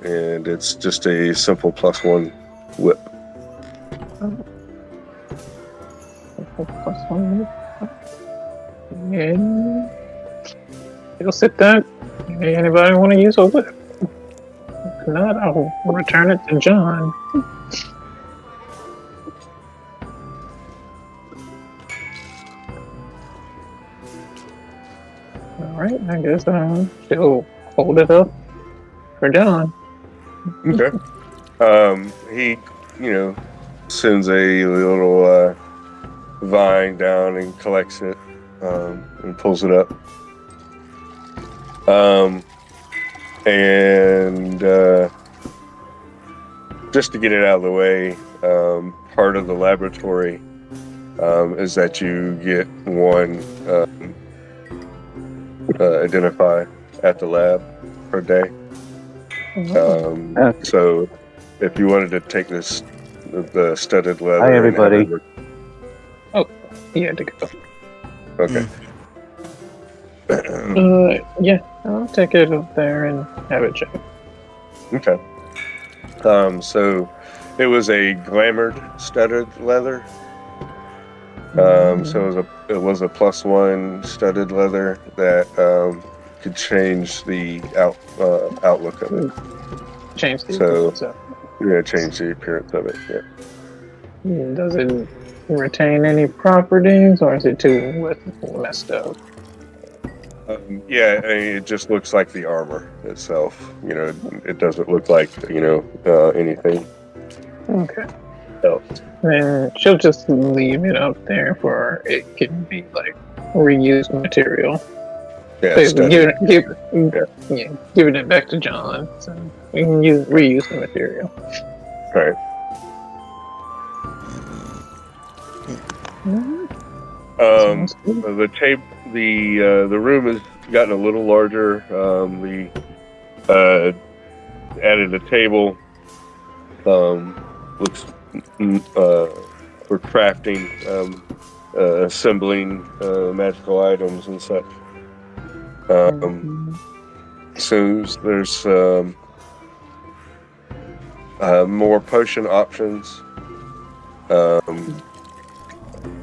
and it's just a simple +1 whip. And you'll sit down. Anybody want to use a whip? If not, I'll return it to John. Alright, I guess she'll hold it up for John. Okay. He, sends a little vine down and collects it, and pulls it up. And just to get it out of the way, part of the laboratory is that you get one identify at the lab per day. So if you wanted to take the studded leather. Hi, everybody. He had to go. Okay. Yeah, I'll take it up there and have it checked. Okay. So it was a glamored studded leather. So it was a +1 studded leather that could change the outlook of it. Change the So- so. Yeah, change the appearance of it. Yeah. Does it retain any properties, or is it too messed up? Yeah, I mean, it just looks like the armor itself. It doesn't look like anything. Okay. So, Then she'll just leave it up there for it can be like reused material. yeah, Basically, studded. giving it back to John, so we can reuse the material. Right. Sounds good. The room has gotten a little larger. We added a table. Looks for crafting, assembling magical items and such. So there's more potion options.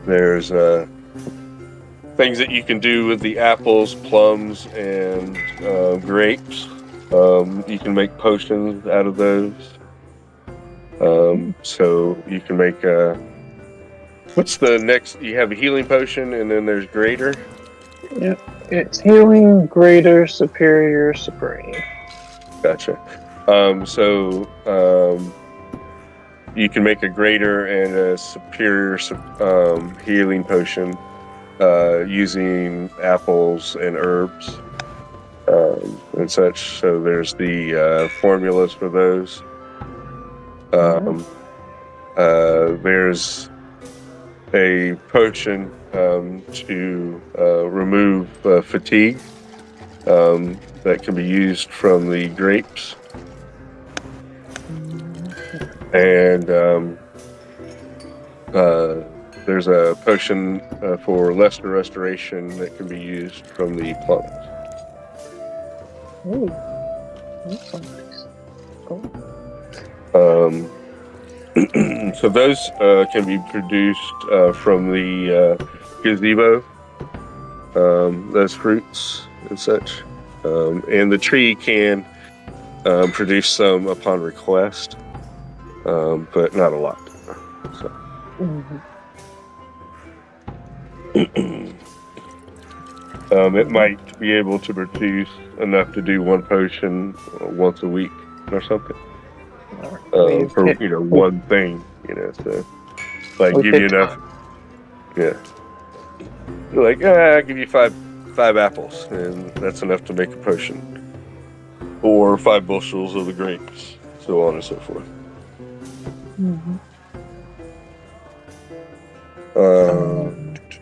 There's things that you can do with the apples, plums, and grapes. You can make potions out of those. So you can make what's the next? You have a healing potion, and then there's greater. Yep, it's healing, greater, superior, supreme. Gotcha. So you can make a greater and a superior healing potion using apples and herbs and such. So there's the formulas for those. There's a potion to remove fatigue that can be used from the grapes. And there's a potion for lesser restoration that can be used from the plums. Ooh, that's nice. Cool. So those can be produced from the gazebo, those fruits and such. And the tree can produce some upon request, but not a lot. So. It might be able to produce enough to do one potion once a week or something. For one thing, so like give you enough. Yeah, like I'll give you five apples, and that's enough to make a potion, or 5 bushels of the grapes, so on and so forth.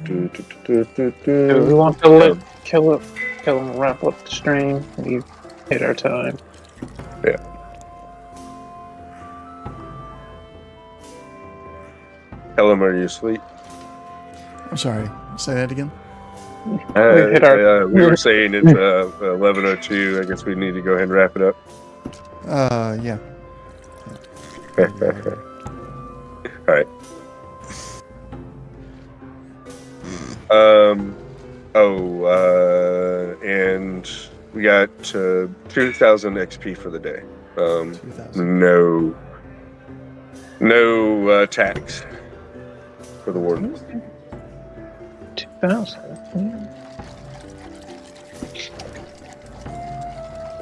Do we want to let kill him wrap up the stream? We've hit our time. Yeah. Tell him, are you asleep? I'm sorry. Say that again. We were saying it's 11:02. I guess we need to go ahead and wrap it up. Yeah. All right. And we got 2,000 XP for the day. 2,000. No tax for the warden. 2,000.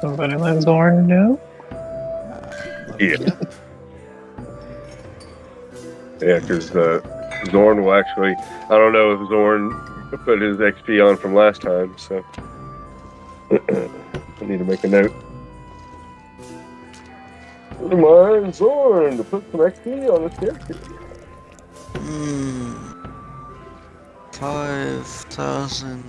Somebody let Zorn know? Yeah. Yeah, because Zorn will actually... I don't know if Zorn put his XP on from last time, so... I need to make a note. Remind Zorn to put some XP on his character. 5,000